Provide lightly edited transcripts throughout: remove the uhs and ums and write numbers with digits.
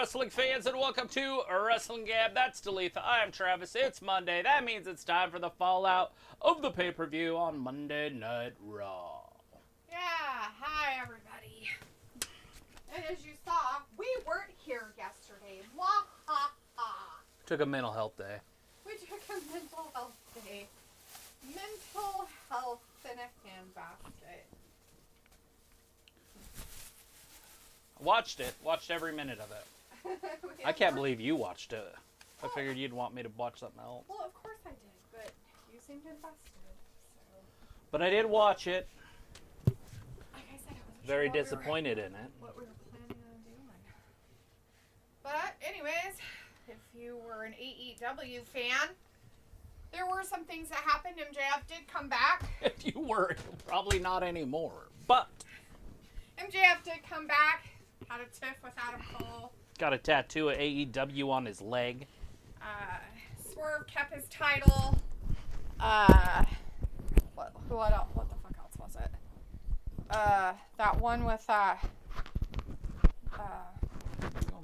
wrestling fans, and welcome to Wrestling Gab. That's Dalitha. I'm Travis. It's Monday. That means it's time for the fallout of the pay-per-view on Monday Night Raw. Yeah, hi everybody. And as you saw, we weren't here yesterday. Wah ha ha. Took a mental health day. We took a mental health day. Mental health in a handbasket. Watched it. Watched every minute of it. I can't believe you watched it. I figured you'd want me to watch something else. Well, of course I did, but you seemed invested. So. But I did watch it. Like I said, I wasn't Very sure disappointed in it. what we were planning on doing. But anyways, if you were an AEW fan, there were some things that happened. MJF did come back. If you were, probably not anymore. But MJF did come back. Had a tiff with Adam Cole. got a tattoo of AEW on his leg. Swerve kept his title. What else? What the fuck else was it? That one with the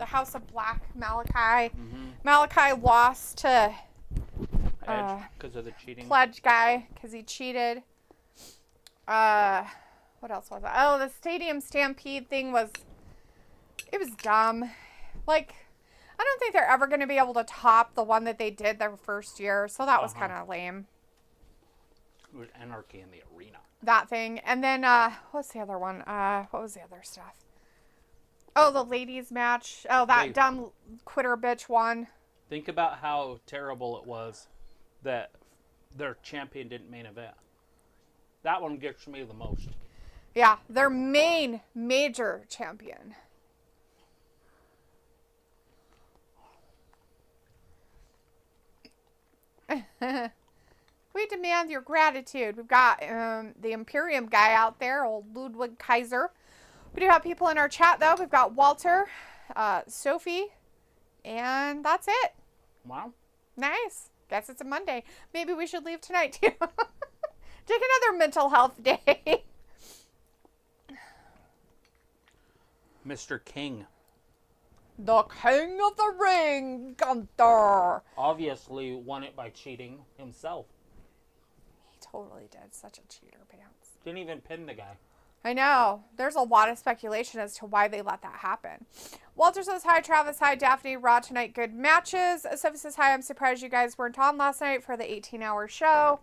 House of Black, Malachi. Mm-hmm. Malachi lost to Edge because of the cheating. Pledge guy because he cheated. What else was it? Oh, the Stadium Stampede thing was. It was dumb. Like, I don't think they're ever going to be able to top the one that they did their first year. So that was kind of lame. It was anarchy in the arena. That thing. And then, what's the other one? What was the other stuff? Oh, the ladies match. Oh, that dumb quitter bitch won. Think about how terrible it was that their champion didn't main event. That one gets me the most. Yeah, their major champion. We demand your gratitude. We've got the Imperium guy out there, old Ludwig Kaiser. We do have people in our chat, though. We've got Walter, Sophie, and that's it. Wow. Nice. Guess it's a Monday. Maybe we should leave tonight, too. Take another mental health day. Mr. King. The king of the ring, Gunther. Obviously won it by cheating himself. He totally did. Such a cheater pants. Didn't even pin the guy. I know. There's a lot of speculation as to why they let that happen. Walter says, hi, Travis. Hi, Daphne. Raw tonight. Good matches. Sophie says, hi, I'm surprised you guys weren't on last night for the 18-hour show.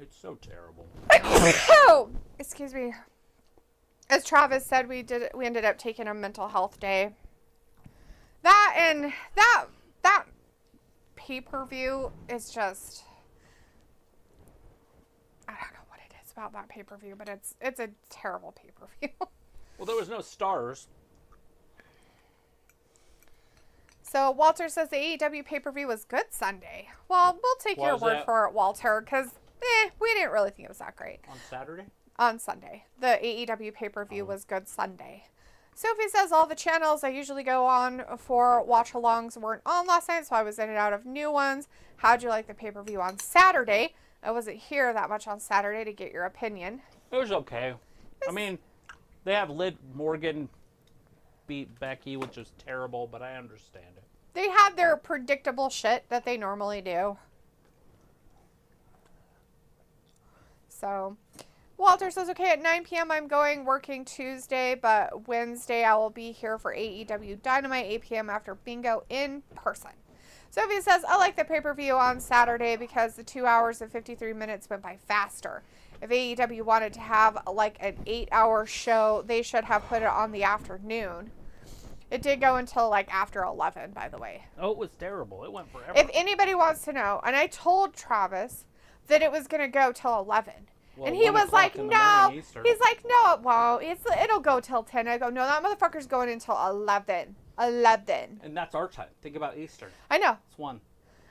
It's so terrible. Oh, excuse me. As Travis said, we ended up taking a mental health day. That pay-per-view is just, I don't know what it is about that pay-per-view, but it's a terrible pay-per-view. Well, there was no stars. So Walter says the AEW pay-per-view was good Sunday. Well, we'll take your word for it, Walter, because we didn't really think it was that great. On Saturday? On Sunday. The AEW pay-per-view was good Sunday. Sophie says all the channels I usually go on for watch-alongs weren't on last night, so I was in and out of new ones. How'd you like the pay-per-view on Saturday? I wasn't here that much on Saturday to get your opinion. It was okay. I mean, they have Liv Morgan beat Becky, which is terrible, but I understand it. They had their predictable shit that they normally do. So, Walter says, okay, at 9 p.m. I'm working Tuesday, but Wednesday I will be here for AEW Dynamite, 8 p.m. after Bingo in person. Sophie says, I like the pay-per-view on Saturday because the 2 hours and 53 minutes went by faster. If AEW wanted to have like an 8-hour show, they should have put it on the afternoon. It did go until like after 11, by the way. Oh, it was terrible. It went forever. If anybody wants to know, and I told Travis that it was going to go till 11. Well, and he was like, no. He's like, no, it won't. It'll go till 10. I go, no, that motherfucker's going until 11. 11. And that's our time. Think about Easter. I know. It's 1.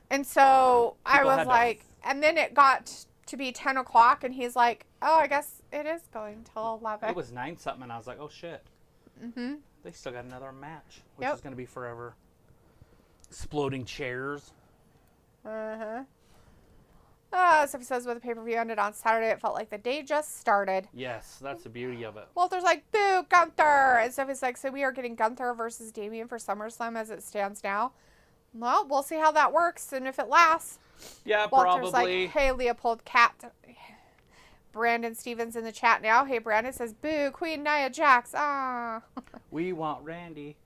And so I was like, and then it got to be 10 o'clock, and he's like, oh, I guess it is going till 11. It was 9 something, and I was like, oh, shit. Mm-hmm. They still got another match, which is going to be forever. Exploding chairs. Uh-huh. Sophie says, when the pay-per-view ended on Saturday, it felt like the day just started. Yes, that's the beauty of it. Walter's like, boo, Gunther. And Sophie's like, so we are getting Gunther versus Damian for SummerSlam as it stands now. Well, we'll see how that works and if it lasts. Yeah, Walter's probably. like, hey, Leopold Cat. Brandon Stevens in the chat now. Hey, Brandon says, boo, Queen Nia Jax. Ah. We want Randy.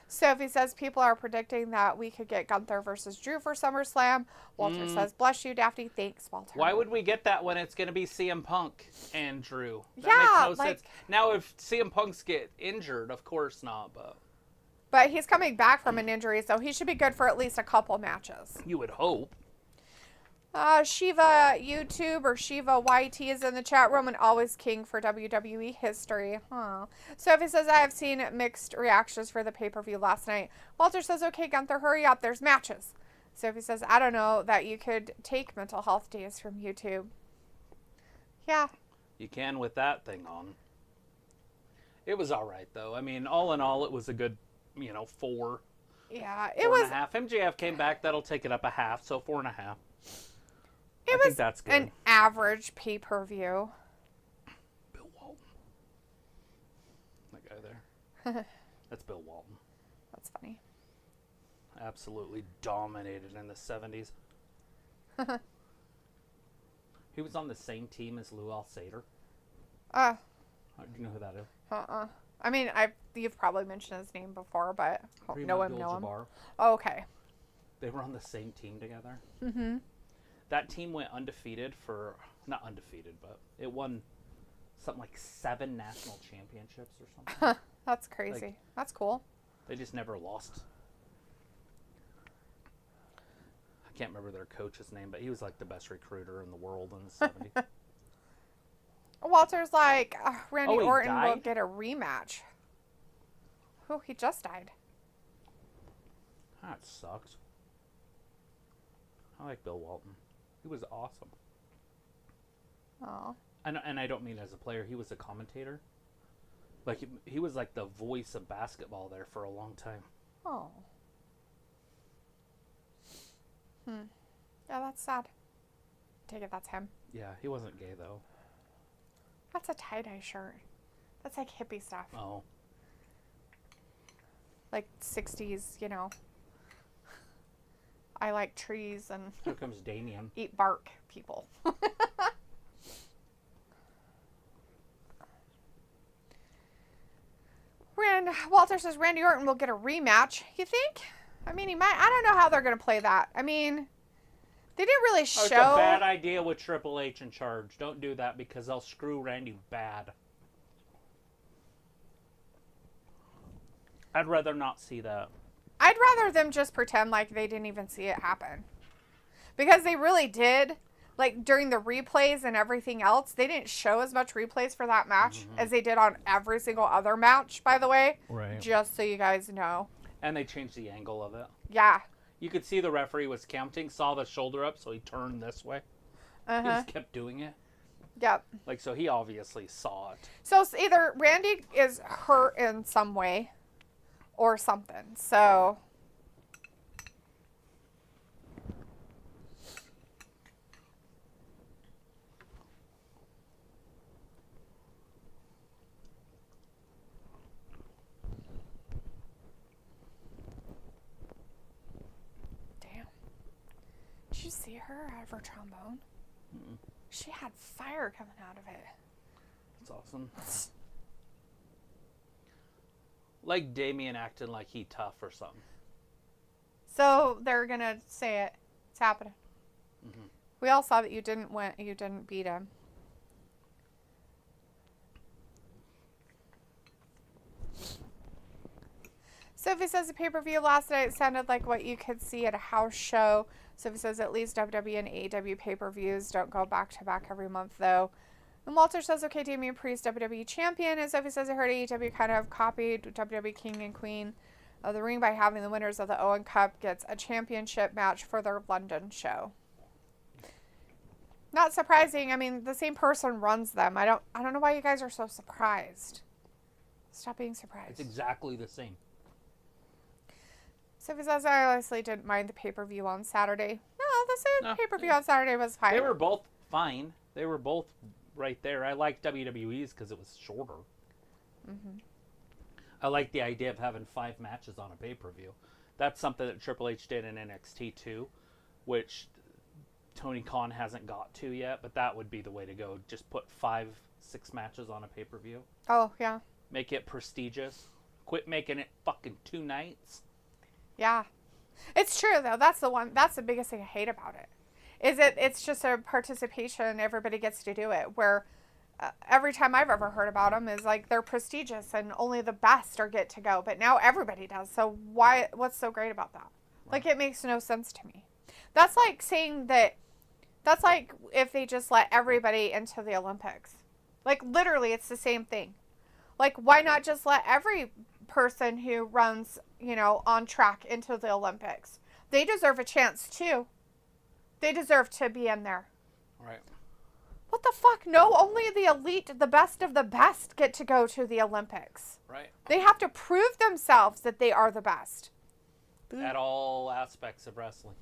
Sophie says people are predicting that we could get Gunther versus Drew for SummerSlam. Walter says, bless you, Daphne. Thanks, Walter. Why would we get that when it's going to be CM Punk and Drew? That Yeah, makes no sense. Now, if CM Punk's get injured, of course not, But he's coming back from an injury, so he should be good for at least a couple matches. you would hope. Shiva YouTube or Shiva YT is in the chat room and always king for WWE history. Huh. Sophie says, I have seen mixed reactions for the pay-per-view last night. Walter says, okay, Gunther, hurry up. There's matches. Sophie says, I don't know that you could take mental health days from YouTube. Yeah. You can with that thing on. It was all right, though. I mean, all in all, it was a good, 4. Yeah, it Four was. and a half. MJF came back. That'll take it up a half, so 4.5. It I was think that's good. an average pay-per-view. Bill Walton. That guy there. That's Bill Walton. That's funny. Absolutely dominated in the 70s. He was on the same team as Lou Alceder. Do you know who that is? I mean, you've probably mentioned his name before, but no one know him. Oh, okay. They were on the same team together. Mm-hmm. That team went undefeated for, not undefeated, but it won something like 7 national championships or something. That's crazy. That's cool. They just never lost. I can't remember their coach's name, but he was like the best recruiter in the world in the 70s. Walter's like, Randy Orton will died? get a rematch. Oh, he just died. That sucks. I like Bill Walton. He was awesome. Oh. And I don't mean as a player. He was a commentator. Like, he was like the voice of basketball there for a long time. Oh. Yeah, that's sad. Take it that's him. Yeah, he wasn't gay, though. That's a tie-dye shirt. That's like hippie stuff. Oh. Like 60s, I like trees and Here comes Damien. eat bark people. Walter says Randy Orton will get a rematch. You think? I mean, he might. I don't know how they're going to play that. I mean, they didn't really show. It's a bad idea with Triple H in charge. Don't do that because they'll screw Randy bad. I'd rather not see that. I'd rather them just pretend like they didn't even see it happen. Because they really did. Like, during the replays and everything else, they didn't show as much replays for that match as they did on every single other match, by the way. Right. Just so you guys know. And they changed the angle of it. Yeah. You could see the referee was counting, saw the shoulder up, so he turned this way. He just kept doing it. Yep. Like, so he obviously saw it. So it's either Randy is hurt in some way or something. So... Did you see her out of her trombone? Mm-mm. She had fire coming out of it. That's awesome. Like Damien acting like he tough or something. So they're gonna say it. It's happening. Mm-hmm. We all saw that you didn't win. You didn't beat him. Sophie says the pay-per-view last night sounded like what you could see at a house show. Sophie says at least WWE and AEW pay-per-views don't go back-to-back every month, though. And Walter says, okay, Damian Priest, WWE champion. And Sophie says, I heard AEW kind of copied WWE King and Queen of the Ring by having the winners of the Owen Cup gets a championship match for their London show. Not surprising. I mean, the same person runs them. I don't know why you guys are so surprised. Stop being surprised. It's exactly the same. Sophie says, I honestly didn't mind the pay-per-view on Saturday. No, the pay-per-view on Saturday was fine. They were both fine. They were both right there. I liked WWE's because it was shorter. Mm-hmm. I like the idea of having 5 matches on a pay-per-view. That's something that Triple H did in NXT too, which Tony Khan hasn't got to yet, but that would be the way to go. Just put 5, 6 matches on a pay-per-view. Oh, yeah. Make it prestigious. Quit making it fucking 2 nights. Yeah. It's true, though. That's the biggest thing I hate about it. It's just a participation. Everybody gets to do it. Where every time I've ever heard about them is like they're prestigious and only the best are get to go. But now everybody does. So what's so great about that? Right. Like, it makes no sense to me. That's like saying that. That's like if they just let everybody into the Olympics. Like, literally, it's the same thing. Like, why not just let every person who runs, on track into the Olympics? They deserve a chance, too. They deserve to be in there. Right. What the fuck? No, only the elite, the best of the best get to go to the Olympics. Right. They have to prove themselves that they are the best. At all aspects of wrestling.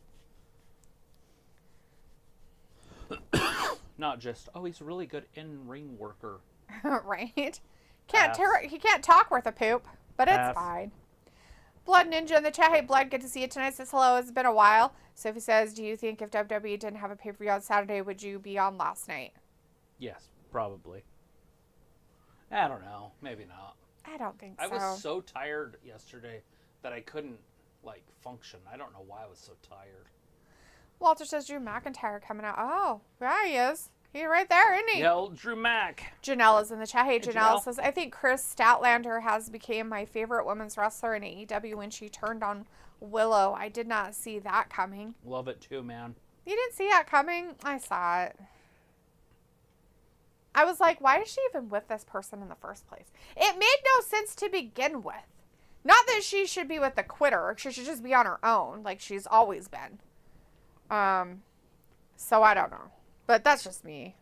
Not just, he's a really good in-ring worker. Right. He can't talk worth a poop, but it's fine. Blood Ninja in the chat. Hey, Blood, good to see you tonight. Says hello. It's been a while. Sophie says, do you think if WWE didn't have a pay-per-view on Saturday, would you be on last night? Yes, probably. I don't know. Maybe not. I don't think so. I was so tired yesterday that I couldn't, function. I don't know why I was so tired. Walter says Drew McIntyre coming out. Oh, there he is. He's right there, isn't he? Yeah, old Drew Mac. Janelle is in the chat. Hey, Janelle says, I think Chris Statlander has become my favorite women's wrestler in AEW when she turned on Willow. I did not see that coming. Love it too, man. You didn't see that coming? I saw it. I was like, why is she even with this person in the first place? It made no sense to begin with. Not that she should be with the quitter. She should just be on her own, like she's always been. So I don't know. But that's just me.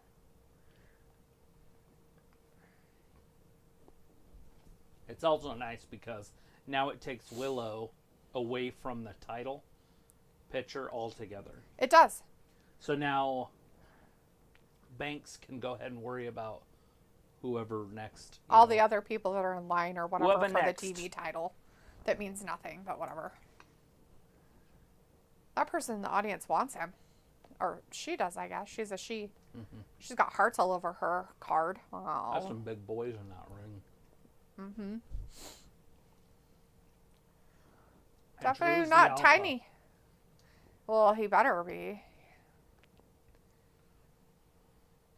It's also nice because now it takes Willow away from the title picture altogether. It does. So now Banks can go ahead and worry about whoever next. All the other people that are in line or whatever Whoever for next. the TV title. That means nothing, but whatever. That person in the audience wants him. Or she does, I guess. She's a she. Mm-hmm. She's got hearts all over her card. Oh. That's some big boys in that ring. Mm-hmm. And Definitely Drew's not the alpha. tiny. Well, he better be.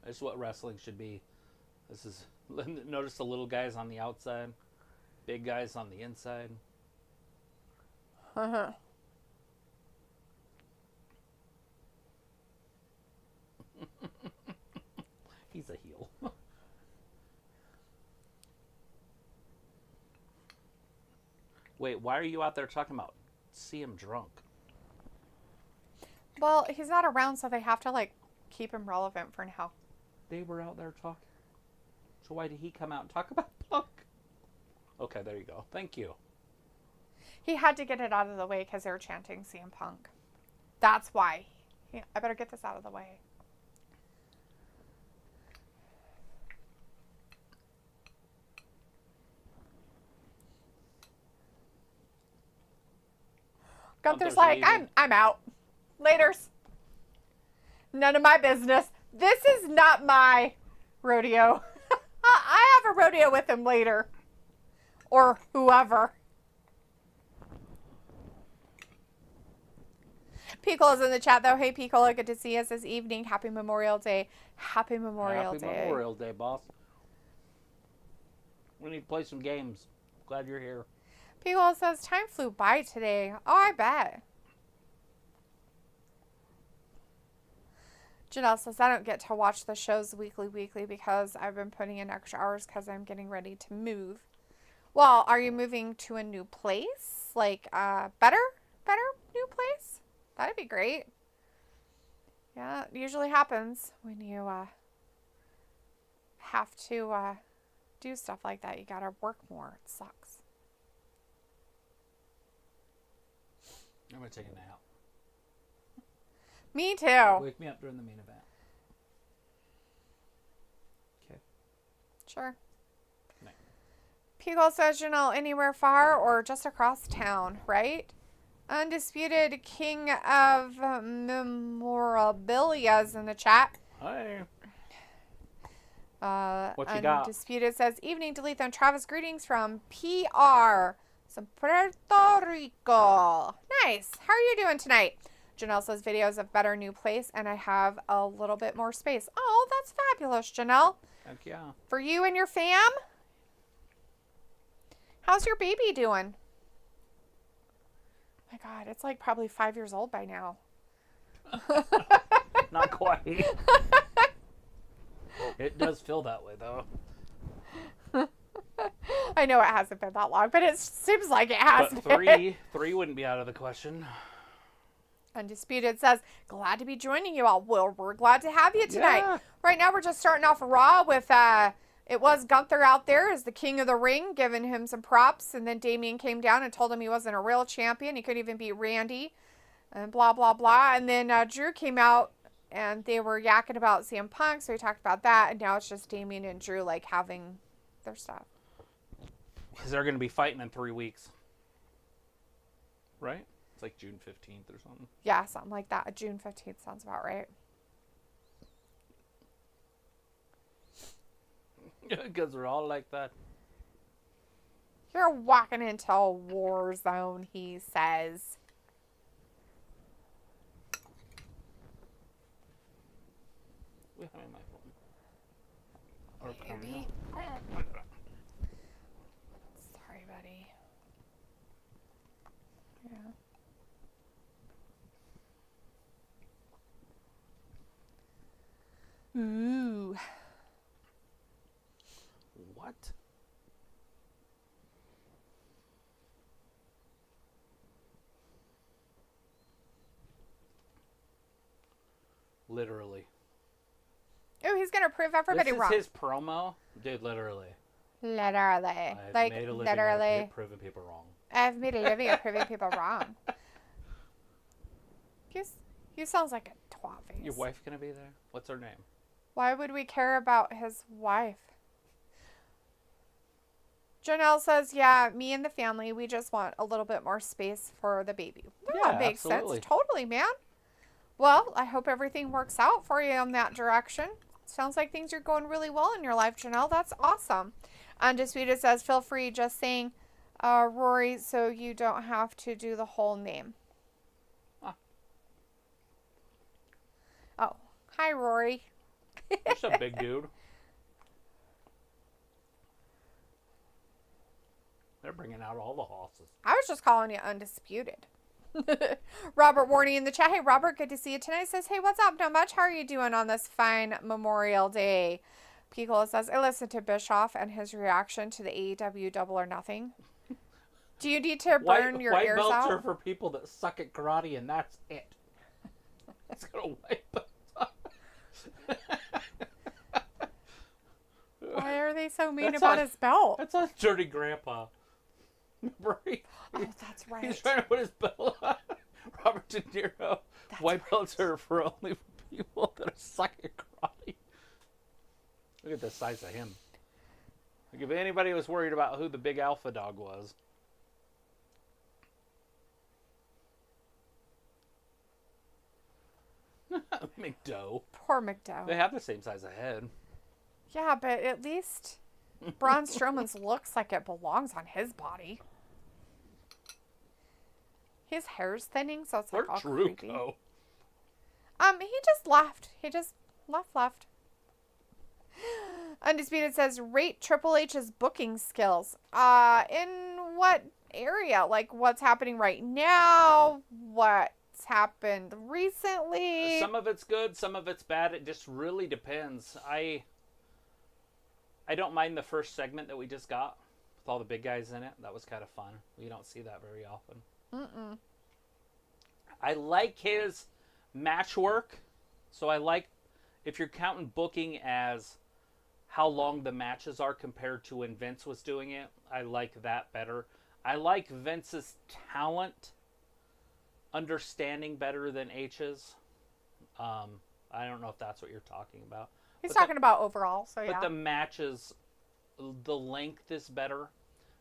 This is what wrestling should be. This is, notice the little guys on the outside, big guys on the inside. Uh-huh. He's a heel. Wait, why are you out there talking about see him drunk? Well, he's not around, so they have to, keep him relevant for now. They were out there talking. So why did he come out and talk about Punk? Okay, there you go. Thank you. He had to get it out of the way because they were chanting CM Punk. That's why. I better get this out of the way. Gunther's like, I'm out. Laters. None of my business. This is not my rodeo. I have a rodeo with him later. Or whoever. Piccolo's in the chat, though. Hey, Piccolo, good to see us this evening. Happy Memorial Day. Happy Memorial Day. Happy Memorial Day, boss. We need to play some games. Glad you're here. Piccolo says, time flew by today. Oh, I bet. Janelle says, I don't get to watch the shows weekly because I've been putting in extra hours because I'm getting ready to move. Well, are you moving to a new place? Like, better new place? That'd be great. Yeah, it usually happens when you have to do stuff like that. You gotta work more. It sucks. I'm gonna take a nap. Me too. Wake me up during the main event. Okay. Sure. Night. Pico says, Janelle, anywhere far or just across town, right? Undisputed King of Memorabilia's in the chat. Hi. What you got? Undisputed says, evening, Deletha and Travis. Greetings from PR. Some Puerto Rico. Nice. How are you doing tonight? Janelle says, videos of better new place, and I have a little bit more space. Oh, that's fabulous, Janelle. Heck yeah. For you and your fam? How's your baby doing? My God, it's like probably 5 years old by now. Not quite. It does feel that way, though. I know it hasn't been that long, but it seems like it has But been. three wouldn't be out of the question. Undisputed says, glad to be joining you all. Well, we're glad to have you tonight. Yeah. Right now, we're just starting off Raw with, it was Gunther out there as the king of the ring, giving him some props. And then Damian came down and told him he wasn't a real champion. He couldn't even beat Randy and blah, blah, blah. And then Drew came out and they were yakking about CM Punk. So we talked about that. And now it's just Damian and Drew like having their stuff. Because they're going to be fighting in 3 weeks. Right? It's like June 15th or something. Yeah, something like that. June 15th sounds about right. Because they're all like that. You're walking into a war zone, he says. We have my phone. Or Baby. Sorry, buddy. Yeah. Ooh. What? Literally. Oh, he's going to prove everybody This is wrong. his promo? Dude, literally. Literally. I've Like, made a living literally. at proving people wrong. I've made a living at proving people wrong. He sounds like a twat face. Your wife gonna be there? What's her name? Why would we care about his wife? Janelle says, yeah, me and the family, we just want a little bit more space for the baby. Well, Yeah, that makes absolutely. sense. Totally, man. Well, I hope everything works out for you in that direction. Sounds like things are going really well in your life, Janelle. That's awesome. Undisputed says, feel free just saying Rory so you don't have to do the whole name. Huh. Oh, hi, Rory. You're a big dude. They're bringing out all the horses. I was just calling you Undisputed. Robert Warney in the chat. Hey, Robert, good to see you tonight. Says, hey, what's up? Not much. How are you doing on this fine Memorial Day? Piccolo says, I listened to Bischoff and his reaction to the AEW Double or Nothing. Do you need to burn your white ears belts out? are for people that suck at karate, and that's it. It's got a white belt on. Why are they so mean That's about a- his belt? That's a dirty grandpa. Remember, Oh, that's right. he's trying to put his belt on. Robert De Niro. White belts are for only people that are suck at karate. Look at the size of him. Like if anybody was worried about who the big alpha dog was. McDough. Poor McDowell. They have the same size of head. Yeah, but at least Braun Strowman's looks like it belongs on his body. His hair's thinning, so it's like all creepy. Druco. He just left. He just left. Undisputed says, rate Triple H's booking skills. In what area? Like, what's happening right now? What's happened recently? Some of it's good, some of it's bad. It just really depends. I don't mind the first segment that we just got with all the big guys in it. That was kind of fun. We don't see that very often. Mm-mm. I like his match work. So I like, if you're counting booking as how long the matches are compared to when Vince was doing it, I like that better. I like Vince's talent understanding better than H's. I don't know if that's what you're talking about. He's But talking about overall, so yeah. But the matches, the length is better.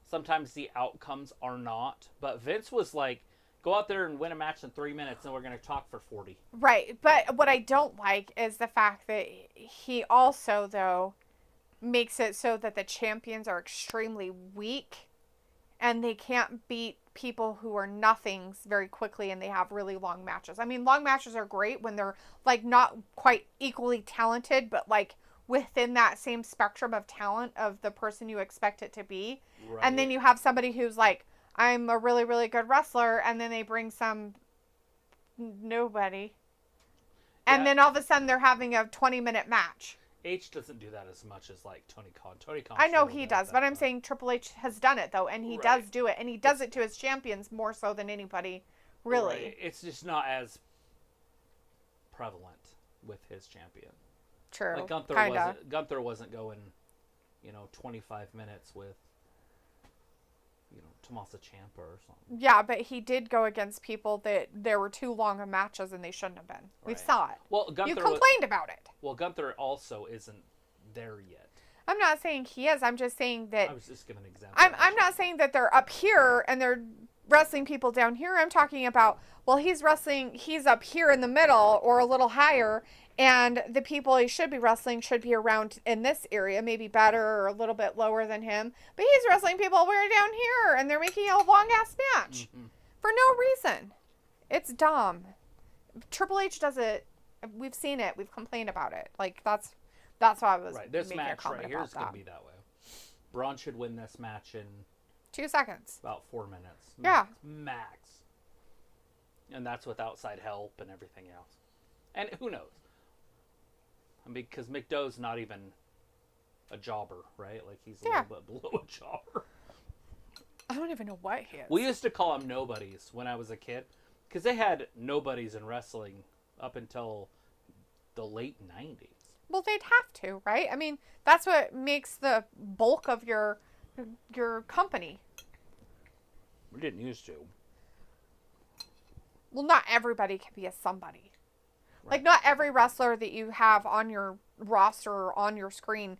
Sometimes the outcomes are not. But Vince was like, go out there and win a match in 3 minutes, and we're going to talk for 40. Right, but what I don't like is the fact that he also, though, makes it so that the champions are extremely weak, and they can't beat people who are nothings very quickly, and they have really long matches. I mean, long matches are great when they're, like, not quite equally talented, but, like, within that same spectrum of talent of the person you expect it to be. Right. And then you have somebody who's like, I'm a really, really good wrestler, and then they bring some nobody. And then all of a sudden they're having a 20-minute match. H doesn't do that as much as, like, Tony Khan. Tony Khan. I know he does, but I'm saying Triple H has done it, though, and he does do it. And he does it to his champions more so than anybody, really. Right. It's just not as prevalent with his champion. True. Like Gunther wasn't going, 25 minutes with, Tommaso Ciampa or something. Yeah, but he did go against people that there were too long of matches and they shouldn't have been. We saw it. Well, Gunther you complained about it. Well, Gunther also isn't there yet. I'm not saying he is. I'm just saying that. I was just giving an example. I'm not saying that they're up here and they're wrestling people down here. I'm talking about, well, he's up here in the middle or a little higher, and the people he should be wrestling should be around in this area, maybe better or a little bit lower than him. But he's wrestling people way down here, and they're making a long-ass match for no reason. It's dumb. Triple H does it. We've seen it. We've complained about it. Like, that's why I was This making a match comment right here about is going to be that way. Braun should win this match in 2 seconds. about 4 minutes. Yeah. Max. And that's with outside help and everything else. And who knows? I mean, because McDowell's not even a jobber, right? Like, he's a little bit below a jobber. I don't even know what he is. We used to call them nobodies when I was a kid. Because they had nobodies in wrestling up until the late 90s. Well, they'd have to, right? I mean, that's what makes the bulk of your company. We didn't used to. Well, not everybody can be a somebody. Right. Like, not every wrestler that you have on your roster or on your screen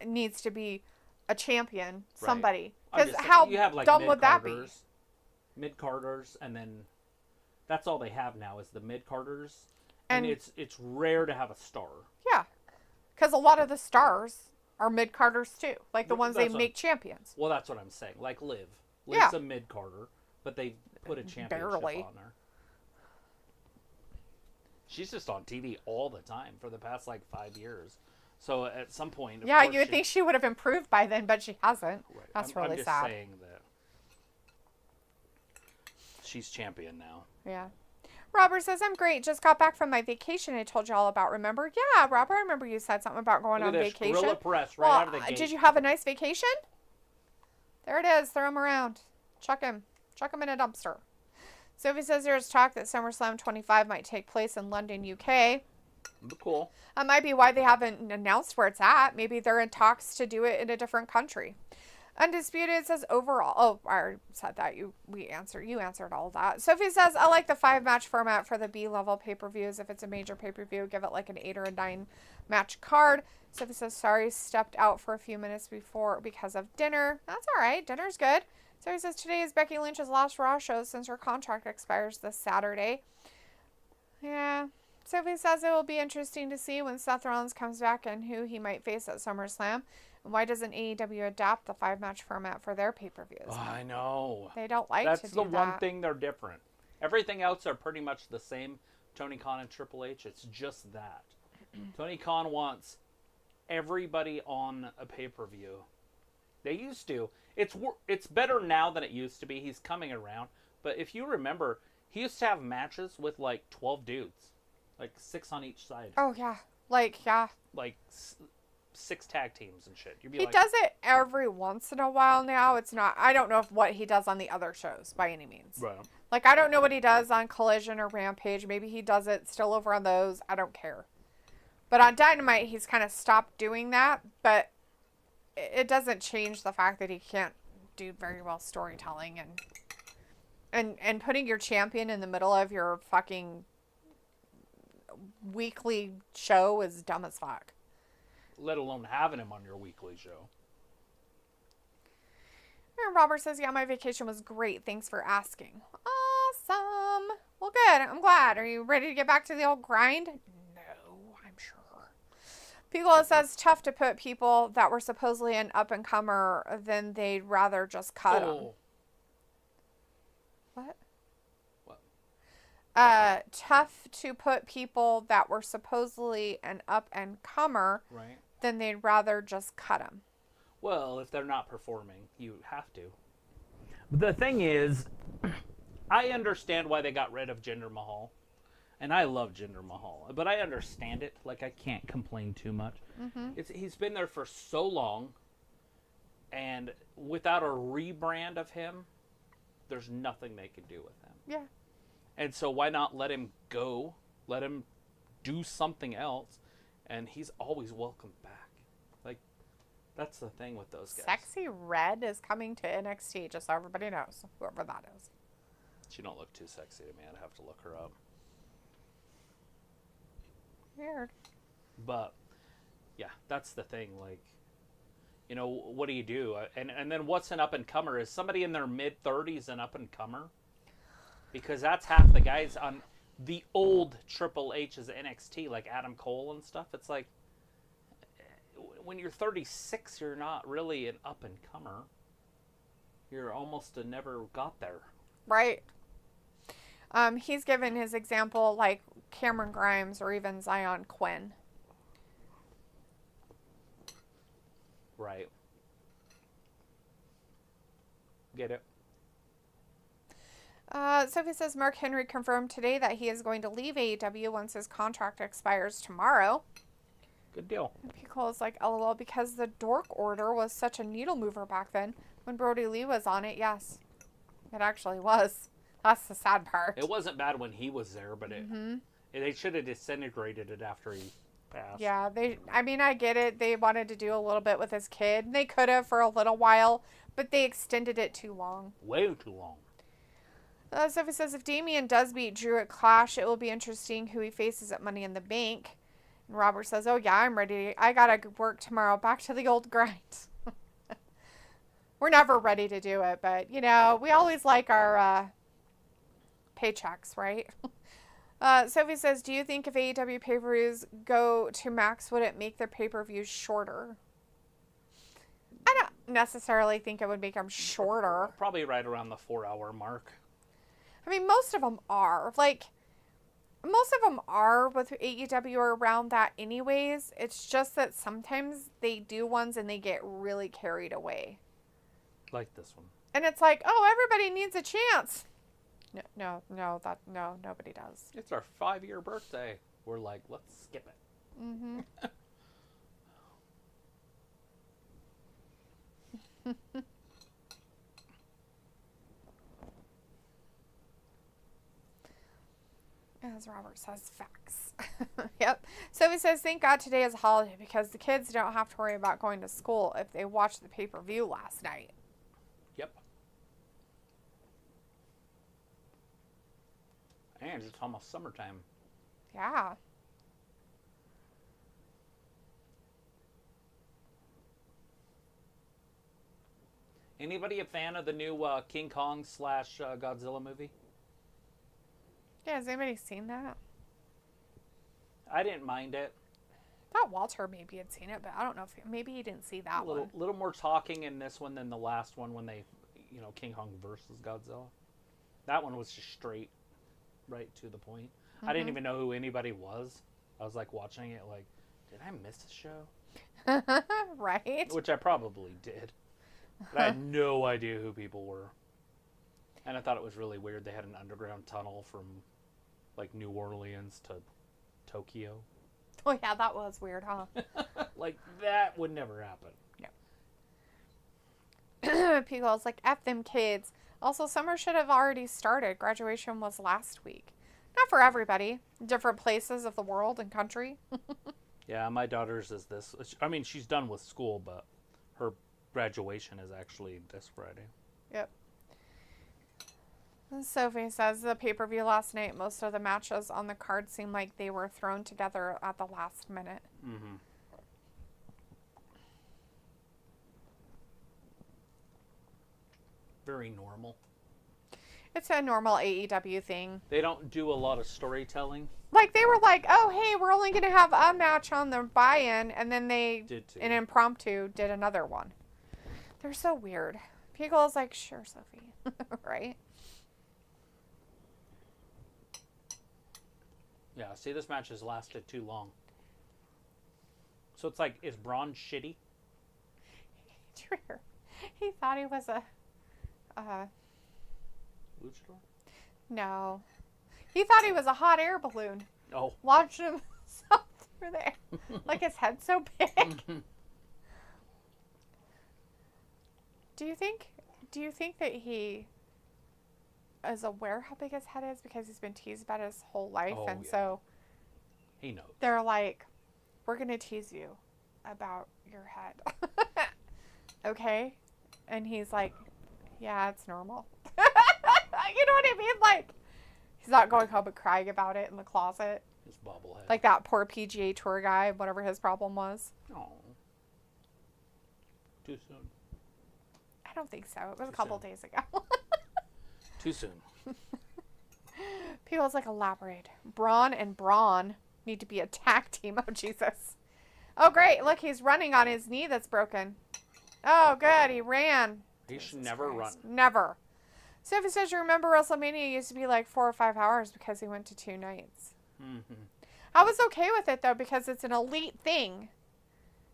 needs to be a champion, somebody. Because how you have, like, dumb would that be? Mid-carders, and then that's all they have now is the mid-carders. And it's rare to have a star. Yeah. Because a lot of the stars are mid-carders, too. Like, the ones they make champions. Well, that's what I'm saying. Like Liv. Liv's a mid-carder, but they put a championship on her. She's just on TV all the time for the past, 5 years. So at some point... Yeah, you would think she would have improved by then, but she hasn't. Right. That's really I'm just sad. saying that she's champion now. Yeah. Robert says, I'm great. Just got back from my vacation I told you all about. Remember? Yeah, Robert, I remember you said something about going on vacation. Gorilla press right out of the gate. Did you have a nice vacation? There it is. Throw him around. Chuck him. Chuck him in a dumpster. Sophie says there's talk that SummerSlam 25 might take place in London, UK. Cool. That might be why they haven't announced where it's at. Maybe they're in talks to do it in a different country. Undisputed says overall. Oh, I already said that. You answered all that. Sophie says, I like the 5-match format for the B-level pay-per-views. If it's a major pay-per-view, give it like an 8 or a 9-match card. Sophie says, sorry, stepped out for a few minutes before because of dinner. That's all right. Dinner's good. Sophie says, today is Becky Lynch's last Raw show since her contract expires this Saturday. Yeah. Sophie says it will be interesting to see when Seth Rollins comes back and who he might face at SummerSlam. Why doesn't AEW adapt the 5-match format for their pay-per-views? Oh, I know. They don't like That's to do the that. one thing they're different. Everything else are pretty much the same. Tony Khan and Triple H, it's just that. Tony Khan wants everybody on a pay-per-view. They used to. It's better now than it used to be. He's coming around. But if you remember, he used to have matches with 12 dudes. 6 on each side. Oh, yeah. Yeah. 6 tag teams and shit. He does it every once in a while now. It's not, I don't know what he does on the other shows by any means. Right. I don't know what he does on Collision or Rampage. Maybe he does it still over on those. I don't care. But on Dynamite, he's kind of stopped doing that. But it doesn't change the fact that he can't do very well storytelling and putting your champion in the middle of your fucking weekly show is dumb as fuck. Let alone having him on your weekly show. And Robert says, yeah, my vacation was great. Thanks for asking. Awesome. Well, good. I'm glad. Are you ready to get back to the old grind? No, I'm sure. Piccolo says, tough to put people that were supposedly an up-and-comer, then they'd rather just cut them. What? Tough to put people that were supposedly an up-and-comer, Right. then they'd rather just cut them. Well, if they're not performing, you have to. The thing is, I understand why they got rid of Jinder Mahal. And I love Jinder Mahal. But I understand it. Like, I can't complain too much. Mm-hmm. He's been there for so long. And without a rebrand of him, there's nothing they can do with him. Yeah. And so why not let him go? Let him do something else. And he's always welcome back. Like, that's the thing with those guys. Sexy Red is coming to NXT, just so everybody knows, whoever that is. She don't look too sexy to me. I'd have to look her up. Weird. But, yeah, that's the thing. Like, you know, what do you do? And then what's an up-and-comer? Is somebody in their mid-30s an up-and-comer? Because that's half the guys on the old Triple H's NXT, like Adam Cole and stuff. It's like, when you're 36, you're not really an up-and-comer. You're almost a never got there. Right. He's given his example, like Cameron Grimes or even Zion Quinn. Right. Get it? Sophie says Mark Henry confirmed today that he is going to leave AEW once his contract expires tomorrow. Good deal. And Piccolo is like, LOL, because the Dork Order was such a needle mover back then. When Brody Lee was on it, yes. It actually was. That's the sad part. It wasn't bad when he was there, but they should have disintegrated it after he passed. Yeah, I get it. They wanted to do a little bit with his kid. They could have for a little while, but they extended it too long. Way too long. Sophie says, if Damian does beat Drew at Clash, it will be interesting who he faces at Money in the Bank. And Robert says, oh yeah, I'm ready. I gotta work tomorrow. Back to the old grind. We're never ready to do it, but, you know, we always like our paychecks, right? Sophie says, do you think if AEW pay-per-views go to Max, would it make their pay-per-views shorter? I don't necessarily think it would make them shorter. Probably right around the 4-hour mark. I mean, most of them are. Like, most of them are with AEW or around that anyways. It's just that sometimes they do ones and they get really carried away. Like this one. And it's like, oh, everybody needs a chance. No, nobody does. It's our 5-year birthday. We're like, let's skip it. Mm-hmm. As Robert says, facts. Yep. Sophie says, thank God today is a holiday because the kids don't have to worry about going to school if they watched the pay-per-view last night. Yep. And it's almost summertime. Yeah. Anybody a fan of the new King Kong / Godzilla movie? Yeah, has anybody seen that? I didn't mind it. I thought Walter maybe had seen it, but I don't know if maybe he didn't see that one. A little more talking in this one than the last one when they, King Kong versus Godzilla. That one was just straight, right to the point. I didn't even know who anybody was. I was like watching it like, did I miss a show? Right? Which I probably did. But I had no idea who people were. And I thought it was really weird. They had an underground tunnel from like New Orleans to Tokyo. Oh yeah, that was weird, huh? Like that would never happen. Yeah. People's like, F them kids. Also, summer should have already started. Graduation was last week. Not for everybody. Different places of the world and country. Yeah, my daughter's is this. I mean, she's done with school, but her graduation is actually this Friday. Yep. Sophie says the pay-per-view last night, most of the matches on the card seemed like they were thrown together at the last minute. Mm-hmm. Very normal. It's a normal AEW thing. They don't do a lot of storytelling. Like, they were like, oh, hey, we're only going to have a match on the buy-in, and then they, an impromptu, did another one. They're so weird. Pickle's like, sure, Sophie. Right? Yeah, see, this match has lasted too long. So it's like, is Braun shitty? He thought he was a... Luchador? No. He thought he was a hot air balloon. Oh. Watched him through there. Like his head's so big. Do you think that he is aware how big his head is because he's been teased about his whole life? Oh, and yeah. So he knows. They're like, we're going to tease you about your head. Okay? And he's like, yeah, it's normal. You know what I mean? Like, he's not going home and crying about it in the closet. His bobblehead. Like that poor PGA Tour guy, whatever his problem was. Oh. Too soon. I don't think so. It was a couple days ago. Too soon. People's like, elaborate. Braun and Braun need to be a tag team. Oh, Jesus. Oh, great. Look, he's running on his knee that's broken. Oh, good. He ran. He should never run. Never. Sophie says, you remember WrestleMania used to be like 4 or 5 hours because he went to 2 nights. Mm-hmm. I was okay with it, though, because it's an elite thing.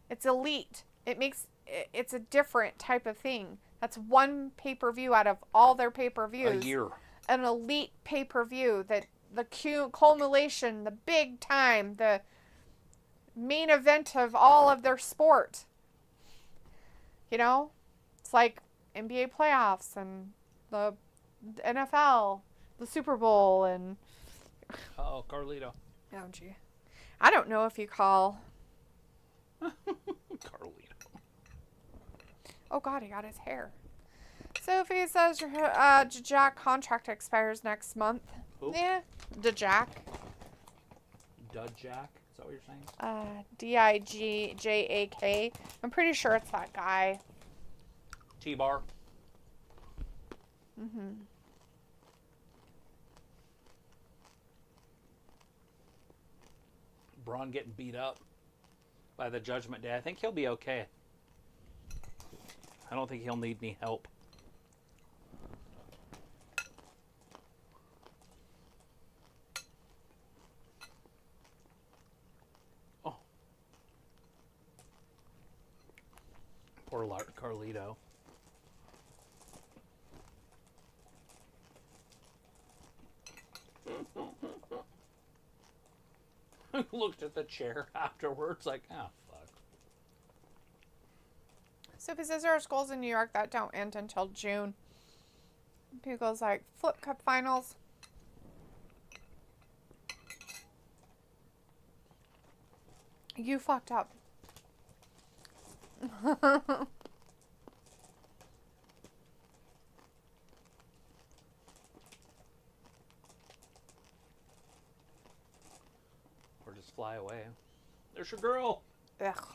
It's elite. It's a different type of thing. That's one pay-per-view out of all their pay-per-views. A year. An elite pay-per-view. That the culmination, the big time, the main event of all of their sport. You know? It's like NBA playoffs and the NFL, the Super Bowl, and... Uh-oh, Carlito. Oh, gee. I don't know if you call... Carlito. Oh, God, he got his hair. Sophie says your Jack contract expires next month. Who? Yeah, Jack. Jack? Is that what you're saying? Dijak. I'm pretty sure it's that guy. T-Bar. Mm-hmm. Braun getting beat up by the Judgment Day. I think he'll be okay. I don't think he'll need any help. Oh. Poor Carlito. Looked at the chair afterwards like, oh, fuck. Sophie says there are schools in New York that don't end until June. People's like, Flip Cup finals. You fucked up. Or just fly away. There's your girl. Ugh.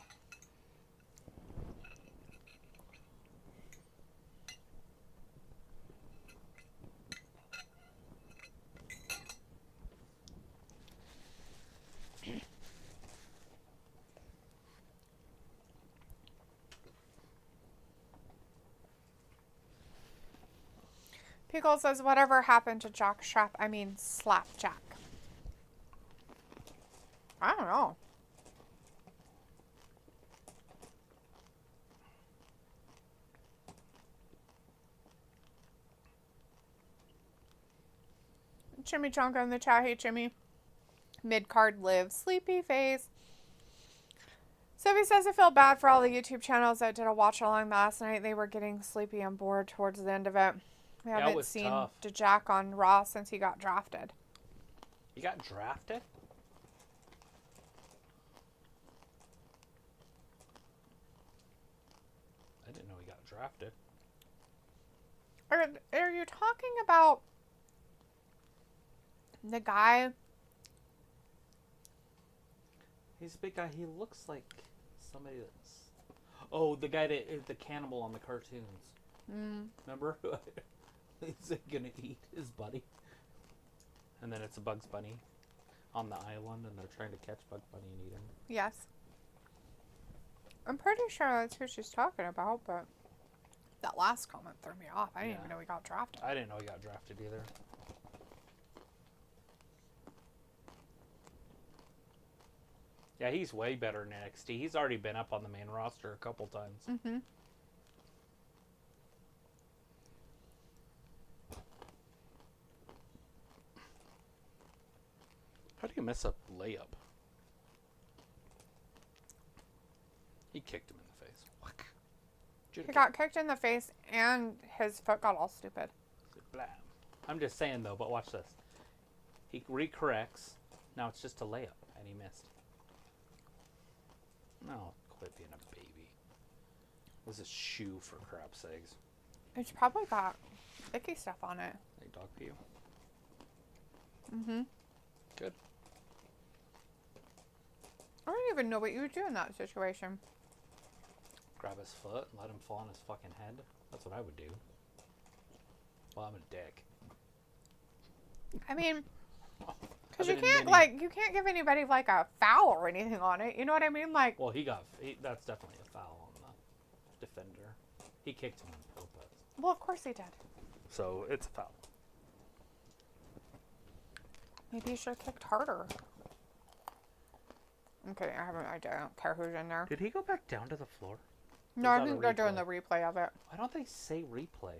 Pickle says, whatever happened to Jockstrap? I mean, Slapjack. I don't know. Chimichanga in the chat. Hey, Jimmy. Mid-card live. Sleepy face. Sophie says, I feel bad for all the YouTube channels that did a watch-along last night. They were getting sleepy and bored towards the end of it. We haven't seen Jack on Raw since he got drafted. He got drafted? I didn't know he got drafted. Are you talking about The guy. He's a big guy. He looks like somebody that's... Oh, the guy that is the cannibal on the cartoons. Remember? He's gonna eat his buddy. And then it's a Bugs Bunny on the island, and they're trying to catch Bugs Bunny and eat him. Yes. I'm pretty sure that's who she's talking about, but that last comment threw me off. I didn't even know he got drafted. I didn't know he got drafted either. Yeah, he's way better in NXT. He's already been up on the main roster a couple times. Mm-hmm. How do you mess up layup? He kicked him in the face. He got kicked in the face and his foot got all stupid. Blam. I'm just saying though, but watch this. He recorrects. Now it's just a layup, and he missed. No, quit being a baby. This is a shoe, for crap's sakes. It's probably got icky stuff on it. Hey, dog pee. Mm-hmm. Good. I don't even know what you would do in that situation. Grab his foot and let him fall on his fucking head. That's what I would do. Well, I'm a dick. I mean, because you can't you can't give anybody like a foul or anything on it. You know what I mean? Like, well, that's definitely a foul on the defender. He kicked him on purpose. well, of course he did. So it's a foul. Maybe you should have kicked harder. I'm kidding. I don't care who's in there. Did he go back down to the floor? No, I think they're doing the replay of it. Why don't they say replay?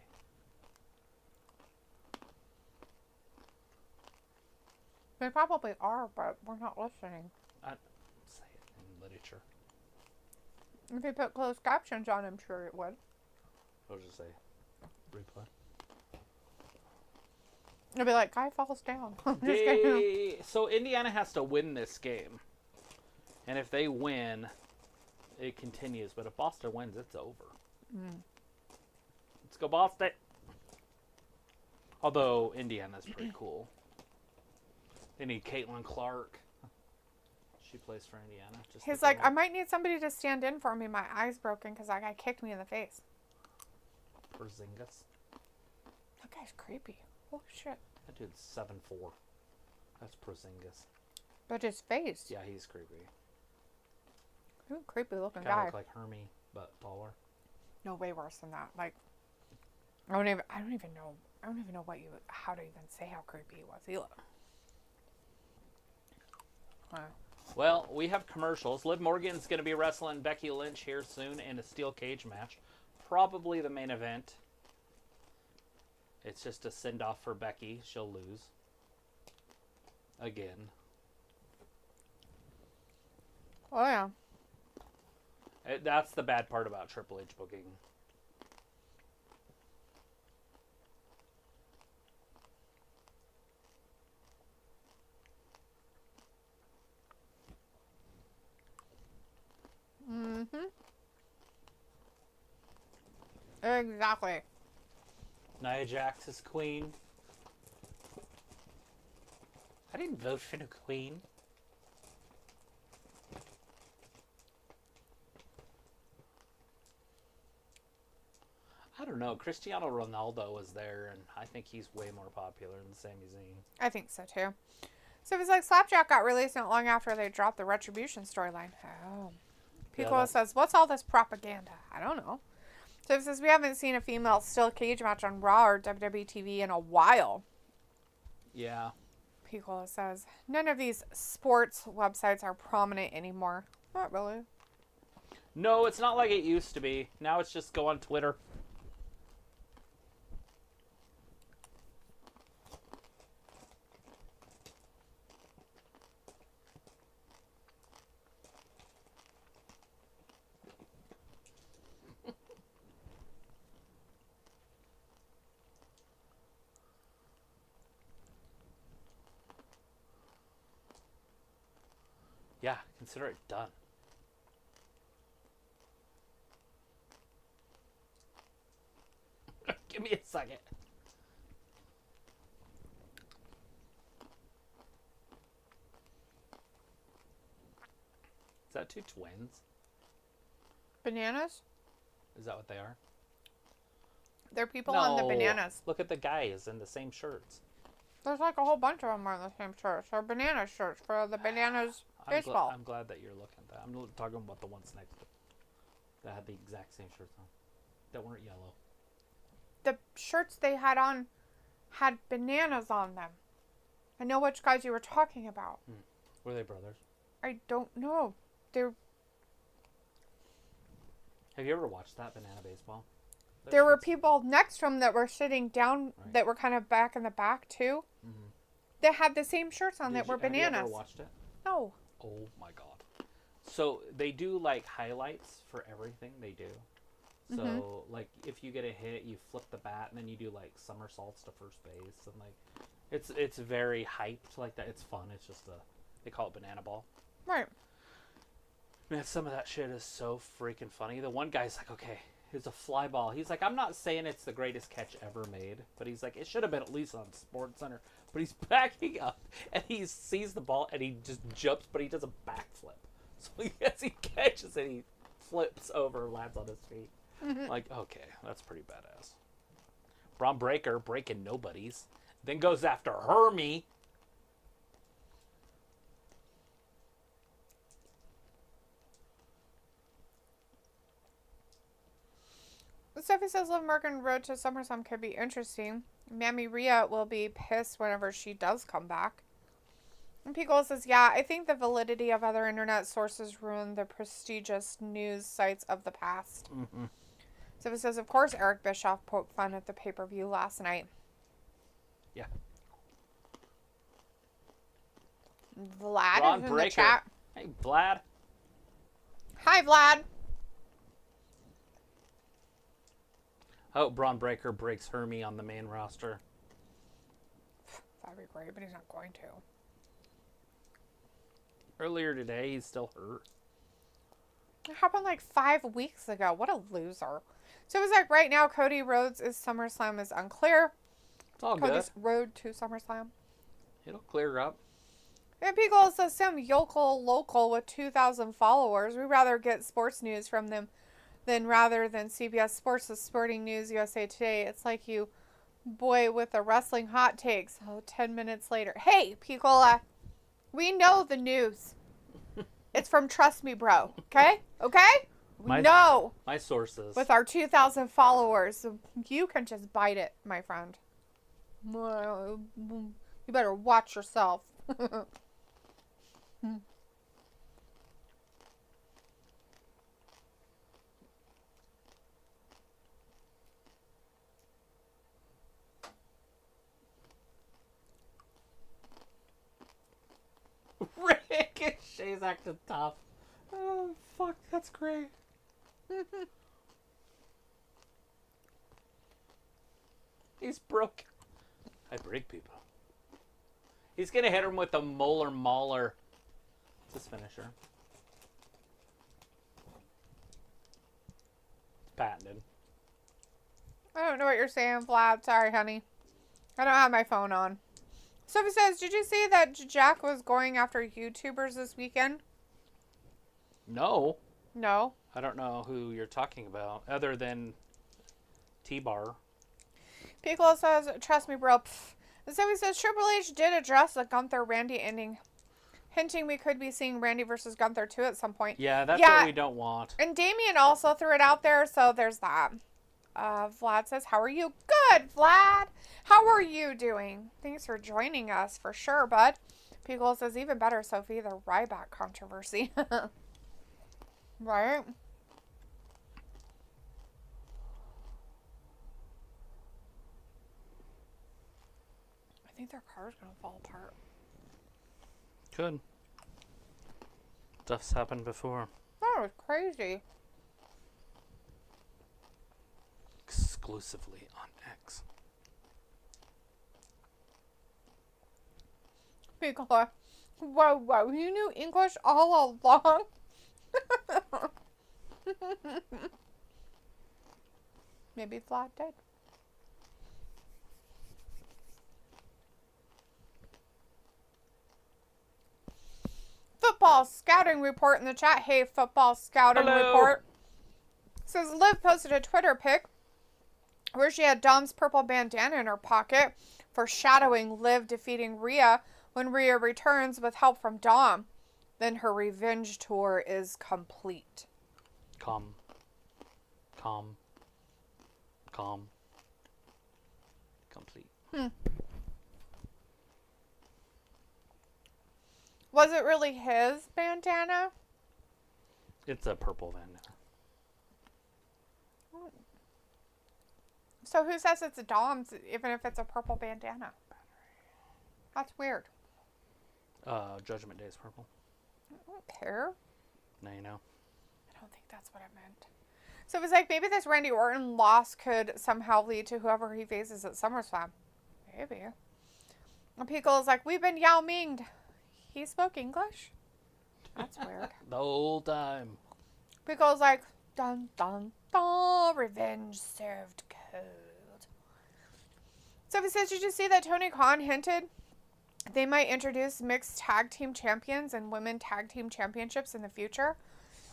They probably are, but we're not listening. Say it in literature. If you put closed captions on, I'm sure it would. I'll just say replay. It'll be like, guy falls down. Just kidding. So Indiana has to win this game. And if they win, it continues. But if Boston wins, it's over. Let's go Boston. Although Indiana's pretty cool. They need Caitlin Clark. She plays for Indiana. He's like, I might need somebody to stand in for me. My eye's broken because that guy kicked me in the face. Porzingis. That guy's creepy. Holy shit. That dude's 7'4". That's Porzingis. But his face. Yeah, he's creepy. He's a creepy looking Kind of guy. look like Hermie, but taller. No, way worse than that. Like, I don't even know how to even say how creepy he was. He looked. Well, we have commercials. Liv Morgan's going to be wrestling Becky Lynch here soon in a steel cage match. Probably the main event. It's just a send-off for Becky. She'll lose. Again. Oh, yeah. That's the bad part about Triple H booking. Exactly. Nia Jax is queen. I didn't vote for the queen. I don't know. Cristiano Ronaldo was there, and I think he's way more popular than Sami Zayn. I think so, too. So it was like Slapjack got released not long after they dropped the Retribution storyline. Oh. Piccolo says, what's all this propaganda? I don't know. So it says, we haven't seen a female steel cage match on Raw or WWE TV in a while. Yeah. Piccolo says, none of these sports websites are prominent anymore. Not really. No, it's not like it used to be. Now it's just go on Twitter. Yeah, consider it done. Give me a second. that two twins? Bananas? Is that what they are? They're people on the bananas. Look at the guys in the same shirts. There's like a whole bunch of them wearing the same shirts. They're banana shirts for the bananas baseball. I'm glad that you're looking at that. I'm talking about the ones next to that had the exact same shirts on. That weren't yellow. The shirts they had on had bananas on them. I know which guys you were talking about. Were they brothers? I don't know. They're... Have you ever watched that Banana Baseball? There were people next to them that were sitting down, right, that were kind of back in the back too. Mm-hmm. That had the same shirts on that were bananas. Have you ever watched it? No. Oh my god. So they do like highlights for everything they do. So like if you get a hit, you flip the bat and then you do like somersaults to first base, and like it's very hyped like that. It's fun. It's just they call it banana ball. Right. Man, some of that shit is so freaking funny. The one guy's like, okay, it's a fly ball. He's like, I'm not saying it's the greatest catch ever made, but he's like, it should have been at least on SportsCenter. But he's backing up, and he sees the ball, and he just jumps, but he does a backflip. So as he catches it, he flips over, lands on his feet. Like, okay, that's pretty badass. Braun Breaker breaking nobodies, then goes after Hermie. Sophie says Liv Morgan road to SummerSlam could be interesting. Mammy Rhea will be pissed whenever she does come back. And Pico says, yeah, I think the validity of other internet sources ruined the prestigious news sites of the past. Sophie says, of course, Eric Bischoff poked fun at the pay-per-view last night. Yeah. Vlad Braun is in Breaker. the chat. Hey, Vlad. Hi, Vlad. Oh, Braun Breaker breaks Hermie on the main roster. That'd be great, but he's not going to. Earlier today, he's still hurt. It happened like 5 weeks ago. What a loser. So it was like right now, Cody Rhodes' SummerSlam is unclear. It's all Cody's good. road to SummerSlam. It'll clear up. And people says some yokel local with 2,000 followers. We'd rather get sports news from them rather than CBS Sports' Sporting News USA Today. It's like you boy with the wrestling hot takes. 10 minutes later. Hey, Picola, we know the news. It's from Trust Me Bro. Okay? Okay? We know. My sources. With our 2,000 followers. You can just bite it, my friend. You better watch yourself. Shay's acting tough. Oh, fuck, that's great. He's broke. I break people. He's gonna hit him with a molar mauler. This finisher. Patented. I don't know what you're saying, Vlad. Sorry, honey. I don't have my phone on. Sophie says, did you see that Jack was going after YouTubers this weekend? No. No. I don't know who you're talking about, other than T-Bar. Piccolo says, trust me, bro. Pff. And Sophie says, Triple H did address the Gunther-Randy ending, hinting we could be seeing Randy versus Gunther 2 at some point. Yeah, that's what we don't want. And Damien also threw it out there, so there's that. Vlad says, how are you? Good, Vlad. How are you doing? Thanks for joining us, for sure, bud. Piccolo says, even better, Sophie, the Ryback controversy. Right? I think their car's going to fall apart. Could. Stuff's happened before. That was crazy. Exclusively on X. Piccolo, whoa, you knew English all along? Maybe Vlad did. Football football scouting report in the chat. Hey, football scouting report. Says Liv posted a Twitter pic where she had Dom's purple bandana in her pocket, foreshadowing Liv defeating Rhea when Rhea returns with help from Dom. Then her revenge tour is complete. Calm. Complete. Was it really his bandana? It's a purple bandana. So who says it's a Dom's, even if it's a purple bandana? That's weird. Judgment Day is purple. I don't care. Now you know. I don't think that's what I meant. So it was like, maybe this Randy Orton loss could somehow lead to whoever he faces at SummerSlam. Maybe. And Pickle's like, we've been Yao Ming'd. He spoke English? That's weird. The whole time. Pickle's like, dun dun dun, revenge served cold. So he says, did you see that Tony Khan hinted they might introduce mixed tag team champions and women tag team championships in the future?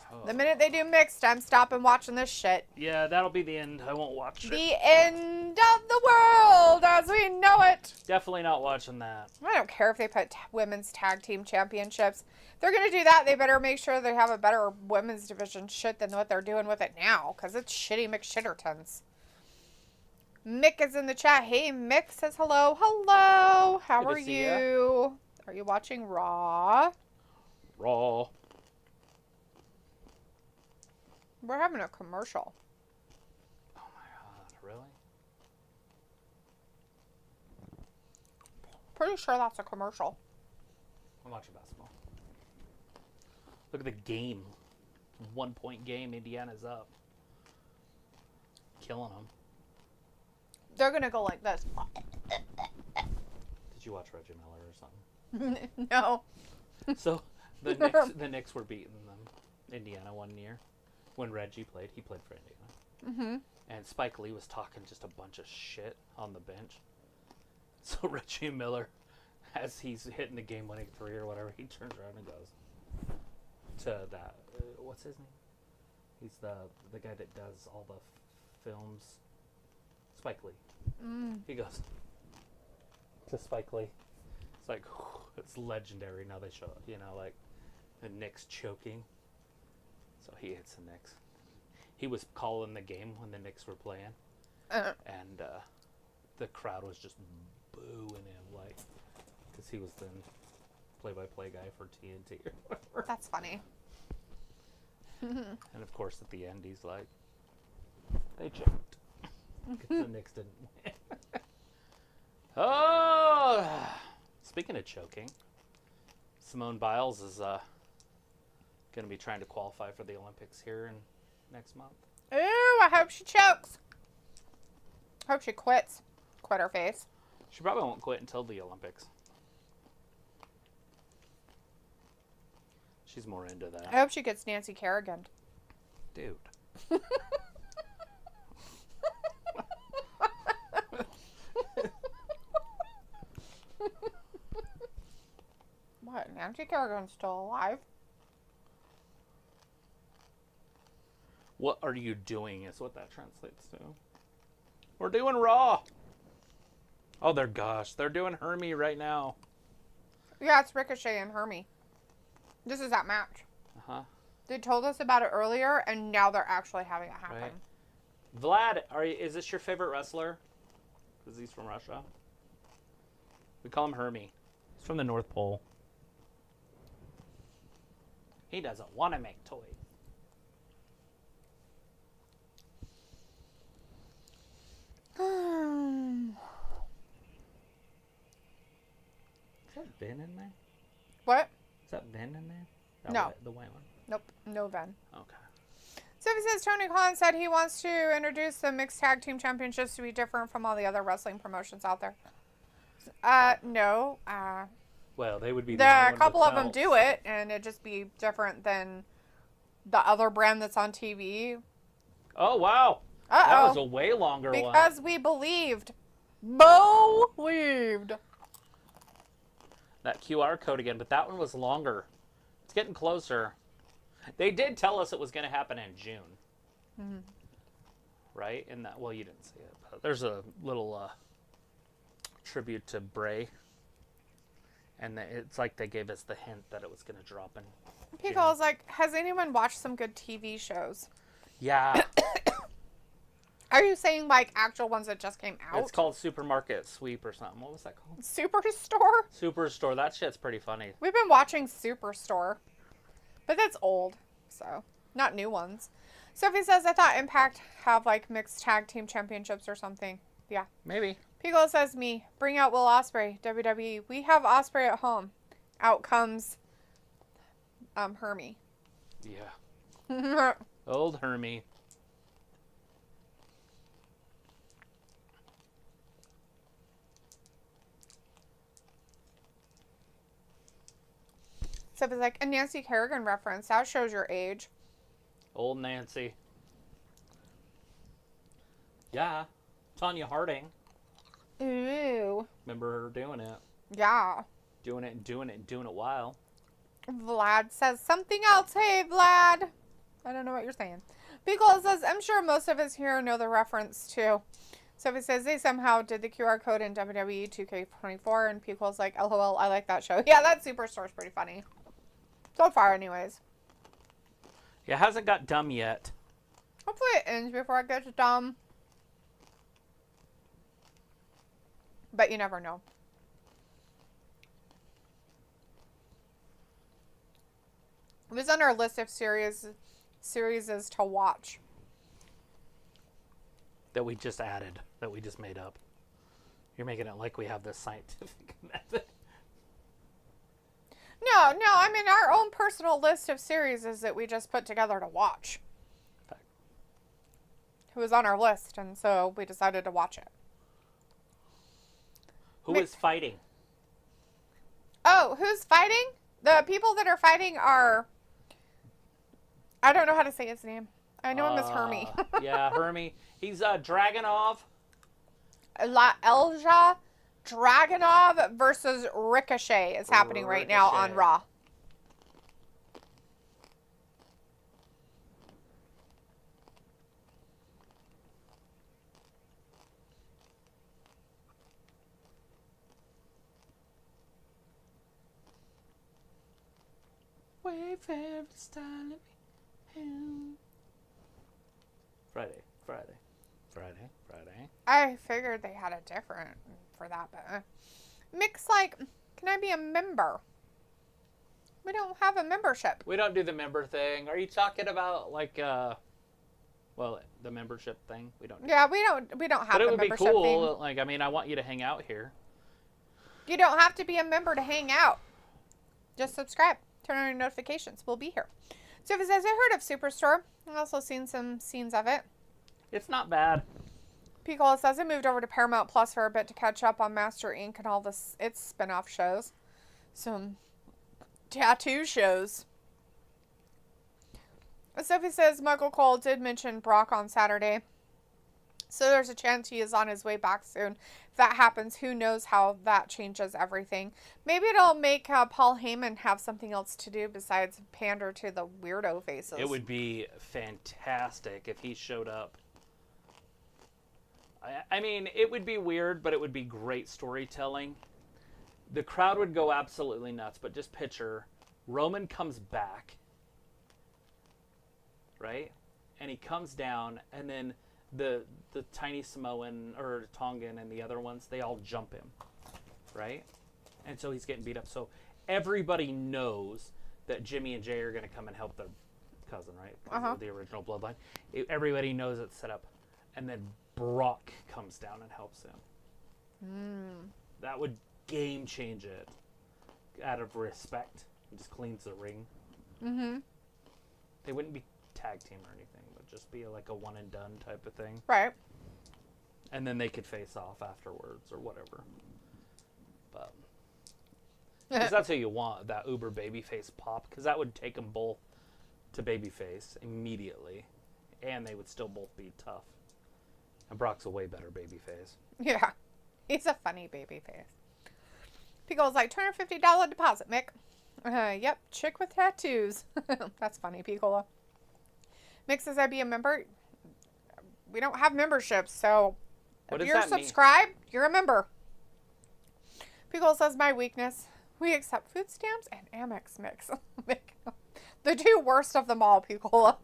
Oh. The minute they do mixed, I'm stopping watching this shit. Yeah, that'll be the end. I won't watch it. The end of the world as we know it. Definitely not watching that. I don't care if they put women's tag team championships. If they're going to do that, they better make sure they have a better women's division shit than what they're doing with it now. Because it's shitty McShittertons. Mick is in the chat. Hey, Mick says hello. Hello. How Good are to see you? Are you watching Raw? Raw. We're having a commercial. Oh my god, really? Pretty sure that's a commercial. I'm watching basketball. Look at the game. 1 point game. Indiana's up. Killing them. They're going to go like this. Did you watch Reggie Miller or something? No. So the Knicks were beating them. Indiana one year. When Reggie played, he played for Indiana. Mm-hmm. And Spike Lee was talking just a bunch of shit on the bench. So Reggie Miller, as he's hitting the game-winning three or whatever, he turns around and goes to that. What's his name? He's the guy that does all the films. Spike Lee. He goes to Spike Lee. It's like, it's legendary. Now they show, like the Knicks choking. So he hits the Knicks. He was calling the game when the Knicks were playing. And the crowd was just booing him, like, because he was the play-by-play guy for TNT or whatever. That's funny. And of course, at the end, he's like, they choked. Because the Knicks didn't win. Oh! Speaking of choking, Simone Biles is going to be trying to qualify for the Olympics here in next month. Ooh, I hope she chokes. Hope she quits. Quit her face. She probably won't quit until the Olympics. She's more into that. I hope she gets Nancy Kerrigan. Dude. What? Nancy Kerrigan's still alive? What are you doing is what that translates to. We're doing Raw. Oh, they're doing Hermie right now. Yeah, it's Ricochet and Hermie. This is that match. Uh-huh. They told us about it earlier, and now they're actually having it happen. Right. Vlad, is this your favorite wrestler? Because he's from Russia. We call him Hermie. He's from the North Pole. He doesn't want to make toys. Is that Ben in there? What? Is that Ben in there? No. The white one? Nope. No Ven. Okay. So he says Tony Khan said he wants to introduce the mixed tag team championships to be different from all the other wrestling promotions out there. No. Well, they would be A couple of them do it, and it'd just be different than the other brand that's on TV. Oh, wow. Uh-oh. That was a way longer one. Because we believed. Believed. That QR code again, but that one was longer. It's getting closer. They did tell us it was going to happen in June. Mm-hmm. Right? And that, well, you didn't see it, but there's a little tribute to Bray. And it's like they gave us the hint that it was going to drop in People was like, has anyone watched some good TV shows? Yeah. Are you saying like actual ones that just came out? It's called Supermarket Sweep or something. What was that called? Superstore? Superstore. That shit's pretty funny. We've been watching Superstore. But that's old. So, not new ones. Sophie says, I thought Impact have like mixed tag team championships or something. Yeah. Maybe. Pico says, me, bring out Will Ospreay, WWE. We have Ospreay at home. Out comes Hermie. Yeah. Old Hermie. Sophie's like, a Nancy Kerrigan reference. That shows your age. Old Nancy. Yeah. Tanya Harding. Ooh. Remember her doing it. Yeah. Doing it a while. Vlad says something else. Hey, Vlad. I don't know what you're saying. Beagle says, I'm sure most of us here know the reference to. Sophie says they somehow did the QR code in WWE 2K24. And Beagle's like, LOL, I like that show. Yeah, that Superstore's pretty funny. So far, anyways. Yeah, it hasn't got dumb yet. Hopefully it ends before it gets dumb. But you never know. It was on our list of series to watch. That we just added. That we just made up. You're making it like we have this scientific method. No, I mean our own personal list of series that we just put together to watch. Fact. It was on our list, and so we decided to watch it. Who is fighting? Oh, who's fighting? The people that are fighting are... I don't know how to say his name. I know him as Hermie. Yeah, Hermie. He's Dragunov. La Elja Dragunov versus Ricochet is happening right now on Raw. Wayfair style of him. Friday. I figured they had a different for that, but Mick's like, can I be a member? We don't have a membership. We don't do the member thing. Are you talking about like well, the membership thing? We don't. Yeah, we don't have but it the would be membership cool. thing. Like, I mean, I want you to hang out here. You don't have to be a member to hang out. Just subscribe. Turn on your notifications. We'll be here. So if it says, I heard of Superstore. I've also seen some scenes of it. It's not bad. Picola says I moved over to Paramount Plus for a bit to catch up on Master Inc. and all its spin-off shows. Some tattoo shows. Sophie says Michael Cole did mention Brock on Saturday. So there's a chance he is on his way back soon. If that happens, who knows how that changes everything. Maybe it'll make Paul Heyman have something else to do besides pander to the weirdo faces. It would be fantastic if he showed up. I mean, it would be weird, but it would be great storytelling. The crowd would go absolutely nuts, but just picture Roman comes back, right? And he comes down, and then the tiny Samoan or Tongan and the other ones, they all jump him, right? And so he's getting beat up. So everybody knows that Jimmy and Jay are going to come and help their cousin, right? Because of the original bloodline. Everybody knows it's set up. And then Brock comes down and helps him. That would game change it out of respect. It just cleans the ring. Mm-hmm. They wouldn't be tag team or anything, but just be like a one and done type of thing. Right. And then they could face off afterwards or whatever. But because that's who you want, that uber babyface pop, because that would take them both to babyface immediately, and they would still both be tough. And Brock's a way better babyface. Yeah. He's a funny babyface. Pico's like, $250 deposit, Mick. Yep, chick with tattoos. That's funny, Piccolo. Mick says I'd be a member. We don't have memberships, so What if does you're that mean? subscribed, you're a member. Piccolo says my weakness. We accept food stamps and Amex mix. The two worst of them all, Piccolo.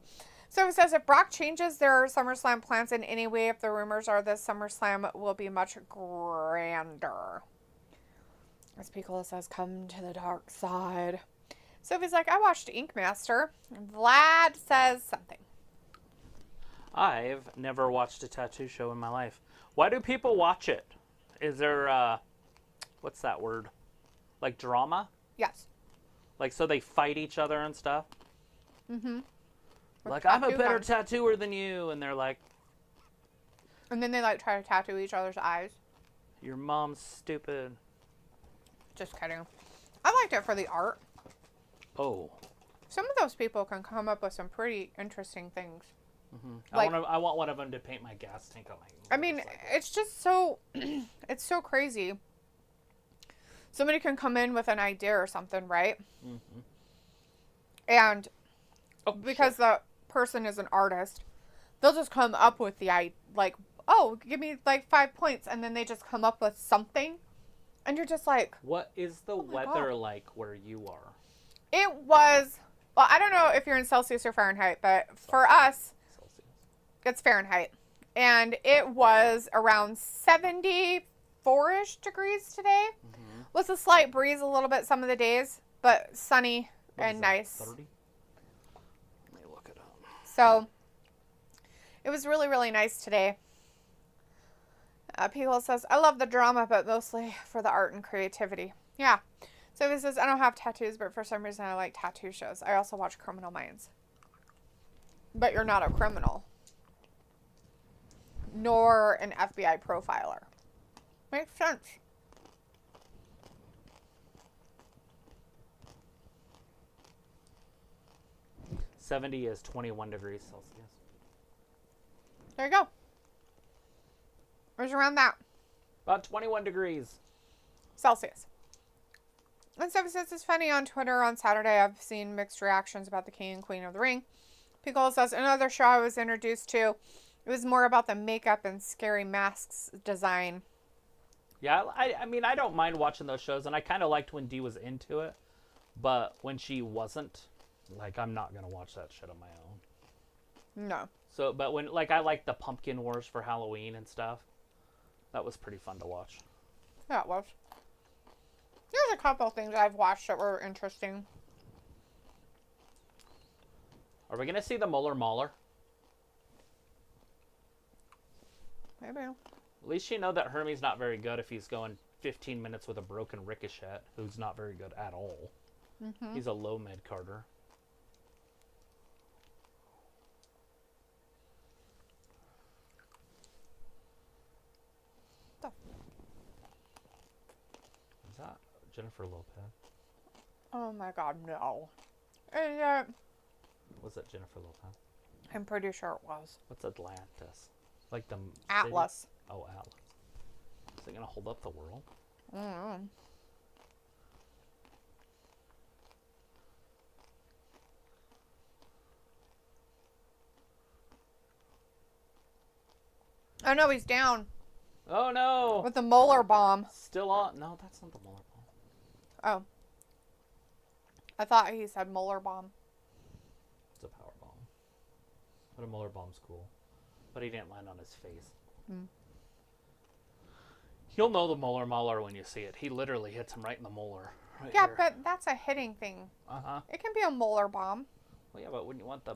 So it says if Brock changes their SummerSlam plans in any way, if the rumors are this SummerSlam will be much grander. As Piccolo says, come to the dark side. Sophie's like, I watched Ink Master. Vlad says something. I've never watched a tattoo show in my life. Why do people watch it? Is there, what's that word? Like drama? Yes. Like, so they fight each other and stuff? Mm-hmm. Like, I'm a better tattooer than you. And they're like... And then they, like, try to tattoo each other's eyes. Your mom's stupid. Just kidding. I liked it for the art. Oh. Some of those people can come up with some pretty interesting things. Mm-hmm. Like, I want one of them to paint my gas tank on my I mean, motorcycle. it's just so... it's so crazy. Somebody can come in with an idea or something, right? Mm-hmm. And shit. because the person is an artist, they'll just come up with the like, oh, give me like 5 points, and then they just come up with something, and you're just like, What is the my weather God. like where you are? it was. Well, I don't know if you're in Celsius or Fahrenheit, but for us, Celsius. it's Fahrenheit, and it was around 74-ish degrees today. Mm-hmm. With a slight breeze a little bit some of the days, but sunny What and is that, nice. 30? Let me look it up. So it was really, really nice today. Piccolo says, I love the drama, but mostly for the art and creativity. Yeah. So he says, I don't have tattoos, but for some reason I like tattoo shows. I also watch Criminal Minds. But you're not a criminal. Nor an FBI profiler. Makes sense. '70 is 21 degrees Celsius. There you go. It was around that. About 21 degrees. Celsius. And so says it's funny on Twitter on Saturday. I've seen mixed reactions about the King and Queen of the Ring. Piccolo says another show I was introduced to. It was more about the makeup and scary masks design. Yeah, I mean, I don't mind watching those shows, and I kind of liked when Dee was into it. But when she wasn't, like, I'm not going to watch that shit on my own. No. So, but when, like, I like the Pumpkin Wars for Halloween and stuff. That was pretty fun to watch. Yeah, it was. There's a couple things I've watched that were interesting. Are we going to see the Molar Mauler? Maybe. At least you know that Hermie's not very good if he's going 15 minutes with a broken Ricochet, who's not very good at all. Mm-hmm. He's a low mid Carter. Is that Jennifer Lopez? Oh my God, no. And Was it Jennifer Lopez? I'm pretty sure it was. What's Atlantis? Like the Atlas. City? Oh, Atlas. Is it gonna hold up the world? Mm-hmm. Oh no, he's down Oh no! with the molar bomb. Still on? No, that's not the Molar Bomb. Oh. I thought he said molar bomb. It's a power bomb. But a Molar Bomb's cool. But he didn't land on his face. Hmm. You'll know the Molar Mauler when you see it. He literally hits him right in the molar. Right Yeah, here. but that's a hitting thing. Uh-huh. It can be a molar bomb. Well, yeah, but wouldn't you want the...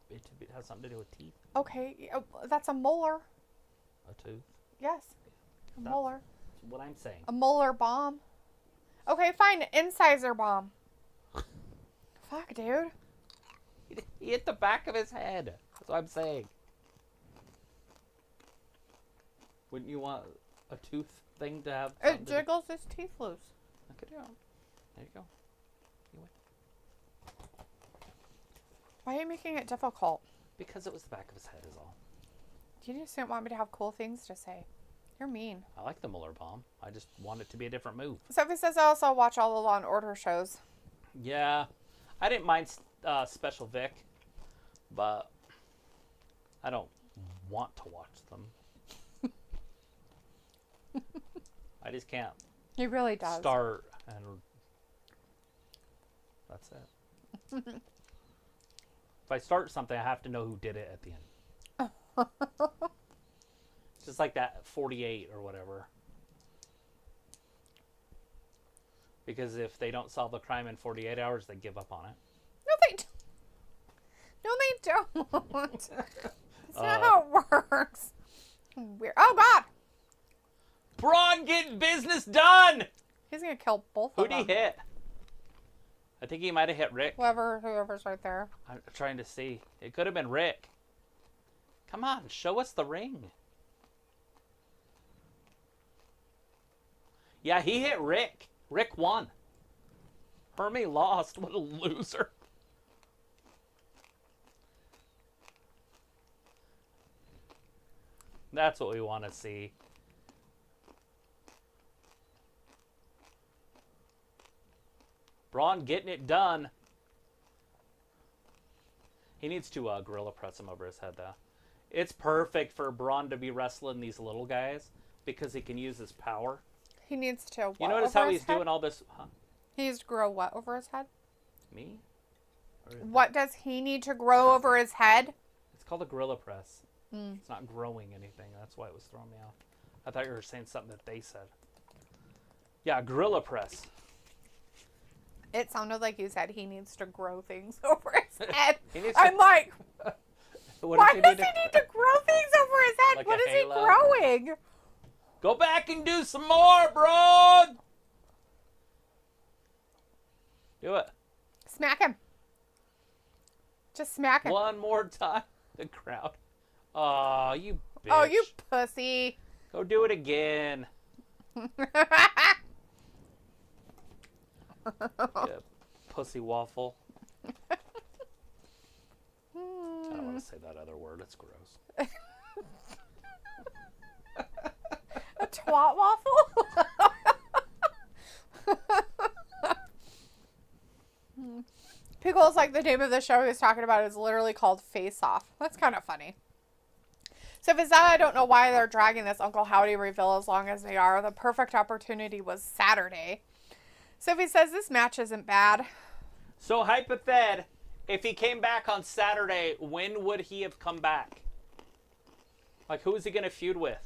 It has something to do with teeth. Okay, that's a molar. A tooth. Yes, a That's molar. what I'm saying. A molar bomb. Okay, fine, incisor bomb. Fuck, dude. He hit the back of his head. That's what I'm saying. Wouldn't you want a tooth thing to have something It to do- jiggles his teeth loose. Okay, yeah. There you go. Anyway. Why are you making it difficult? Because it was the back of his head is all. You just didn't want me to have cool things to say. You're mean. I like the Muller bomb. I just want it to be a different move. Sophie says I also watch all the Law and Order shows. Yeah. I didn't mind Special Vic, but I don't want to watch them. I just can't. He really does. Start and that's it. If I start something, I have to know who did it at the end. Just like that 48 or whatever. Because if they don't solve the crime in 48 hours, they give up on it. No, they don't. That's not how it works. Weird. Oh, God. Braun getting business done! He's going to kill both of Who'd them. he hit? I think he might have hit Rick. Whoever's right there. I'm trying to see. It could have been Rick. Come on, show us the ring. Yeah, he hit Rick. Rick won. Hermie lost. What a loser. That's what we want to see. Braun getting it done. He needs to gorilla press him over his head, though. It's perfect for Braun to be wrestling these little guys because he can use his power. He needs to. You notice how he's doing all this? Huh? He needs to grow what over his head? Me? What does he need to grow over his head? It's called a gorilla press. It's not growing anything. That's why it was throwing me off. I thought you were saying something that they said. Yeah, gorilla press. It sounded like you said he needs to grow things over his head. I'm like, why does he need to grow things over his head? Like what is halo? he growing? Go back and do some more, Braun! Do it. Smack him. Just smack him. One more time. The crowd. Aw, you bitch. Oh, you pussy. Go do it again. Yeah, pussy waffle. I don't want to say that other word. It's gross. A twat waffle? Pickles, like the name of the show he was talking about, is literally called Face Off. That's kind of funny. So if it's that, I don't know why they're dragging this Uncle Howdy reveal as long as they are. The perfect opportunity was Saturday. Sophie says this match isn't bad. So, hypothet, if he came back on Saturday, when would he have come back? Like, who is he going to feud with?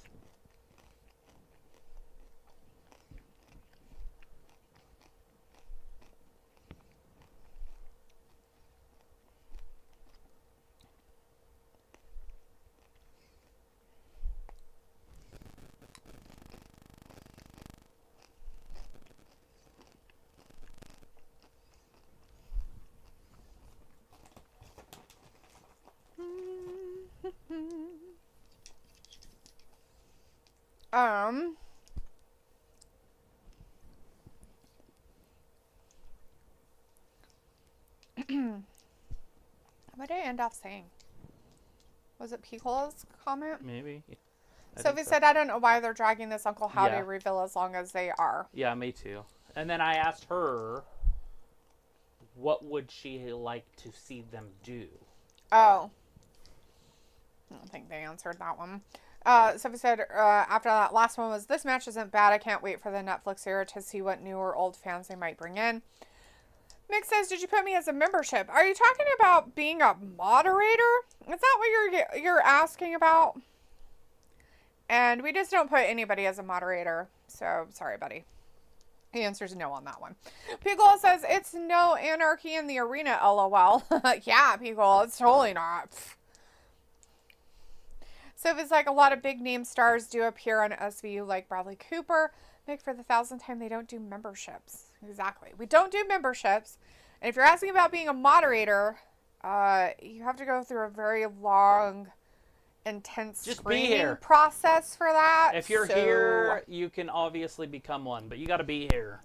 What did I end off saying? Was it Piccolo's comment? Maybe. Sophie said, I don't know why they're dragging this Uncle Howdy Yeah. reveal as long as they are. Yeah, me too. And then I asked her, what would she like to see them do? Oh. I don't think they answered that one. Sophie said, after that last one was, this match isn't bad. I can't wait for the Netflix era to see what new or old fans they might bring in. Mick says, did you put me as a membership? Are you talking about being a moderator? Is that what you're asking about? And we just don't put anybody as a moderator. So, sorry, buddy. The answer is no on that one. Pickle says, it's no anarchy in the arena, lol. Yeah, Pickle, it's totally not. So if it's like a lot of big name stars do appear on SVU like Bradley Cooper, Mick, for the 1,000th time, they don't do memberships. Exactly. We don't do memberships. And if you're asking about being a moderator, you have to go through a very long, intense screening process for that. If you're here, you can obviously become one, but you got to be here.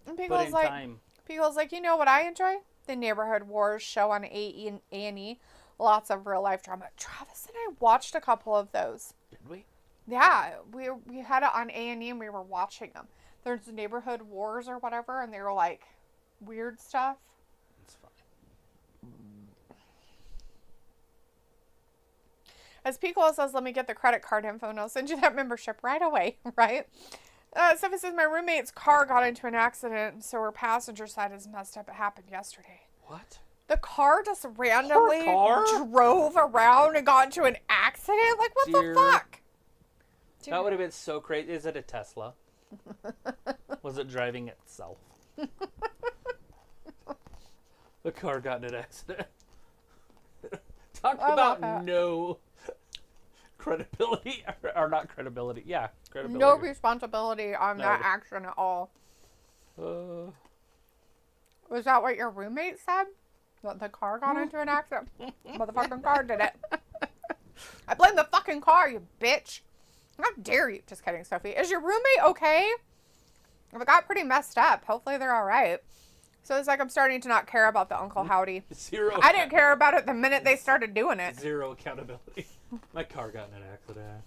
And Put in time. People's like, you know what I enjoy? The Neighborhood Wars show on A&E. Lots of real life drama. Travis and I watched a couple of those. Did we? Yeah, we had it on A&E and we were watching them. There's Neighborhood Wars or whatever, and they were like weird stuff. It's fine. As Piccolo says, let me get the credit card info and I'll send you that membership right away, right? Sophie says, my roommate's car got into an accident, so her passenger side is messed up. It happened yesterday. What? The car just randomly Her car? drove around and got into an accident? Like, what the fuck? That would have been so crazy. Is it a Tesla? Was it driving itself? The car got in an accident. Talk about no credibility. Or not credibility. Yeah, credibility. No responsibility on that action at all. Was that what your roommate said? That the car got into an accident? Motherfucking car did it. I blame the fucking car, you bitch. How dare you? Just kidding, Sophie. Is your roommate okay? If it got pretty messed up, hopefully they're all right. So it's like I'm starting to not care about the Uncle Howdy. Zero. I didn't care about it the minute they started doing it. Zero accountability. My car got in an accident.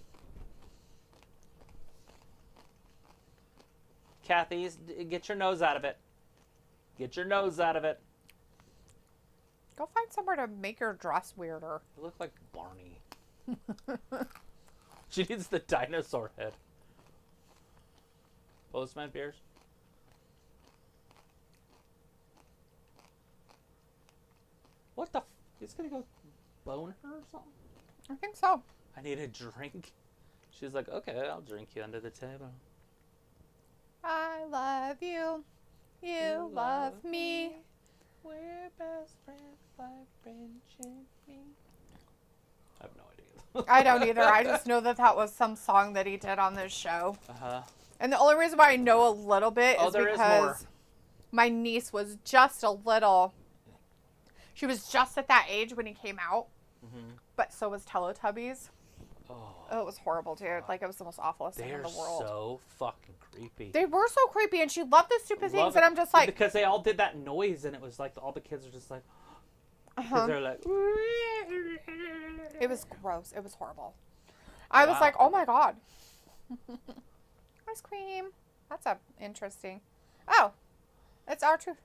Kathy, get your nose out of it. Get your nose out of it. Go find somewhere to make your dress weirder. You look like Barney. She needs the dinosaur head. Postman Beers? What the he's gonna go bone her or something? I think so. I need a drink. She's like, okay, I'll drink you under the table. I love you. You love me. We're best friends like friendship me. I have no idea. I don't either. I just know that was some song that he did on this show. Uh-huh. And the only reason why I know a little bit is there because is my niece was just a little... She was just at that age when he came out. Mm-hmm. But so was Teletubbies. Oh, it was horrible, dude. Like, it was the most awful thing in the world. They're so fucking creepy. They were so creepy, and she loved the stupid things, and I'm just like... Because they all did that noise, and it was like, all the kids are just like... Because they're like... It was gross. It was horrible. I was like, oh my god. Ice cream. That's interesting. Oh, it's our truth.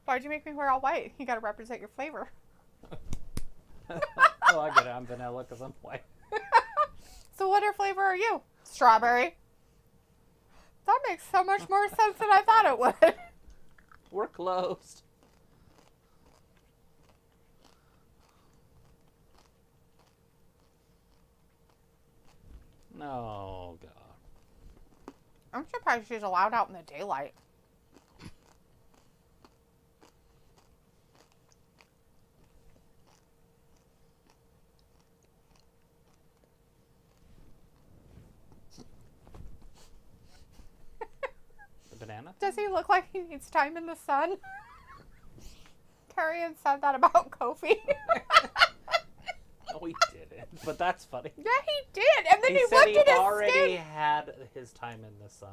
Why'd you make me wear all white? You gotta represent your flavor. Oh, I get it. I'm vanilla because I'm white. So what flavor are you? Strawberry. That makes so much more sense than I thought it would. We're closed. No, God. I'm surprised she's allowed out in the daylight. Banana? Does he look like he needs time in the sun? Carrion said that about Kofi. No, he didn't. But that's funny. Yeah, he did. And then he said looked he at his already skin. had his time in the sun.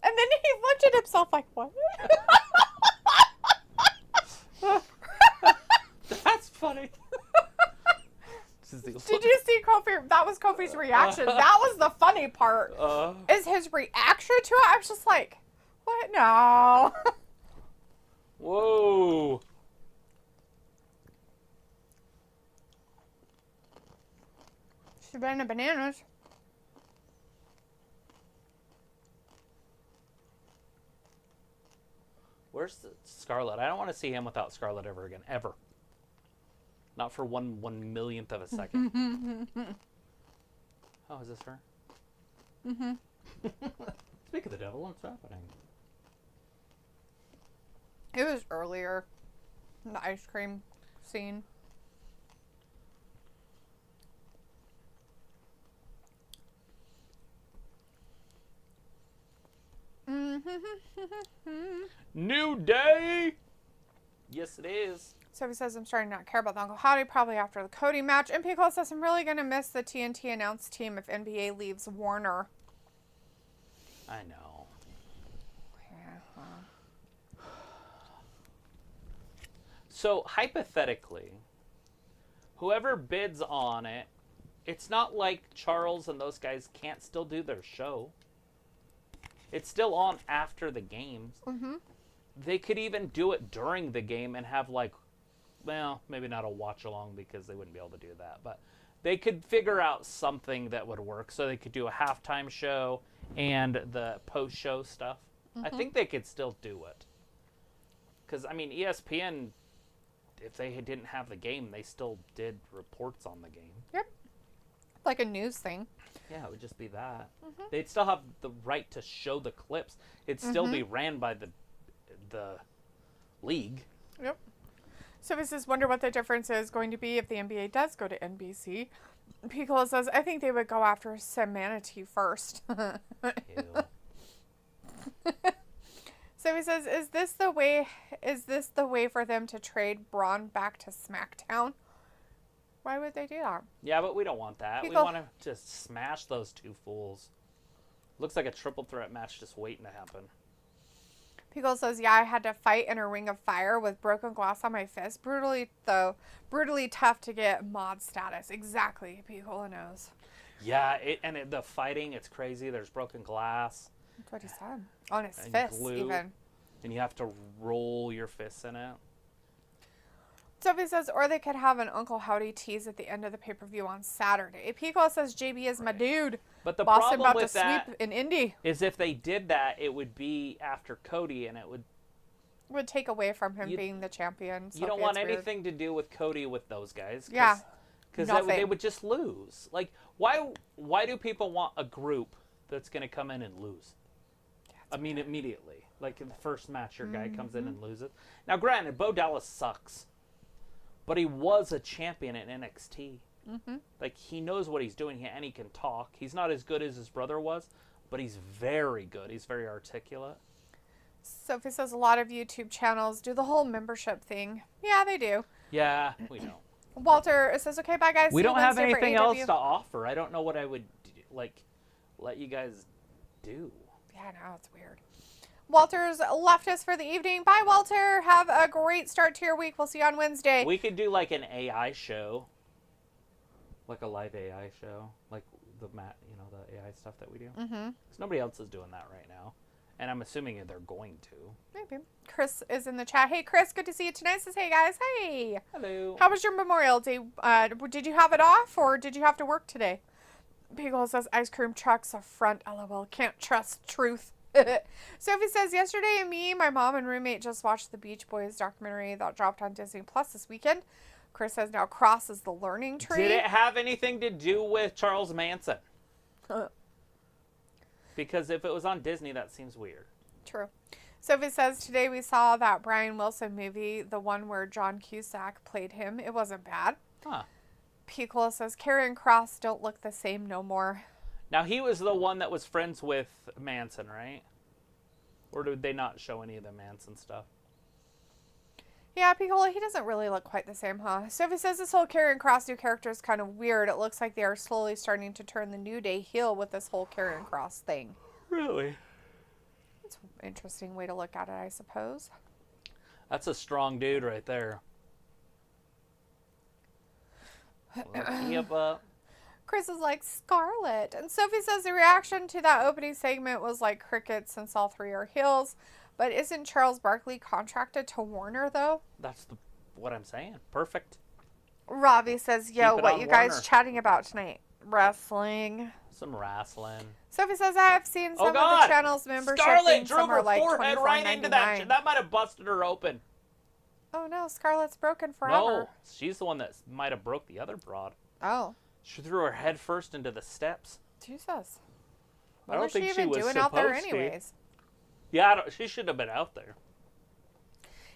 And then he looked at himself like, what? That's funny. Did you see Kofi? That was Kofi's reaction. That was the funny part. Is his reaction to it. I was just like, what? No. Whoa. Savannah Bananas. Where's Scarlett? I don't want to see him without Scarlett ever again. Ever. Not for one millionth of a second. Oh, is this her? Mm-hmm. Speak of the devil, what's happening? It was earlier. The ice cream scene. New Day! Yes, it is. Sophie says, I'm starting to not care about the Uncle Howdy, probably after the Cody match. And Piccolo says, I'm really going to miss the TNT announced team if NBA leaves Warner. I know. Yeah, well. So, hypothetically, whoever bids on it, it's not like Charles and those guys can't still do their show. It's still on after the games. Mm-hmm. They could even do it during the game and have, like, well, maybe not a watch along because they wouldn't be able to do that, but they could figure out something that would work. So they could do a halftime show and the post show stuff. I think they could still do it. Because, I mean, ESPN, if they didn't have the game, they still did reports on the game. Yep. Like a news thing. Yeah, it would just be that. They'd still have the right to show the clips. It'd still be ran by the league. Yep. Sophie says, wonder what the difference is going to be if the NBA does go to NBC. Piccolo says, I think they would go after Semanity first. Ew. Sophie says, is this the way for them to trade Braun back to SmackDown? Why would they do that? Yeah, but we don't want that. We want to just smash those two fools. Looks like a triple threat match just waiting to happen. Piccolo says, yeah, I had to fight in a ring of fire with broken glass on my fist. Brutally tough to get mod status. Exactly, Piccolo knows. Yeah, the fighting, it's crazy. There's broken glass. That's what he said. On his And fist, glue. even. And you have to roll your fists in it. Sophie says, or they could have an Uncle Howdy tease at the end of the pay-per-view on Saturday. Piccolo says, JB is my dude. But the Boston problem about with to that sweep in Indy. is if they did that, it would be after Cody, and it Would take away from him being the champion. You don't want anything to do with Cody with those guys. Yeah. Because they would just lose. Like, why do people want a group that's going to come in and lose? I mean, immediately. Like, in the first match, your guy comes in and loses. Now, granted, Bo Dallas sucks. But he was a champion at NXT. Like, he knows what he's doing, and he can talk. He's not as good as his brother was, but he's very good. He's very articulate. Sophie says a lot of YouTube channels do the whole membership thing. Yeah, they do. Yeah, we know. Walter says, okay, bye, guys. We See you don't have Wednesday for anything AEW. else to offer. I don't know what I would, let you guys do. Yeah, no, it's weird. Walter's left us for the evening. Bye, Walter. Have a great start to your week. We'll see you on Wednesday. We could do, like, an AI show. Like a live AI show. Like the AI stuff that we do. Because nobody else is doing that right now. And I'm assuming they're going to. Maybe. Chris is in the chat. Hey, Chris, good to see you tonight. Says, hey, guys. Hey. Hello. How was your Memorial Day? Did you have it off or did you have to work today? Piccolo says, ice cream trucks up front. LOL. Can't trust truth. Sophie says, yesterday me, my mom, and roommate just watched the Beach Boys documentary that dropped on Disney Plus this weekend. Chris says, now crosses the learning tree. Did it have anything to do with Charles Manson? Because if it was on Disney, that seems weird. True. Sophie says, today we saw that Brian Wilson movie, the one where John Cusack played him. It wasn't bad. Huh. Piccolo says, Karrion Kross don't look the same no more. Now, he was the one that was friends with Manson, right? Or did they not show any of the Manson stuff? Yeah, Piccolo, he doesn't really look quite the same, huh? Sophie says this whole Karrion Kross new character is kind of weird. It looks like they are slowly starting to turn the New Day heel with this whole Karrion Kross thing. Really? It's an interesting way to look at it, I suppose. That's a strong dude right there. Chris is like, Scarlet. And Sophie says the reaction to that opening segment was like crickets since all three are heels. But isn't Charles Barkley contracted to Warner, though? That's what I'm saying. Perfect. Robbie says, yo, what you guys Warner. chatting about tonight? Wrestling. Some wrestling. Sophie says, I have seen some of the channel's membership Scarlett things. drove Some her are like forehead right into that. $24.99. That might have busted her open. Oh, no. Scarlett's broken forever. No, she's the one that might have broke the other broad. Oh. She threw her head first into the steps. Jesus. I What don't was she think even she was doing out there supposed to. anyways? Yeah, she should have been out there.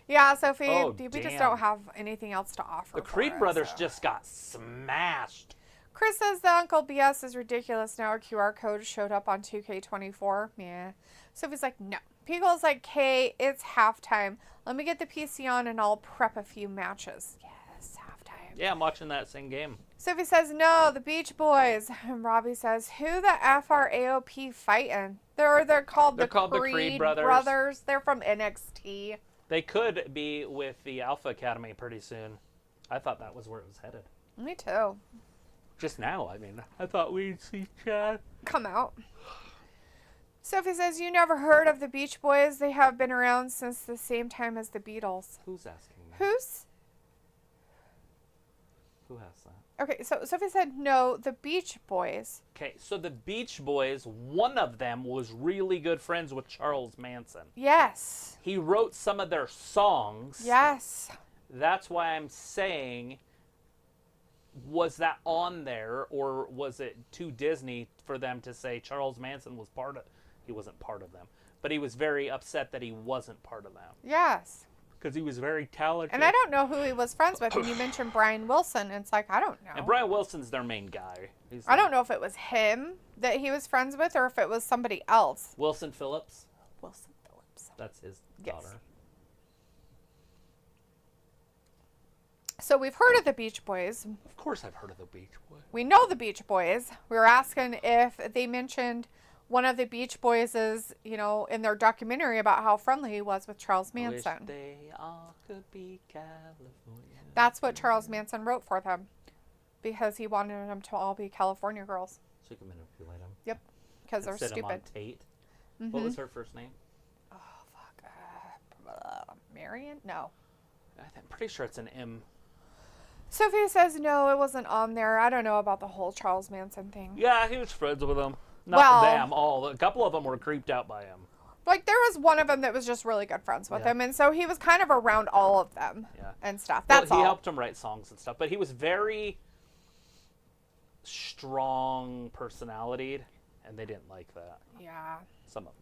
Yeah, Sophie, Oh, we just damn. don't have anything else to offer. The for Creed her, brothers so. just got smashed. Chris says the Uncle BS is ridiculous now. A QR code showed up on 2K24. Yeah. Sophie's like, no. Pickle's like, Kay, it's halftime. Let me get the PC on and I'll prep a few matches. Yes, halftime. Yeah, I'm watching that same game. Sophie says, no, the Beach Boys. And Robbie says, who the F are AOP fighting? They're called the Creed Brothers. They're from NXT. They could be with the Alpha Academy pretty soon. I thought that was where it was headed. Me too. Just now, I mean. I thought we'd see Chad come out. Sophie says, you never heard of the Beach Boys? They have been around since the same time as the Beatles. Who's asking that? Who has that? Okay, so Sophie said, no, the Beach Boys. Okay, so the Beach Boys, one of them was really good friends with Charles Manson. Yes. He wrote some of their songs. Yes. That's why I'm saying, was that on there, or was it too Disney for them to say Charles Manson was part of? He wasn't part of them, but he was very upset that he wasn't part of them. Yes. Because he was very talented. And I don't know who he was friends with. And you mentioned Brian Wilson, and it's like, I don't know. And Brian Wilson's their main guy. I don't know if it was him that he was friends with or if it was somebody else. Wilson Phillips? Wilson Phillips. That's his Yes. daughter. So we've heard of the Beach Boys. Of course I've heard of the Beach Boys. We know the Beach Boys. We were asking if they mentioned one of the Beach Boys is, you know, in their documentary about how friendly he was with Charles Manson. I wish they all could be California. That's what Charles Manson wrote for them because he wanted them to all be California girls. So you can manipulate them. Yep, because they're Sit stupid. him on Tate. Mm-hmm. What was her first name? Oh, fuck. Marion? No. I'm pretty sure it's an M. Sophia says no, it wasn't on there. I don't know about the whole Charles Manson thing. Yeah, he was friends with them. Not them, all. A couple of them were creeped out by him. Like, there was one of them that was just really good friends with him, and so he was kind of around all of them and stuff. That's all. He helped him write songs and stuff, but he was very strong personality, and they didn't like that. Yeah. Some of them.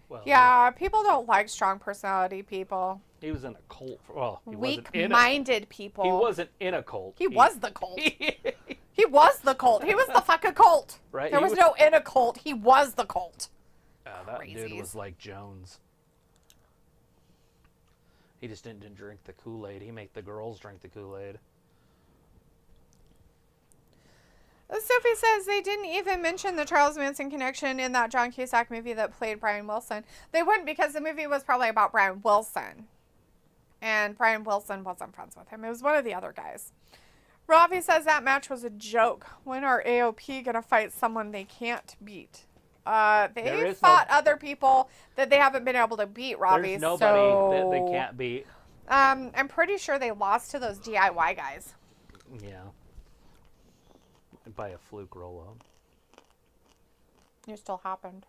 Well, yeah, people don't like strong personality people. He was in a cult. Well, he weak-minded people. He wasn't in a cult. He was the cult. He was the cult. He was the fucking cult. Right? There was no in a cult. He was the cult. That dude was like Jones. He just didn't drink the Kool-Aid. He made the girls drink the Kool-Aid. Sophie says they didn't even mention the Charles Manson connection in that John Cusack movie that played Brian Wilson. They wouldn't because the movie was probably about Brian Wilson. And Brian Wilson wasn't friends with him. It was one of the other guys. Ravi says that match was a joke. When are AOP going to fight someone they can't beat? They fought other people that they haven't been able to beat, Ravi. There's nobody that they can't beat. I'm pretty sure they lost to those DIY guys. Yeah. By a fluke roll-up. It still happened.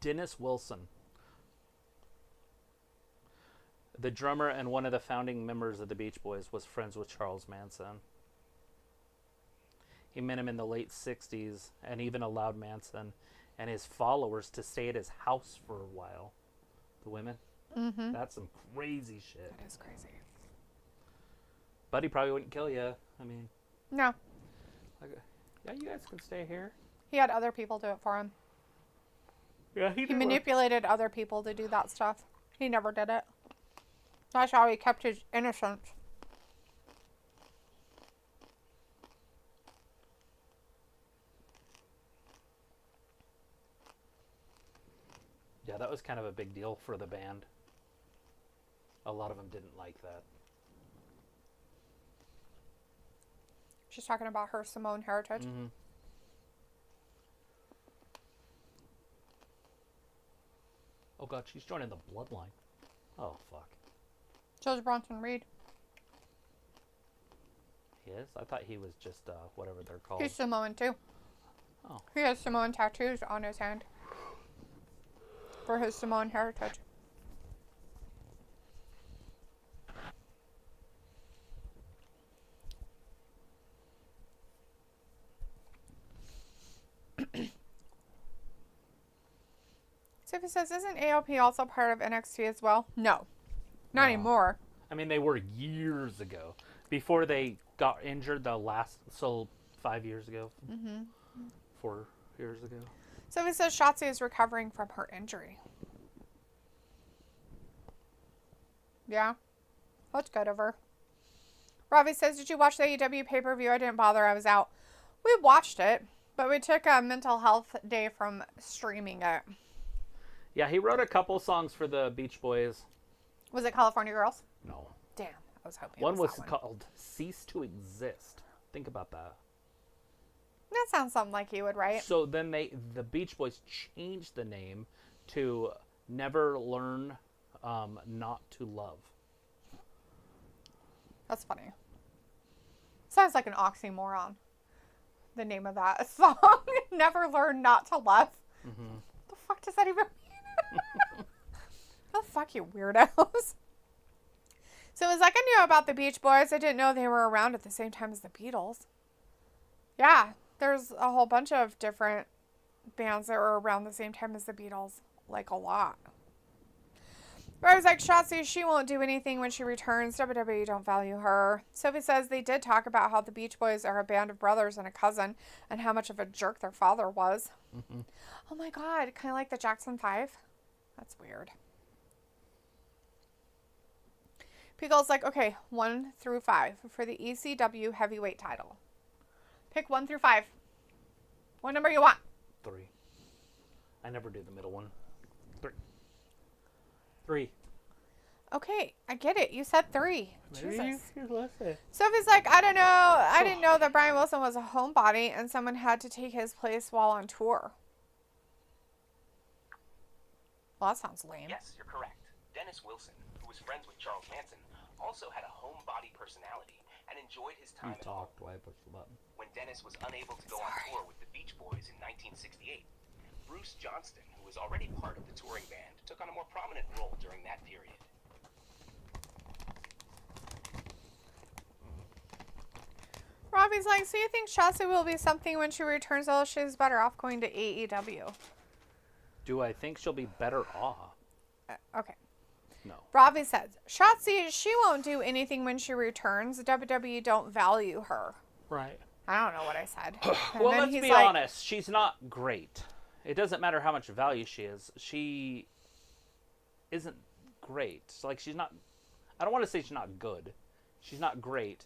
Dennis Wilson, the drummer and one of the founding members of the Beach Boys, was friends with Charles Manson. He met him in the late 60s and even allowed Manson and his followers to stay at his house for a while. The women? Mm-hmm. That's some crazy shit. That is crazy. But he probably wouldn't kill you. I mean... No. Like, yeah, you guys can stay here. He had other people do it for him. Yeah, he manipulated other people to do that stuff. He never did it. That's how he kept his innocence. Yeah, that was kind of a big deal for the band. A lot of them didn't like that. She's talking about her Samoan heritage. Mm-hmm. Oh god, she's joining the bloodline. Oh fuck. So's Bronson Reed. He is? I thought he was just whatever they're called. He's Samoan too. Oh. He has Samoan tattoos on his hand for his Samoan heritage. Sophie says, isn't AOP also part of NXT as well? No. Not anymore. I mean, they were years ago. Before they got injured 5 years ago. Mm-hmm. 4 years ago. Sophie says Shotzi is recovering from her injury. Yeah. That's good of her. Ravi says, did you watch the AEW pay-per-view? I didn't bother. I was out. We watched it, but we took a mental health day from streaming it. Yeah, he wrote a couple songs for the Beach Boys. Was it California Girls? No. Damn. I was hoping One it was was that one. called Cease to Exist. Think about that. That sounds something like you would write. So then the Beach Boys changed the name to Never Learn Not to Love. That's funny. Sounds like an oxymoron. The name of that song. Never Learn Not to Love. Mm-hmm. What the fuck does that even mean? Oh, fuck you weirdos. So it was like I knew about the Beach Boys. I didn't know they were around at the same time as the Beatles. Yeah, there's a whole bunch of different bands that were around the same time as the Beatles. Like a lot. But I was like, Shotzi, she won't do anything when she returns. WWE don't value her. Sophie says they did talk about how the Beach Boys are a band of brothers and a cousin and how much of a jerk their father was. Mm-hmm. Oh my God, kind of like the Jackson 5? That's weird. Pickle's like, okay, 1 through 5 for the ECW heavyweight title. Pick 1 through 5. What number you want? 3. I never do the middle one. 3. Okay, I get it. You said 3. Maybe Jesus. you listen. Sophie's like, I don't know. I didn't know that Brian Wilson was a homebody and someone had to take his place while on tour. Well, that sounds lame. Yes, you're correct. Dennis Wilson, who was friends with Charles Manson, also had a homebody personality and enjoyed his time. You talked while I pushed the button. When Dennis was unable to go on tour with the Beach Boys in 1968, Bruce Johnston, who was already part of the touring band, took on a more prominent role during that period. Robbie's like, so you think Shotzi will be something when she returns, although she's better off going to AEW? Do I think she'll be better off? Okay. No. Robbie says, Shotzi, she won't do anything when she returns. WWE don't value her. Right. I don't know what I said. Well, let's be honest. She's not great. It doesn't matter how much value she is. She isn't great. Like, she's not... I don't want to say she's not good. She's not great.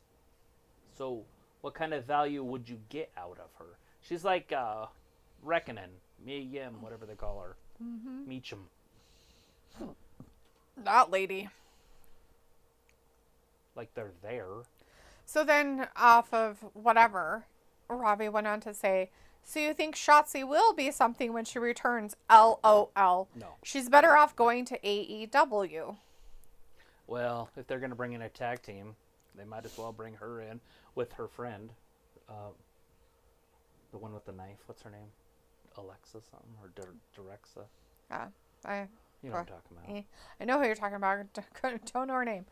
So, what kind of value would you get out of her? She's like Reckoning. Mia-Yim, whatever they call her. Mm-hmm. Meacham. That lady. Like, they're there. So then, off of whatever, Robbie went on to say, so you think Shotzi will be something when she returns? LOL. No. She's better off going to AEW. Well, if they're going to bring in a tag team, they might as well bring her in with her friend. The one with the knife. What's her name? Alexa something? Or Derexa? You know what I'm talking about. I know who you're talking about. Don't know her name.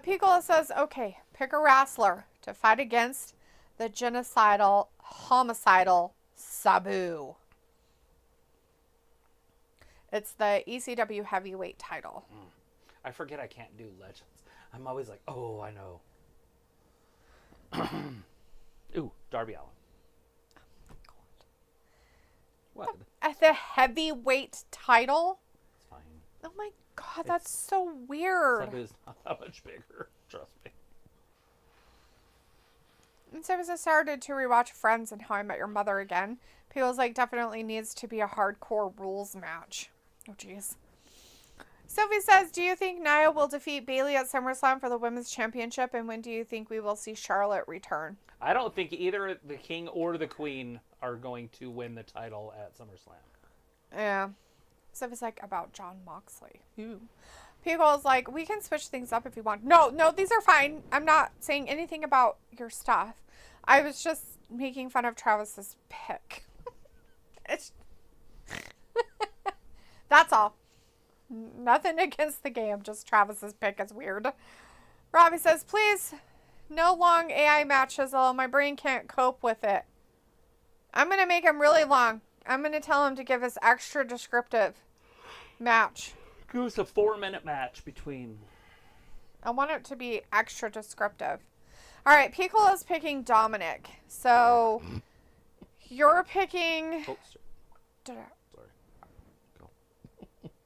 Piccolo says, okay, pick a wrestler to fight against the genocidal, homicidal Sabu. It's the ECW heavyweight title. I forget I can't do legends. I'm always like, oh, I know. Ooh, Darby Allin. What? The heavyweight title? It's fine. Oh my God, that's so weird. Sabu's not that much bigger. Trust me. And so as I started to rewatch Friends and How I Met Your Mother again, people's like, definitely needs to be a hardcore rules match. Oh, jeez. Sophie says, do you think Nia will defeat Bayley at SummerSlam for the Women's Championship? And when do you think we will see Charlotte return? I don't think either the King or the Queen are going to win the title at SummerSlam. Yeah. Sophie's like, about Jon Moxley. Ooh. People's like, we can switch things up if you want. No, these are fine. I'm not saying anything about your stuff. I was just making fun of Travis's pick. It's that's all. Nothing against the game, just Travis's pick is weird. Robbie says, please, no long AI matches, although my brain can't cope with it. I'm going to make him really long. I'm going to tell him to give us extra descriptive. match. It was a 4-minute match between. I want it to be extra descriptive. All right, Piccolo's picking Dominik. So you're picking. Oh, sorry. Go.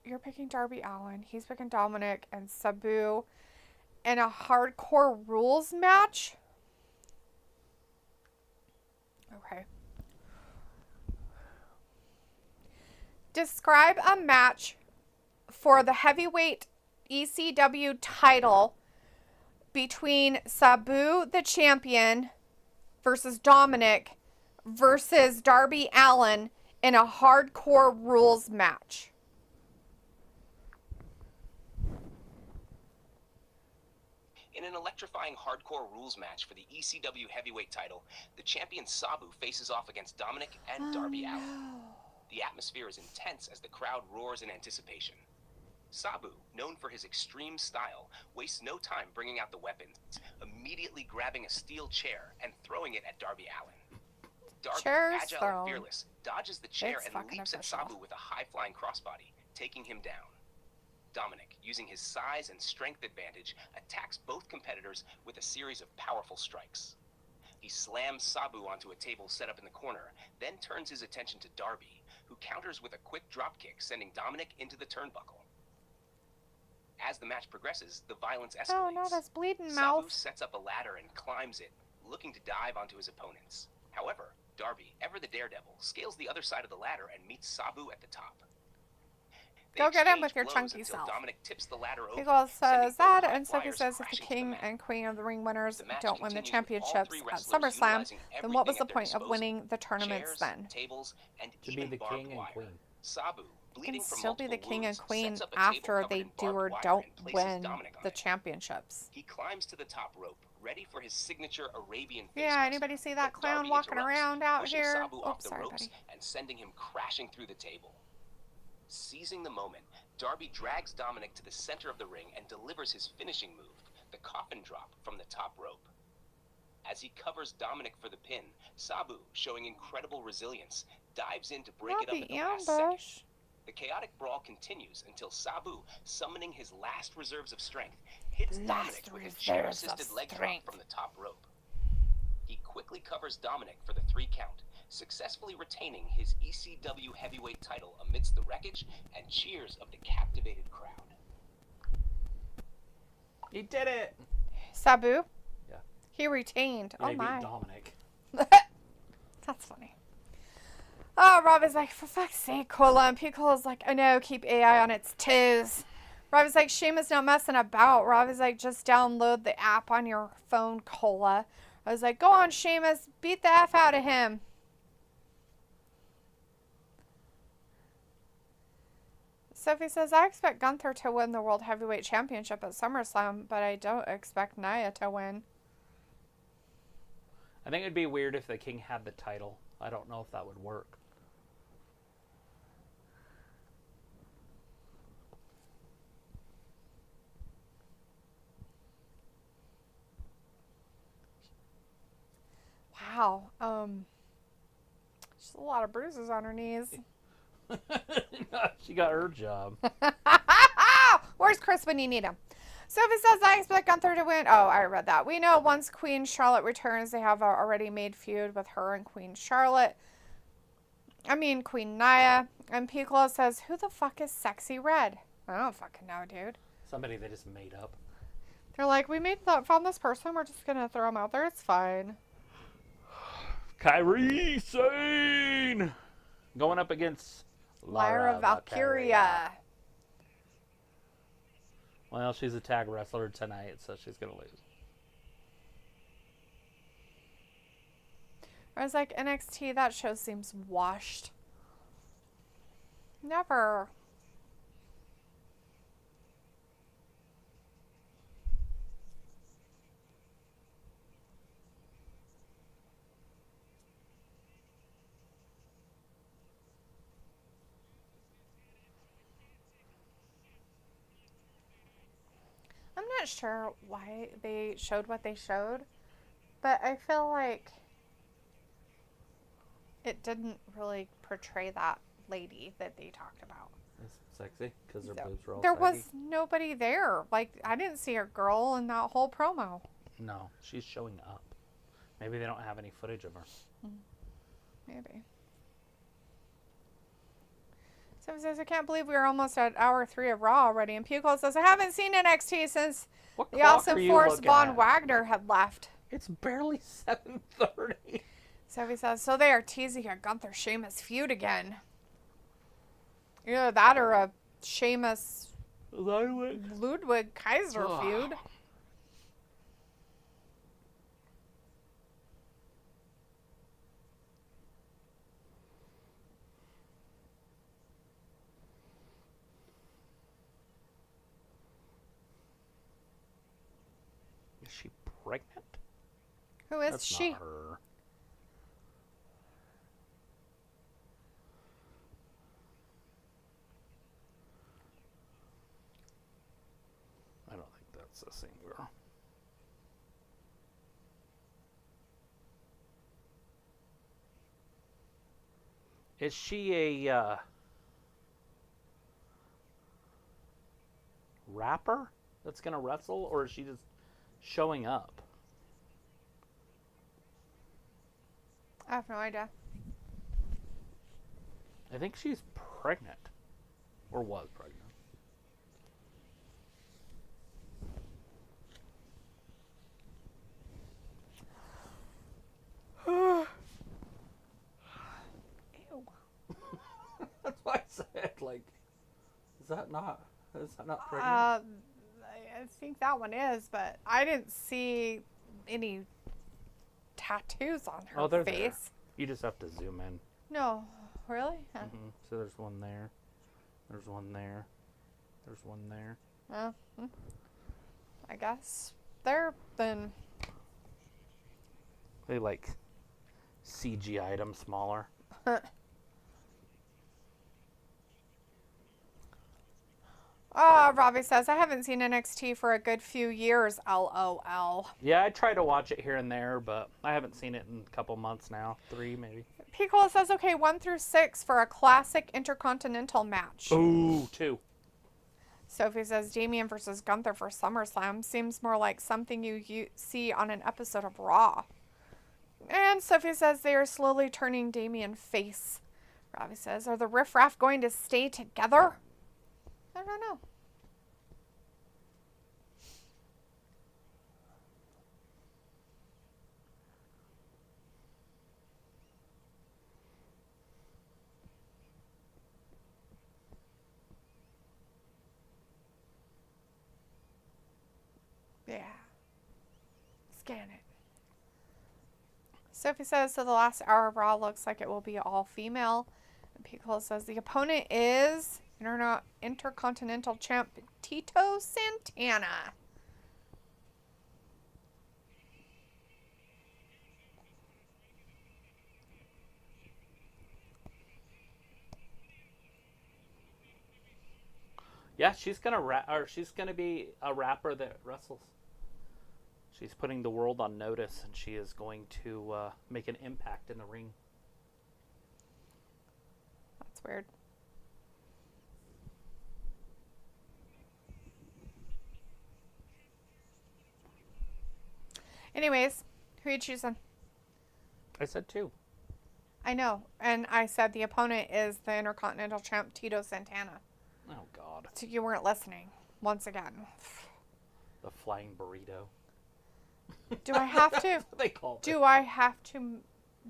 You're picking Darby Allin. He's picking Dominik and Sabu in a hardcore rules match. Okay. Describe a match for the heavyweight ECW title between Sabu, the champion, versus Dominik versus Darby Allin in a hardcore rules match. In an electrifying hardcore rules match for the ECW heavyweight title, the champion Sabu faces off against Dominik and Darby Allin. The atmosphere is intense as the crowd roars in anticipation. Sabu, known for his extreme style, wastes no time bringing out the weapons, immediately grabbing a steel chair and throwing it at Darby Allin. Darby, Chair's agile thrown. and fearless, dodges the chair It's and fucking leaps at official. Sabu with a high-flying crossbody, taking him down. Dominik, using his size and strength advantage, attacks both competitors with a series of powerful strikes. He slams Sabu onto a table set up in the corner, then turns his attention to Darby, who counters with a quick dropkick, sending Dominik into the turnbuckle. As the match progresses, the violence escalates. Oh no, that's bleeding Sabu mouth. sets up a ladder and climbs it, looking to dive onto his opponents. However, Darby, ever the daredevil, scales the other side of the ladder and meets Sabu at the top. They Go get him exchange with your blows chunky until self. Dominik tips the ladder over, Piccolo sending says both that, high and Sophie flyers says if the crashing to king mat. and queen of the ring winners The match don't win the continues with all championships three at wrestlers SummerSlam, utilizing then what was the everything at their point of disposal. winning the tournaments Chairs, then? tables, and To even be the barbed king and wire. queen. Sabu, You bleeding can from still be the multiple king and wounds, queen sets up a table after covered they in do barbed or wire don't and places win Dominik on the it. championships. He climbs to the top rope, ready for his signature Arabian face Yeah, buster. anybody see that But clown Darby walking interrupts, around out pushing here? Sabu Oops, off the sorry, ropes buddy. and sending him crashing through the table. Seizing the moment, Darby drags Dominik to the center of the ring and delivers his finishing move, the coffin drop from the top rope. As he covers Dominik for the pin, Sabu, showing incredible resilience, dives in to break Not it up the at the last second. ambush. The chaotic brawl continues until Sabu, summoning his last reserves of strength, hits Last Dominik with a reserves chair-assisted of leg drop strength. from the top rope. He quickly covers Dominik for the 3 count, successfully retaining his ECW heavyweight title amidst the wreckage and cheers of the captivated crowd. He did it. Sabu? Yeah. He retained. Yeah, Oh he beat my. Dominik. That's funny. Oh, Rob is like, for fuck's sake, Cola. And Piccolo's like, I know, keep AI on its toes. Rob is like, Sheamus not messing about. Rob is like, just download the app on your phone, Cola. I was like, go on, Sheamus. Beat the F out of him. Sophie says, I expect Gunther to win the World Heavyweight Championship at SummerSlam, but I don't expect Nia to win. I think it'd be weird if the king had the title. I don't know if that would work. Wow. She's a lot of bruises on her knees. She got her job. Where's Chris when you need him? Sophie says, I expect Gunther to win. Oh, I read that. We know once Queen Charlotte returns, they have a already made feud with her and Queen Charlotte. I mean, Queen Nia. And Piccolo says, who the fuck is Sexy Red? I don't fucking know, dude. Somebody they just made up. They're like, we found this person. We're just going to throw him out there. It's fine. Kyrie Sane going up against Lyra Valkyria. Well, she's a tag wrestler tonight, so she's going to lose. I was like, NXT, that show seems washed. Never. I'm not sure why they showed what they showed, but I feel like it didn't really portray that lady that they talked about. It's sexy because their boobs were all There saggy. was nobody there. Like, I didn't see a girl in that whole promo. No, she's showing up. Maybe they don't have any footage of her. Maybe. Someone says, I can't believe we were almost at hour 3 of Raw already. And Pukol says, I haven't seen NXT since What the clock awesome are you Force looking Von at? Wagner had left. It's barely 7:30. Sophie says, so they are teasing a Gunther Sheamus feud again. Either that or a Sheamus Ludwig Kaiser feud. Is she pregnant? Who is That's she? not her. I don't think that's the same girl. Is she a rapper that's gonna wrestle, or is she just showing up? I have no idea. I think she's pregnant, or was pregnant. Ew. That's why I said, like, is that not pregnant? I think that one is, but I didn't see any tattoos on her they're face. there. You just have to zoom in. No, really? Huh. So there's one there. There's one there. There's one there. I guess they're then. They like CGI'd them smaller. Robbie says, I haven't seen NXT for a good few years, LOL. Yeah, I try to watch it here and there, but I haven't seen it in a couple months now. 3 maybe. Piccolo says, okay, 1 through 6 for a classic intercontinental match. Ooh, 2. Sophie says, Damian versus Gunther for SummerSlam seems more like something you see on an episode of Raw. And Sophie says they are slowly turning Damian face. Robbie says, are the Riff Raff going to stay together? I don't know. Yeah. Scan it. Sophie says, so the last hour of Raw looks like it will be all female. And Piccolo says the opponent is Intercontinental Champ Tito Santana. Yeah, she's gonna be a rapper that wrestles. She's putting the world on notice, and she is going to make an impact in the ring. That's weird. Anyways, who are you choosing? I said 2. I know. And I said the opponent is the Intercontinental Champ Tito Santana. Oh, God. So you weren't listening. Once again. The flying burrito. Do I have to? That's what they call it. Do I have to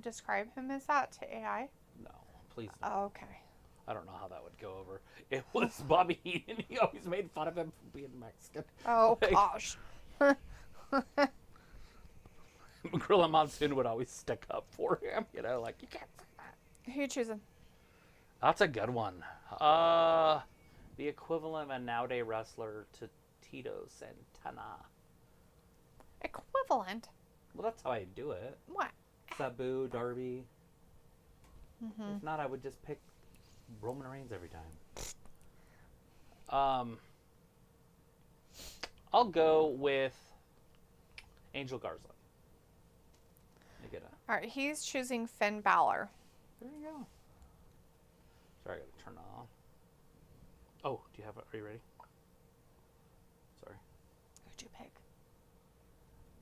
describe him as that to AI? No, please don't. Oh, okay. I don't know how that would go over. It was Bobby Heenan. He always made fun of him for being Mexican. Oh, Like, gosh. Gorilla Monsoon would always stick up for him. You know, like, you can't say that. Who you choosing? That's a good one. The equivalent of a nowadays wrestler to Tito Santana. Equivalent? Well, that's how I do it. What? Sabu, Darby. If not, I would just pick Roman Reigns every time. I'll go with Angel Garza. All right, he's choosing Finn Balor. There you go. Sorry, I gotta turn it off. Oh, do you have it? Are you ready? Sorry. Who'd you pick?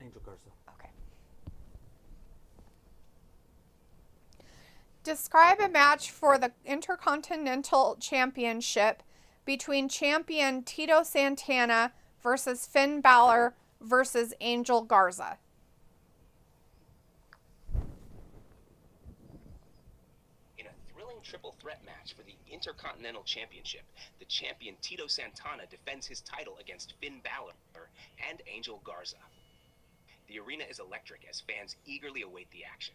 Angel Garza. Okay. Describe a match for the Intercontinental Championship between champion Tito Santana versus Finn Balor versus Angel Garza. In a thrilling triple threat match for the Intercontinental Championship, the champion Tito Santana defends his title against Finn Balor and Angel Garza. The arena is electric as fans eagerly await the action.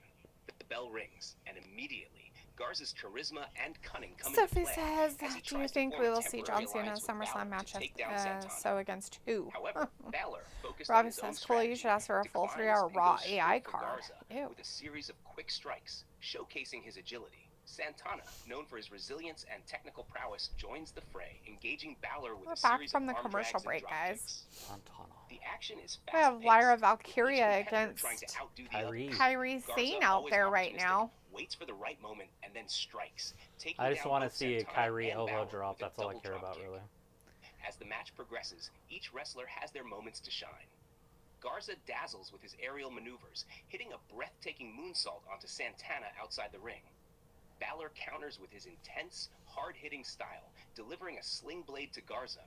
The bell rings, and immediately, Garza's charisma and cunning come into Sophie play. says, as he do you tries to think form we a will see temporary John Cena in a alliance with Balor SummerSlam to match? take down Santana. So against who? However, Balor focused on Robbie his own says, Cole, you should ask for a full declines 3-hour and Raw goes AI straight for card. Garza Ew. with a series of quick strikes, showcasing his agility. Santana, known for his resilience and technical prowess, joins the fray, engaging Balor with We're a back series from of the arm commercial drags and break, drop guys. kicks. Santana. The action is We have fast-paced, Lyra with Valkyria each competitor trying to against outdo the other. Kyrie. Kyrie Garza, Sane out always there right opportunistic, now. waits for the right moment and then strikes, taking I just down want to both see a Santana Kyrie and elbow Balor drop. with a That's all I double care drop about, kick. really. As the match progresses, each wrestler has their moments to shine. Garza dazzles with his aerial maneuvers, hitting a breathtaking moonsault onto Santana outside the ring. Balor counters with his intense, hard-hitting style, delivering a sling blade to Garza,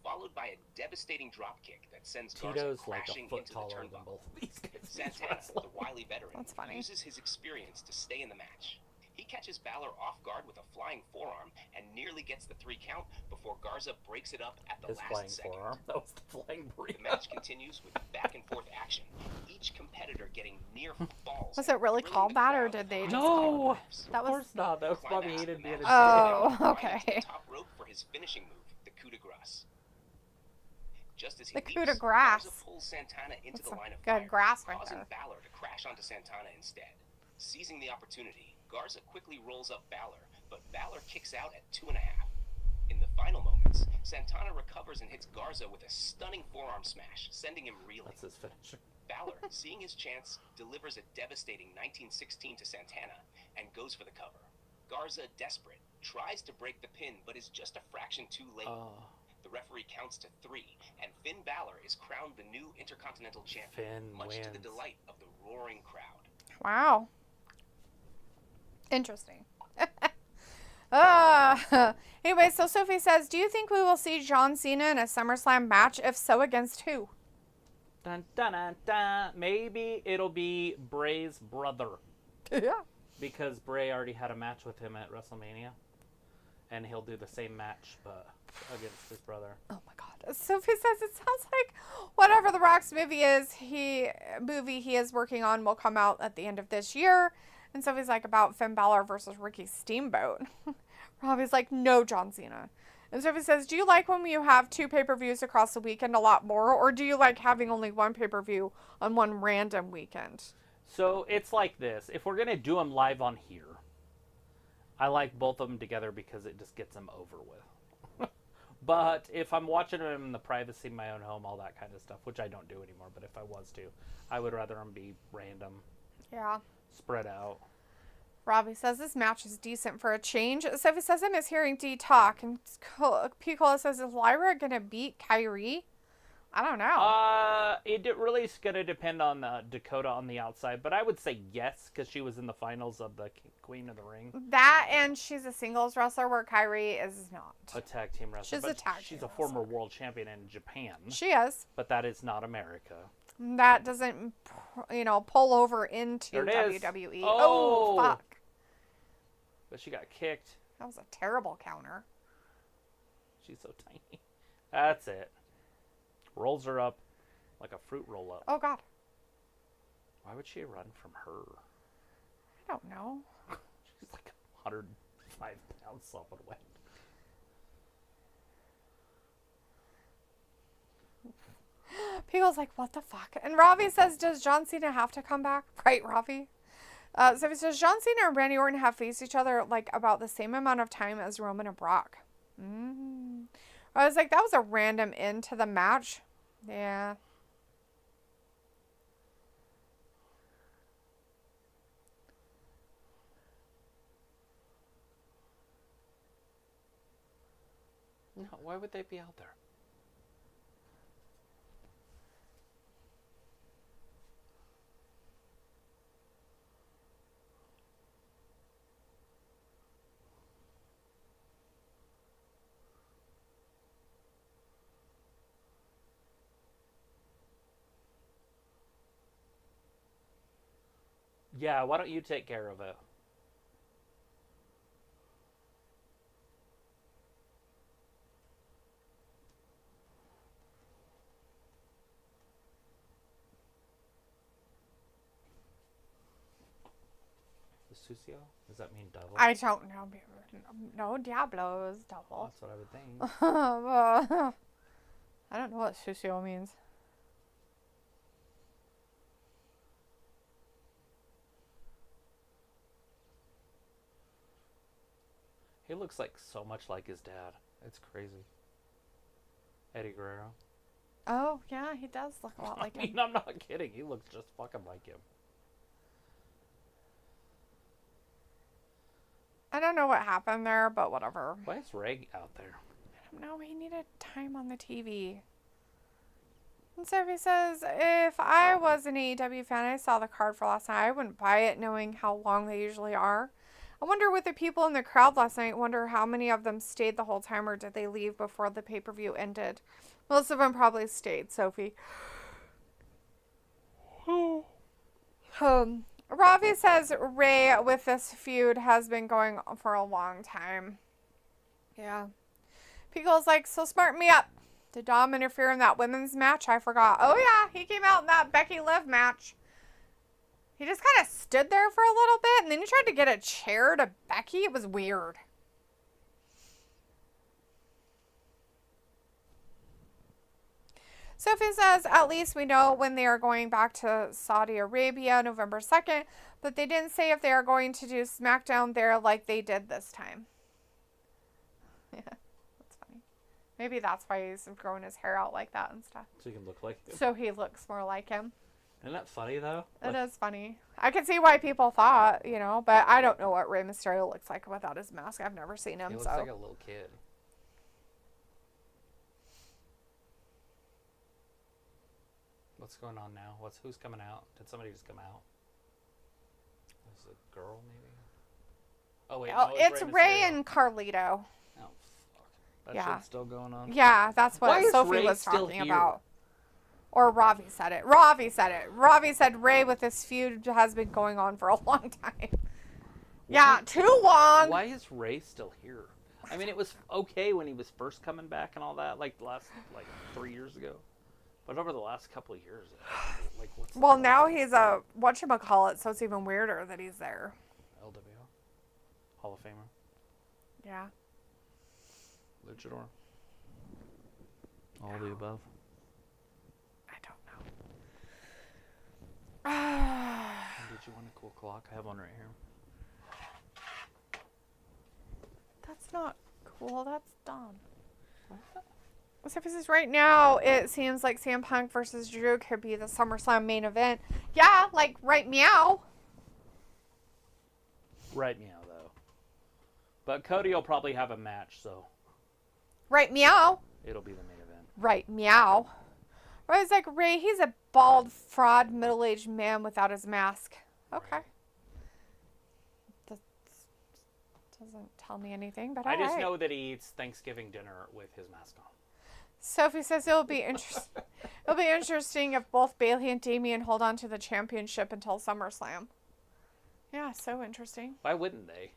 followed by a devastating dropkick that sends Garza Tito's like a crashing foot into the taller than turnbuckle. both of these guys. Santana, the wily veteran, That's funny. uses his experience to stay in the match. He catches Balor off guard with a flying forearm and nearly gets the 3 count before Garza breaks it up at the His last flying second. forearm. That was the flying The breath. match continues with back-and-forth action, each competitor getting near falls. Was it really thrilling called the that, or crowd did they with just high call No! laughs. That Of was course not. That was Bobby Climax, hated the being a match Oh, climbing to okay. the top rope for his finishing move, the coup de grace. Just as he The coup de leaps, grace. Garza pulls Santana into That's the some line of good fire, grass right causing there. Balor to crash onto Santana instead. Seizing the opportunity, Garza quickly rolls up Balor, but Balor kicks out at 2.5. In the final moments, Santana recovers and hits Garza with a stunning forearm smash, sending him reeling. That's his finisher. Balor, seeing his chance, delivers a devastating 1916 to Santana and goes for the cover. Garza, desperate, tries to break the pin but is just a fraction too late. The referee counts to 3, and Finn Balor is crowned the new Intercontinental Champion, Finn much to the wins. delight of the roaring crowd. Wow. Interesting. Anyway, so Sophie says, do you think we will see John Cena in a SummerSlam match? If so, against who? Dun, dun, dun, dun. Maybe it'll be Bray's brother. Yeah. Because Bray already had a match with him at WrestleMania. And he'll do the same match, but against his brother. Oh my God. Sophie says it sounds like whatever The Rock's movie he is working on will come out at the end of this year. And Sophie's like, about Finn Balor versus Ricky Steamboat. Robbie's like, no, John Cena. And Sophie says, do you like when you have 2 pay-per-views across the weekend a lot more? Or do you like having only 1 pay-per-view on one random weekend? So it's like this. If we're going to do them live on here, I like both of them together because it just gets them over with. But if I'm watching them in the privacy of my own home, all that kind of stuff, which I don't do anymore, but if I was to, I would rather them be random, Yeah. spread out. Robbie says this match is decent for a change. Sophie says I miss hearing D talk. And P. Cola says, is Lyra going to beat Kyrie? I don't know. It really is going to depend on Dakota on the outside, but I would say yes, because she was in the finals of the Queen of the Ring. That and she's a singles wrestler where Kyrie is not. A tag team wrestler. She's a but tag She's team a former wrestler. world champion in Japan, She is. but that is not America. That doesn't, pull over into There it is. WWE. Oh. Oh, fuck. But she got kicked. That was a terrible counter. She's so tiny. That's it. Rolls her up like a fruit roll up. Oh, God. Why would she run from her? I don't know. She's like 105 pounds sopping wet. People's like, what the fuck? And Ravi says, does John Cena have to come back? Right, Ravi? So he says, John Cena and Randy Orton have faced each other like about the same amount of time as Roman and Brock. I was like, that was a random end to the match. Yeah. No, why would they be out there? Yeah, why don't you take care of it? Sucio? Does that mean devil? I don't know. No, Diablo is devil. That's what I would think. I don't know what Sucio means. He looks like so much like his dad. It's crazy. Eddie Guerrero. Oh, yeah, he does look a lot like I mean, him. I'm not kidding. He looks just fucking like him. I don't know what happened there, but whatever. Why is Rey out there? I don't know. He needed time on the TV. And Sophie says, if I was an AEW fan, I saw the card for last night, I wouldn't buy it knowing how long they usually are. I wonder with the people in the crowd last night, wonder how many of them stayed the whole time or did they leave before the pay-per-view ended? Most of them probably stayed, Sophie. Ravi says Rey with this feud has been going on for a long time. Yeah. Pico's like, so smart me up. Did Dom interfere in that women's match? I forgot. Oh yeah, he came out in that Becky Liv match. He just kind of stood there for a little bit and then he tried to get a chair to Becky. It was weird. Sophie says, at least we know when they are going back to Saudi Arabia November 2nd, but they didn't say if they are going to do SmackDown there like they did this time. Yeah, that's funny. Maybe that's why he's growing his hair out like that and stuff. So he can look like him. So he looks more like him. Isn't that funny, though? It is funny. I can see why people thought, you know, but I don't know what Rey Mysterio looks like without his mask. I've never seen him, He looks so. like a little kid. What's going on now? Who's coming out? Did somebody just come out? Is it a girl, maybe? Oh, wait. Oh, no, it's Rey Mysterio. and Carlito. Oh, fuck. That Yeah. shit's still going on? Yeah, that's Why what is Sophie Rey was still talking here? about. Or Ravi said it. Ravi said it. Ravi said Rey with this feud has been going on for a long time. Yeah, too long. Why is Rey still here? I mean, it was okay when he was first coming back and all that, like 3 years ago. But over the last couple of years, like what's the Well, point? now he's a whatchamacallit, so it's even weirder that he's there. LWO? Hall of Famer? Yeah. Luchador? All the above? I don't know. Did you want a cool clock? I have one right here. That's not cool. That's dumb. So this is right now, it seems like CM Punk versus Drew could be the SummerSlam main event. Yeah, like right meow. Right meow, though. But Cody will probably have a match, so Right meow. it'll be the main event. Right meow. I was like, Rey, he's a bald, fraud, middle-aged man without his mask. Okay. Right. That doesn't tell me anything, but I just alright. know that he eats Thanksgiving dinner with his mask on. Sophie says it'll be interesting. It'll be interesting if both Bayley and Damian hold on to the championship until SummerSlam. Yeah, so interesting. Why wouldn't they?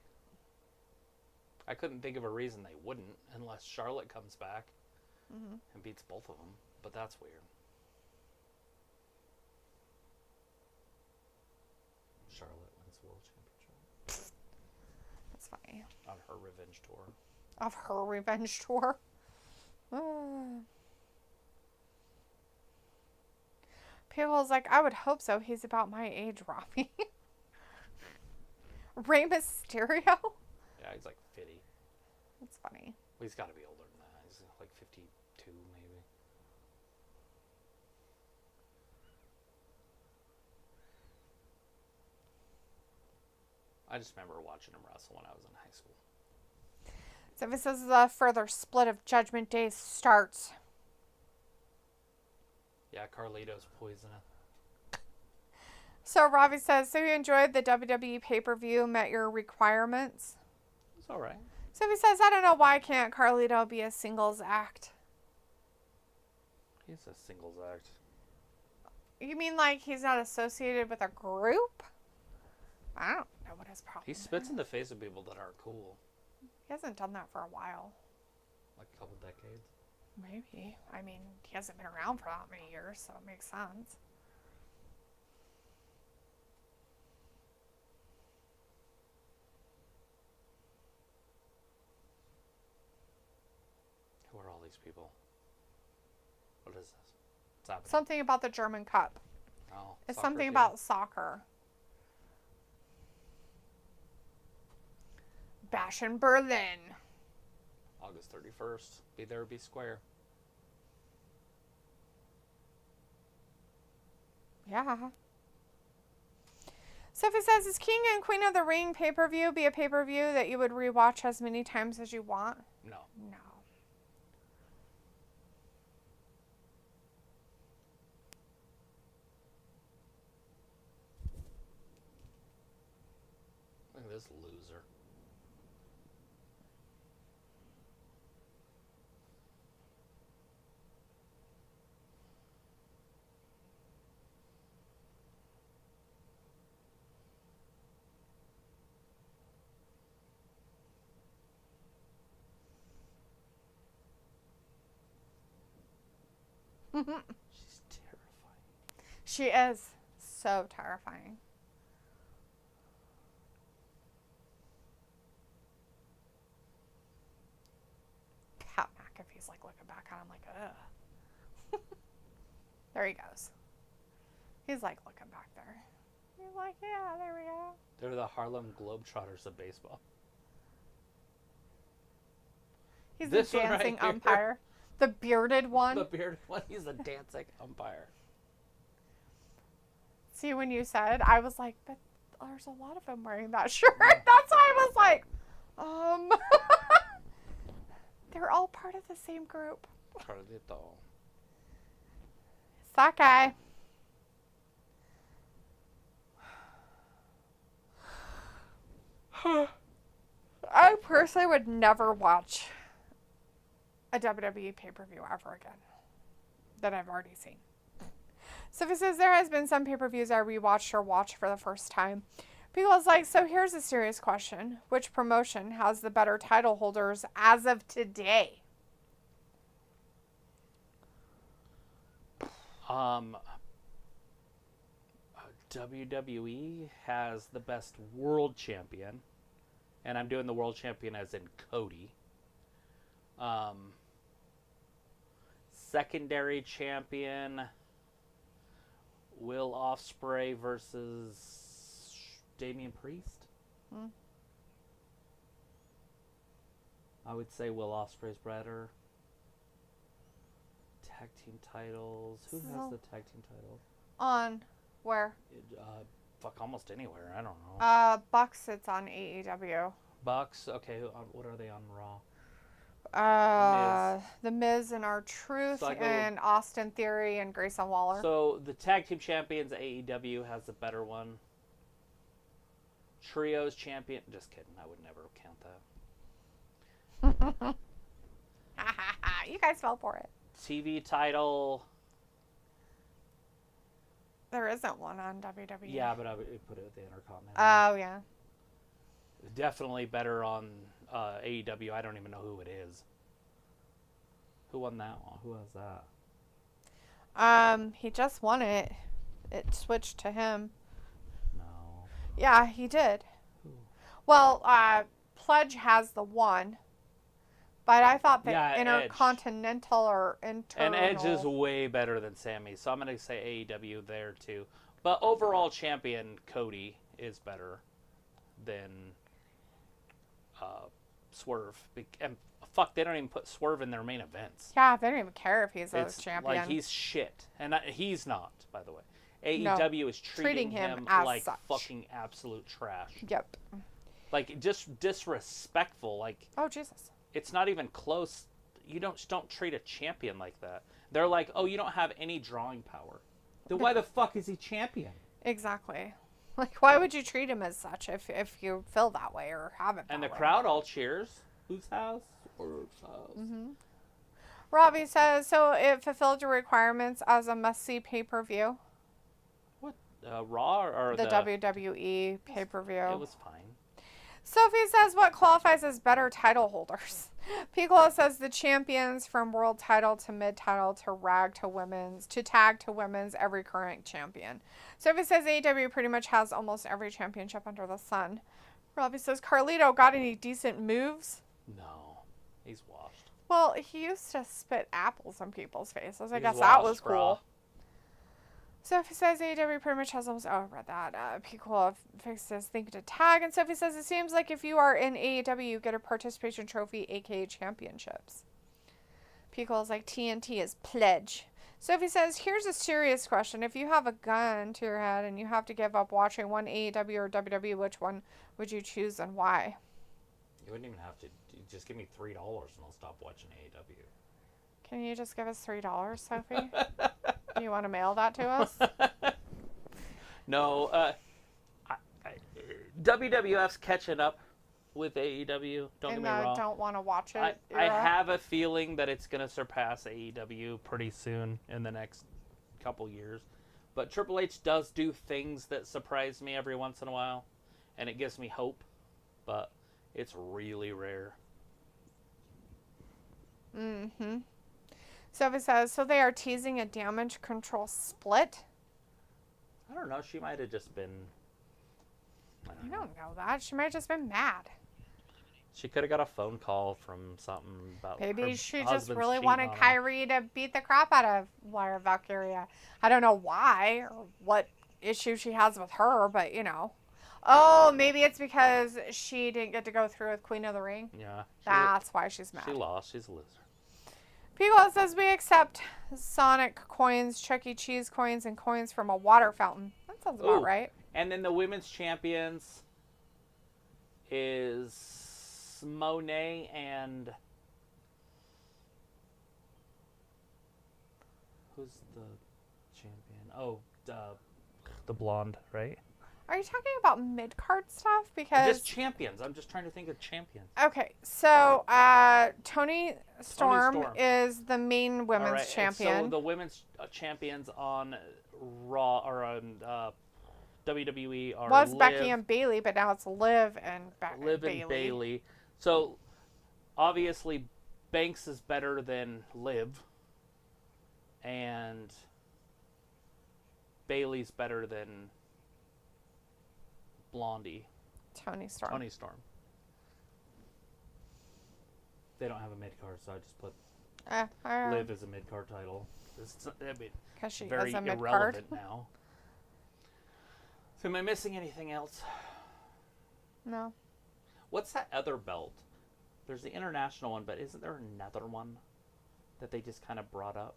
I couldn't think of a reason they wouldn't, unless Charlotte comes back and beats both of them. But that's weird. Charlotte wins the world championship That's funny. on her revenge tour. Of her revenge tour. People's like, I would hope so. He's about my age, Robbie. Rey Mysterio? Yeah, he's like 50. That's funny. Well, he's got to be older than that. He's like 52, maybe. I just remember watching him wrestle when I was in high school. So this is the further split of Judgment Day starts. Yeah, Carlito's poisonous. So Ravi says, so you enjoyed the WWE pay-per-view, met your requirements? It's all right. So he says, I don't know why can't Carlito be a singles act? He's a singles act. You mean like he's not associated with a group? I don't know what his problem He is. spits in the face of people that aren't cool. He hasn't done that for a while. Like a couple decades. Maybe. I mean, he hasn't been around for that many years, so it makes sense. Who are all these people? What is this? What's happening? Something about the German Cup. Oh, It's soccer something team. about soccer. Bash in Berlin. August 31st. Be there, be square. Yeah. Sophie says, is King and Queen of the Ring pay-per-view be a pay-per-view that you would rewatch as many times as you want? No. No. Look at this loser. She's terrifying. She is so terrifying. Pat McAfee's like looking back at him like, ugh. There he goes. He's like looking back there. He's like, yeah, there we go. They're the Harlem Globetrotters of baseball. He's This the one right dancing here. umpire. The bearded one. The bearded one, he's a dancing umpire. See, when you said, I was like, but there's a lot of them wearing that shirt. That's why I was like, they're all part of the same group. Carlito. It's that guy. I personally would never watch a WWE pay-per-view ever again that I've already seen. So if it says there has been some pay-per-views I rewatched or watched for the first time. People's like, so here's a serious question. Which promotion has the better title holders as of today? WWE has the best world champion, and I'm doing the world champion as in Cody. Secondary champion, Will Ospreay versus Damian Priest. I would say Will Ospreay's better. Tag team titles. Who has the tag team titles? On where? Fuck, almost anywhere. I don't know. Bucks, it's on AEW. Bucks. Okay, what are they on Raw? The Miz and R-Truth So I go- and Austin Theory and Grayson Waller. So the tag team champions, AEW has the better one. Trios champion. Just kidding. I would never count that. You guys fell for it. TV title. There isn't one on WWE. Yeah, but I would put it at the Intercontinental. Oh, yeah. Definitely better on AEW. I don't even know who it is. Who won that one? Who has that? He just won it. It switched to him. No. Yeah, he did. Who? Well, Pledge has the one. But I thought that Yeah, Edge. Intercontinental or Internal. And Edge is way better than Sammy, so I'm going to say AEW there too. But overall champion, Cody, is better than Swerve. And fuck, they don't even put Swerve in their main events. Yeah, they don't even care if he's a It's champion. like he's shit. And he's not, by the way. AEW is treating him as like such. fucking absolute trash. Yep. Like, just disrespectful. Like, Oh, Jesus. it's not even close. You don't treat a champion like that. They're like, oh, you don't have any drawing power. Then why the fuck is he champion? Exactly. Like, why would you treat him as such if you feel that way or have it that And the way? crowd all cheers. Whose house? Whose house? Mm-hmm. Robbie says, so it fulfilled your requirements as a must-see pay-per-view? What? Raw or The WWE pay-per-view. It was fine. Sophie says, what qualifies as better title holders? Piccolo says the champions from world title to mid-title to tag to women's, every current champion. Sophie says AEW pretty much has almost every championship under the sun. Robbie says, Carlito got any decent moves? No. He's washed. Well, he used to spit apples in people's faces. I He's guess that washed, was cool. Sophie says AEW pretty much has almost... Oh, I read that. Piccolo fixes think to tag. And Sophie says it seems like if you are in AEW, you get a participation trophy, a.k.a. championships. Piccolo's like, TNT is pledge. Sophie says, here's a serious question. If you have a gun to your head and you have to give up watching one AEW or WWE, which one would you choose and why? You wouldn't even have to. Just give me $3 and I'll stop watching AEW. Can you just give us $3, Sophie? Do you want to mail that to us? No. WWF's catching up with AEW. Don't get me wrong. Don't want to watch it. I have a feeling that it's going to surpass AEW pretty soon in the next couple years. But Triple H does do things that surprise me every once in a while. And it gives me hope. But it's really rare. Mm-hmm. Sophie says, so they are teasing a damage control split? I don't know. She might have just been... I don't know that. She might have just been mad. She could have got a phone call from something about Maybe her she just husband's really cheating wanted on her. Kyrie to beat the crap out of Valkyria. I don't know why or what issue she has with her, but you know. Oh, maybe it's because she didn't get to go through with Queen of the Ring. Yeah. That's why she's mad. She lost. She's a loser. Piccolo says we accept Sonic coins, Chuck E. Cheese coins, and coins from a water fountain. That sounds about right. And then the women's champions is Monet and... Who's the champion? Oh, the blonde, right? Are you talking about mid-card stuff? Because Just champions. I'm just trying to think of champions. Okay, so Tony Storm is the main women's champion. So the women's champions on Raw or on WWE are was Liv, Becky and Bayley, but now it's Liv and Liv Bayley. and Bayley. So obviously Banks is better than Liv, and Bayley's better than Blondie. Tony Storm. They don't have a mid-card, so I just put Liv as a mid-card title. Because she very is a mid-card. irrelevant now. So am I missing anything else? No. What's that other belt? There's the international one, but isn't there another one that they just kind of brought up?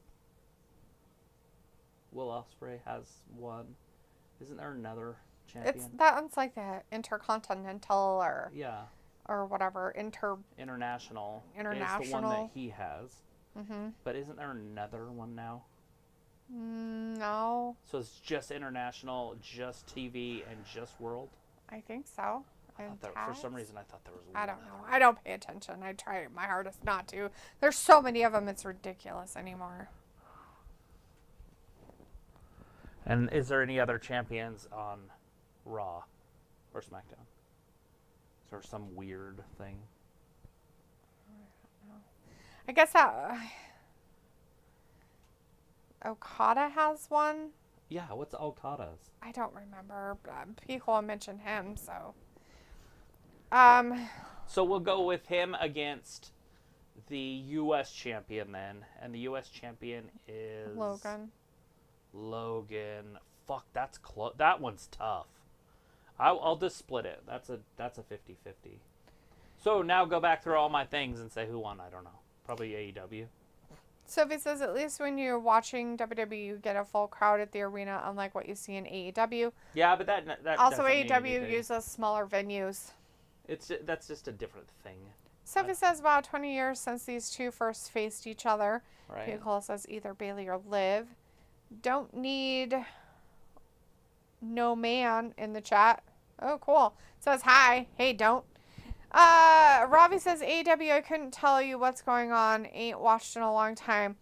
Will Ospreay has one. Isn't there another champion? That one's like the Intercontinental or whatever. International. International. It's the one that he has. Mm-hmm. But isn't there another one now? No. So it's just international, just TV, and just world? I think so. For some reason, I thought there was one. I don't know. I don't pay attention. I try my hardest not to. There's so many of them, it's ridiculous anymore. And is there any other champions on Raw or SmackDown? Is there some weird thing? I guess that Okada has one. Yeah, what's Okada's? I don't remember. Piccolo mentioned him, so. So we'll go with him against the U.S. champion then, and the U.S. champion is Logan. Fuck, that's close. That one's tough. I'll just split it. That's a 50-50. So now go back through all my things and say who won. I don't know. Probably AEW. Sophie says, at least when you're watching WWE, you get a full crowd at the arena, unlike what you see in AEW. Yeah, but that also doesn't mean AEW anything. uses smaller venues. That's just a different thing. Sophie says, wow, 20 years since these two first faced each other. Right. People says either Bailey or Liv. Don't need no man in the chat. Oh, cool. Says hi. Hey, don't. Ravi says, AEW, I couldn't tell you what's going on. Ain't watched in a long time.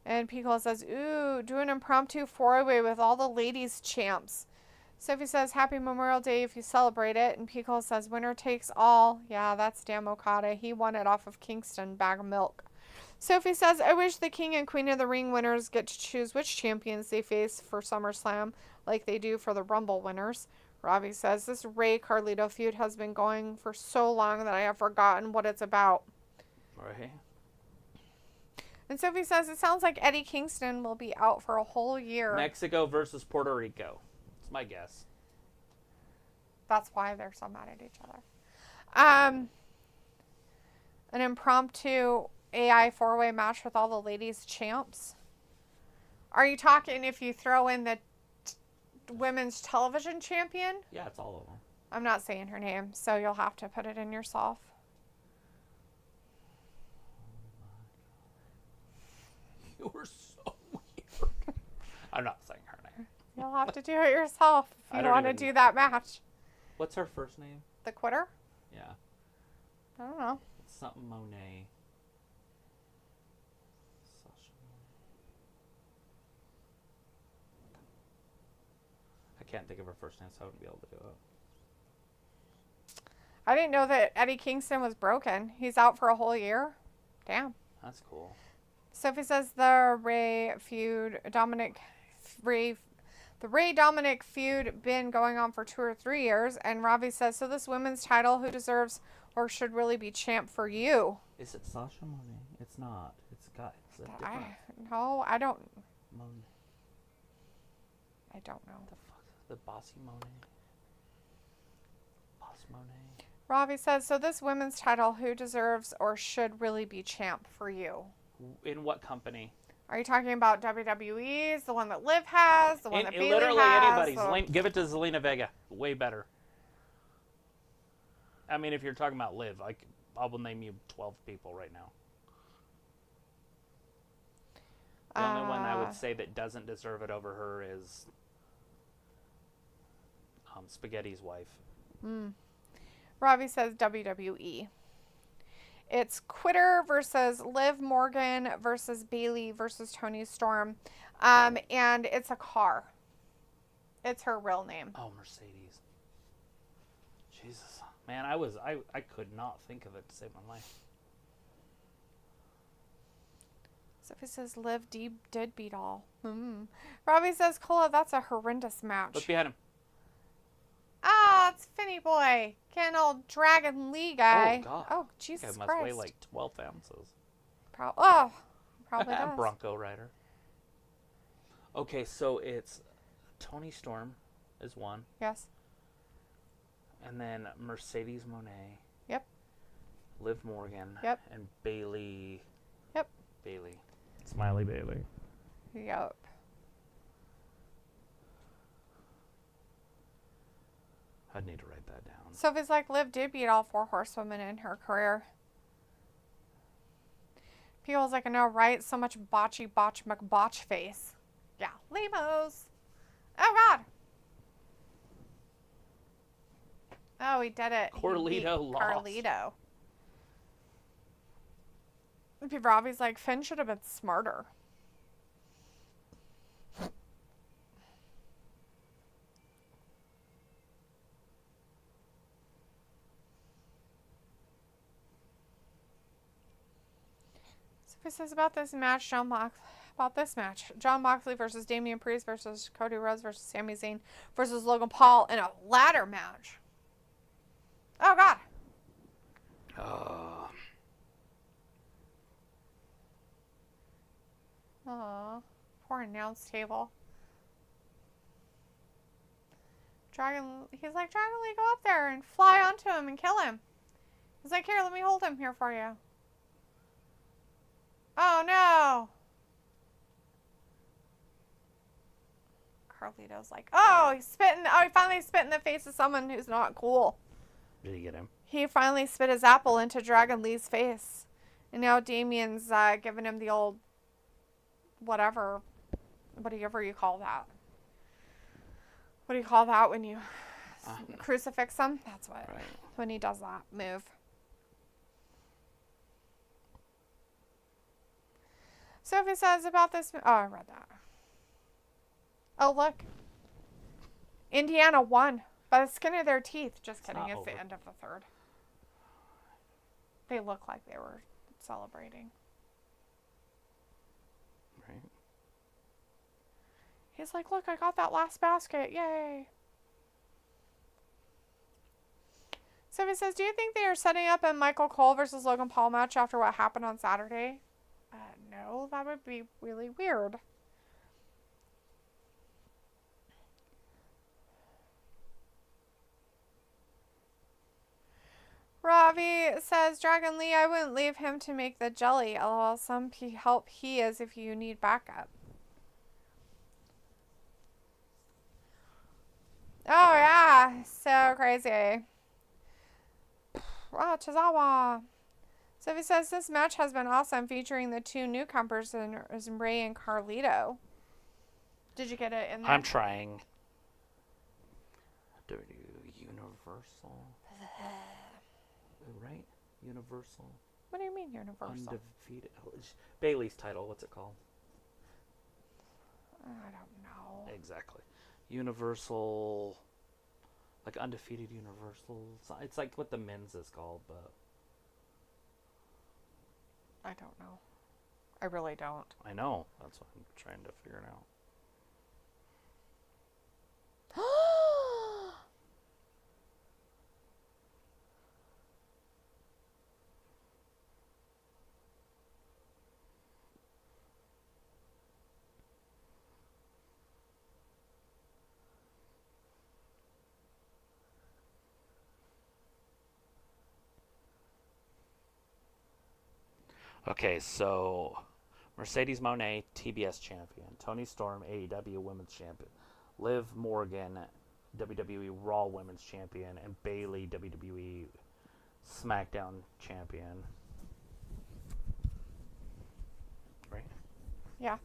And Piccolo says, ooh, do an impromptu four-way with all the ladies champs. Sophie says, happy Memorial Day if you celebrate it. And Piccolo says, winner takes all. Yeah, that's damn Okada. He won it off of Kingston bag of milk. Sophie says, I wish the King and Queen of the Ring winners get to choose which champions they face for SummerSlam like they do for the Rumble winners. Ravi says, this Rey Carlito feud has been going for so long that I have forgotten what it's about. Right. And Sophie says, it sounds like Eddie Kingston will be out for a whole year. Mexico versus Puerto Rico. It's my guess. That's why they're so mad at each other. An impromptu AI four-way match with all the ladies champs. Are you talking if you throw in the women's television champion? Yeah, it's all of them. I'm not saying her name, so you'll have to put it in yourself. You're so weird. I'm not saying her name. You'll have to do it yourself I if you don't want to even- do that match. What's her first name? The quitter? Yeah. I don't know. It's something Monet. Sasha Monet. I can't think of her first name, so I wouldn't be able to do it. I didn't know that Eddie Kingston was broken. He's out for a whole year. Damn. That's cool. Sophie says the Ray Dominic feud been going on for 2 or 3 years, and Ravi says, so this women's title, who deserves or should really be champ for you? Is it Sasha Monet? It's not. It's a different I don't Monet. I don't know. The fuck? The Bossy Monet? Boss Monet? Ravi says, so this women's title, who deserves or should really be champ for you? In what company? Are you talking about WWE's, the one that Liv has, the one that Bayley literally has? anybody's. Give it to Zelina Vega. Way better. I mean, if you're talking about Liv, I will name you 12 people right now. The only one I would say that doesn't deserve it over her is Spaghetti's wife. Ravi says WWE. It's Quitter versus Liv Morgan versus Bailey versus Toni Storm. And it's a car. It's her real name. Oh, Mercedes. Jesus. Man, I could not think of it to save my life. Sophie says Liv did beat all. Robbie says, Cola, that's a horrendous match. Look behind him. Ah, it's Finny Boy. Getting old Dragon Lee guy. Oh, God. Oh, Jesus That guy Christ. must weigh like 12 ounces. Probably does. Bronco Rider. Okay, so it's Toni Storm is one. Yes. And then Mercedes Monet. Yep. Liv Morgan. Yep. And Bailey. Yep. Bailey. Smiley Bailey. Yep. I'd need to write that down. Sophie's like, Liv did beat all 4 horsewomen in her career. People's like, I know, right? So much botch McBotch face. Yeah. Lemos. Oh, God. Oh, he did it. Carlito lost. Carlito. Robbie's like, Finn should have been smarter. Sophie says about this match, John Moxley versus Damian Priest versus Cody Rhodes versus Sami Zayn versus Logan Paul in a ladder match. Oh, God. Aw, poor announce table. He's like, Dragon Lee, go up there and fly onto him and kill him. He's like, here, let me hold him here for you. Oh, no. Carlito's like, he finally spit in the face of someone who's not cool. Did he get him? He finally spit his apple into Dragon Lee's face. And now Damien's giving him the old whatever you call that. What do you call that when you crucifix him? That's what. Right. When he does that move. Sophie says about this. Oh, I read that. Oh, look. Indiana won by the skin of their teeth. Just kidding. It's the end of the third. They look like they were celebrating. Right. He's like, look, I got that last basket. Yay. Sophie says, do you think they are setting up a Michael Cole versus Logan Paul match after what happened on Saturday? No, that would be really weird. Ravi says, Dragon Lee, I wouldn't leave him to make the jelly. LOL, some help he is if you need backup. Oh, yeah. So crazy. Wow, Chizawa. Sophie says, this match has been awesome, featuring the two newcomers in Rey and Carlito. Did you get it in there? I'm trying. Universal. Right? Universal. What do you mean Universal? Undefeated. Bailey's title. What's it called? I don't know. Exactly. Universal. Like undefeated Universal. It's like what the men's is called, but I don't know. I really don't. I know. That's what I'm trying to figure it out. Okay, so Mercedes Moné, TBS champion. Toni Storm, AEW Women's champion. Liv Morgan, WWE Raw Women's champion. And Bayley, WWE SmackDown champion. Right? Yeah.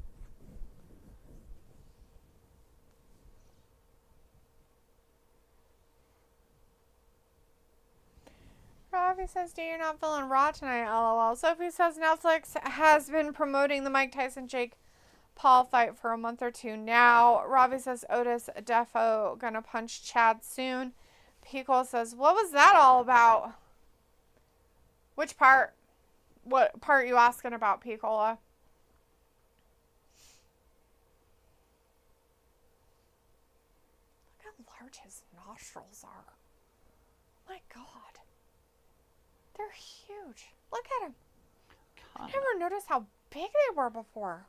Ravi says, do you not feeling Raw tonight? LOL. Sophie says Netflix has been promoting the Mike Tyson Jake Paul fight for a month or two now. Ravi says Otis defo gonna punch Chad soon. Pico says, what was that all about? Which part? What part are you asking about, Piccola? Look how large his nostrils are. My God. They're huge. Look at him. I never noticed how big they were before.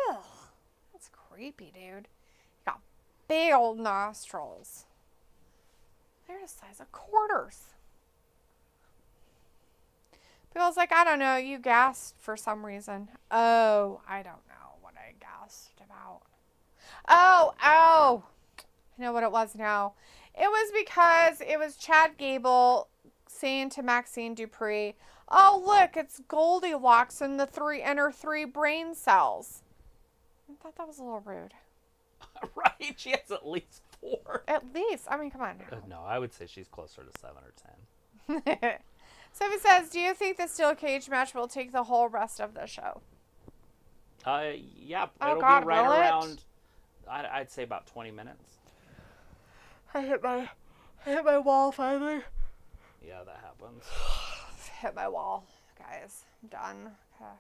Ugh. That's creepy, dude. You got big old nostrils. They're the size of quarters. People's like, I don't know. You gasped for some reason. Oh, I don't know what I gasped about. Oh. I know what it was now. It was because it was Chad Gable saying to Maxine Dupree, oh, look, it's Goldilocks and her three brain cells. I thought that was a little rude. Right? She has at least 4. At least. I mean, come on now. No, I would say she's closer to 7 or 10. Sophie says, do you think the steel cage match will take the whole rest of the show? Yeah. Oh, it'll God, be right will it? around, I'd say about 20 minutes. I hit my wall finally. Yeah, that happens. Hit my wall, guys. I'm done. Okay.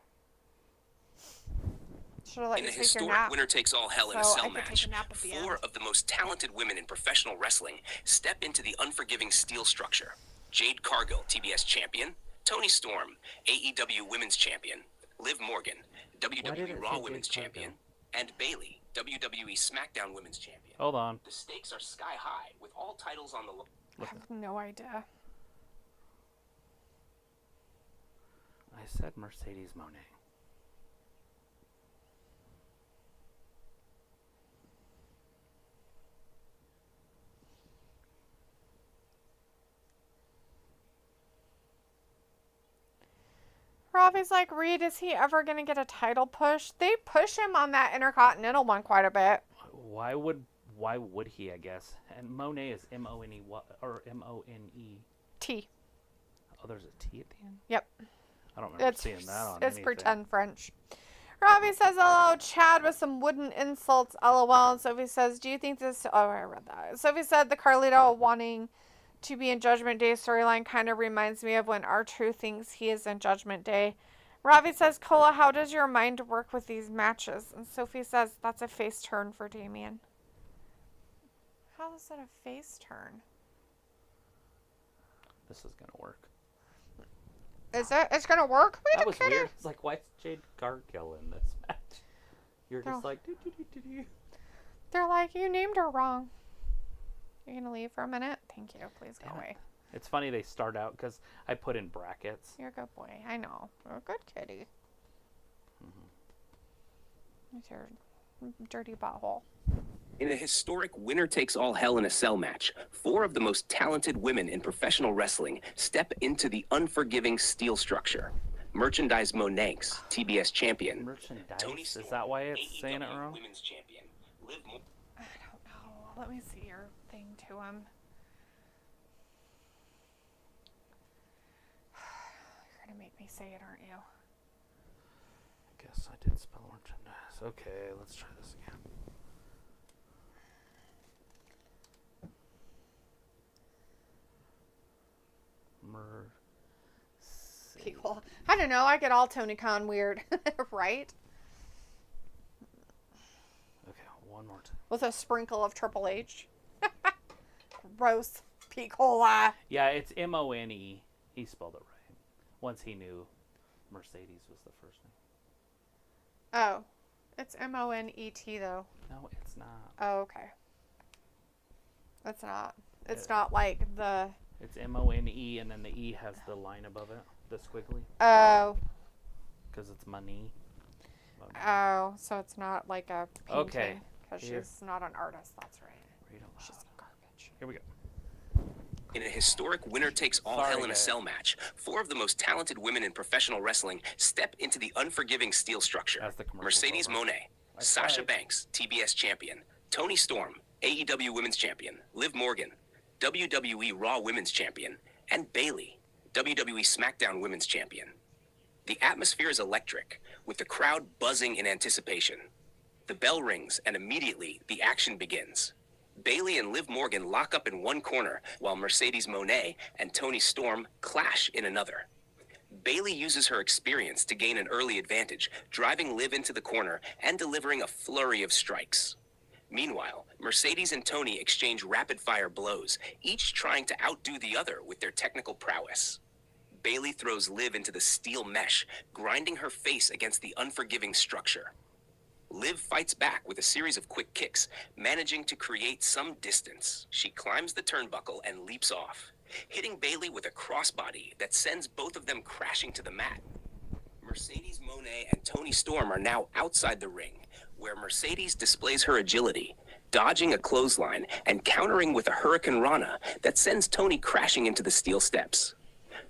Should have let In you a take your historic nap. winner-takes-all Hell in a So I Cell could match, take a nap at the 4 end. of the most talented women in professional wrestling step into the unforgiving steel structure. Jade Cargill, TBS champion. Toni Storm, AEW Women's champion. Liv Morgan, WWE Raw Women's champion. And Bayley, WWE SmackDown Women's champion. Hold on. The stakes are sky high, with all titles on the line. I have no idea. I said Mercedes Moné. Ravi's like, Reed, is he ever going to get a title push? They push him on that Intercontinental one quite a bit. Why would he, I guess? And Monet is M-O-N-E or M-O-N-E. T. Oh, there's a T at the end? yep. I don't remember seeing that on It's anything. pretend French. Ravi says, hello, Chad, with some wooden insults, LOL. And Sophie says, do you think this... Oh, I read that. Sophie said the Carlito wanting to be in Judgment Day storyline kind of reminds me of when R-Truth thinks he is in Judgment Day. Ravi says, Cola, how does your mind work with these matches? And Sophie says, that's a face turn for Damien. How is that a face turn? This is going to work. Is it? It's going to work? That was weird. It's like, why is Jade Cargill in this match? You're just like, do. They're like, you named her wrong. You're going to leave for a minute? Thank you. Please go away. It's funny they start out because I put in brackets. You're a good boy. I know. You're a good kitty. It's your dirty butthole. In a historic winner-takes-all Hell in a Cell match, 4 of the most talented women in professional wrestling step into the unforgiving steel structure. Merchandise Monanks, TBS champion. Merchandise? Tony Is Storm, that why it's saying it AEW wrong? Women's champion. Liv Mo- I don't know. Let me see your thing to him. You're going to make me say it, aren't you? I guess I did spell merchandise. Okay, let's try this again. People. I don't know. I get all Tony Khan weird. Right? Okay, one more time. With a sprinkle of Triple H. Gross. Picola. Yeah, it's M-O-N-E. He spelled it right. Once he knew Mercedes was the first name. Oh. It's M-O-N-E-T, though. No, it's not. Oh, okay. It's not. It's not like the... It's M-O-N-E, and then the E has the line above it, the squiggly. Oh. Because it's money. Oh, so it's not like a painting. Okay. Because Here. she's not an artist. That's right. Read aloud. She's garbage. Here we go. In a historic winner-takes-all Sorry, Hell in a guys. Cell match, 4 of the most talented women in professional wrestling step into the unforgiving steel structure. As the commercial's Mercedes over. Monet, I Sasha tried. Banks, TBS champion, Toni Storm, AEW Women's champion, Liv Morgan, WWE Raw Women's champion, and Bayley, WWE SmackDown Women's champion. The atmosphere is electric, with the crowd buzzing in anticipation. The bell rings, and immediately the action begins. Bayley and Liv Morgan lock up in one corner, while Mercedes Monet and Toni Storm clash in another. Bayley uses her experience to gain an early advantage, driving Liv into the corner and delivering a flurry of strikes. Meanwhile, Mercedes and Toni exchange rapid-fire blows, each trying to outdo the other with their technical prowess. Bayley throws Liv into the steel mesh, grinding her face against the unforgiving structure. Liv fights back with a series of quick kicks, managing to create some distance. She climbs the turnbuckle and leaps off, hitting Bayley with a crossbody that sends both of them crashing to the mat. Mercedes Monet and Toni Storm are now outside the ring, where Mercedes displays her agility, dodging a clothesline and countering with a Hurricane Rana that sends Toni crashing into the steel steps.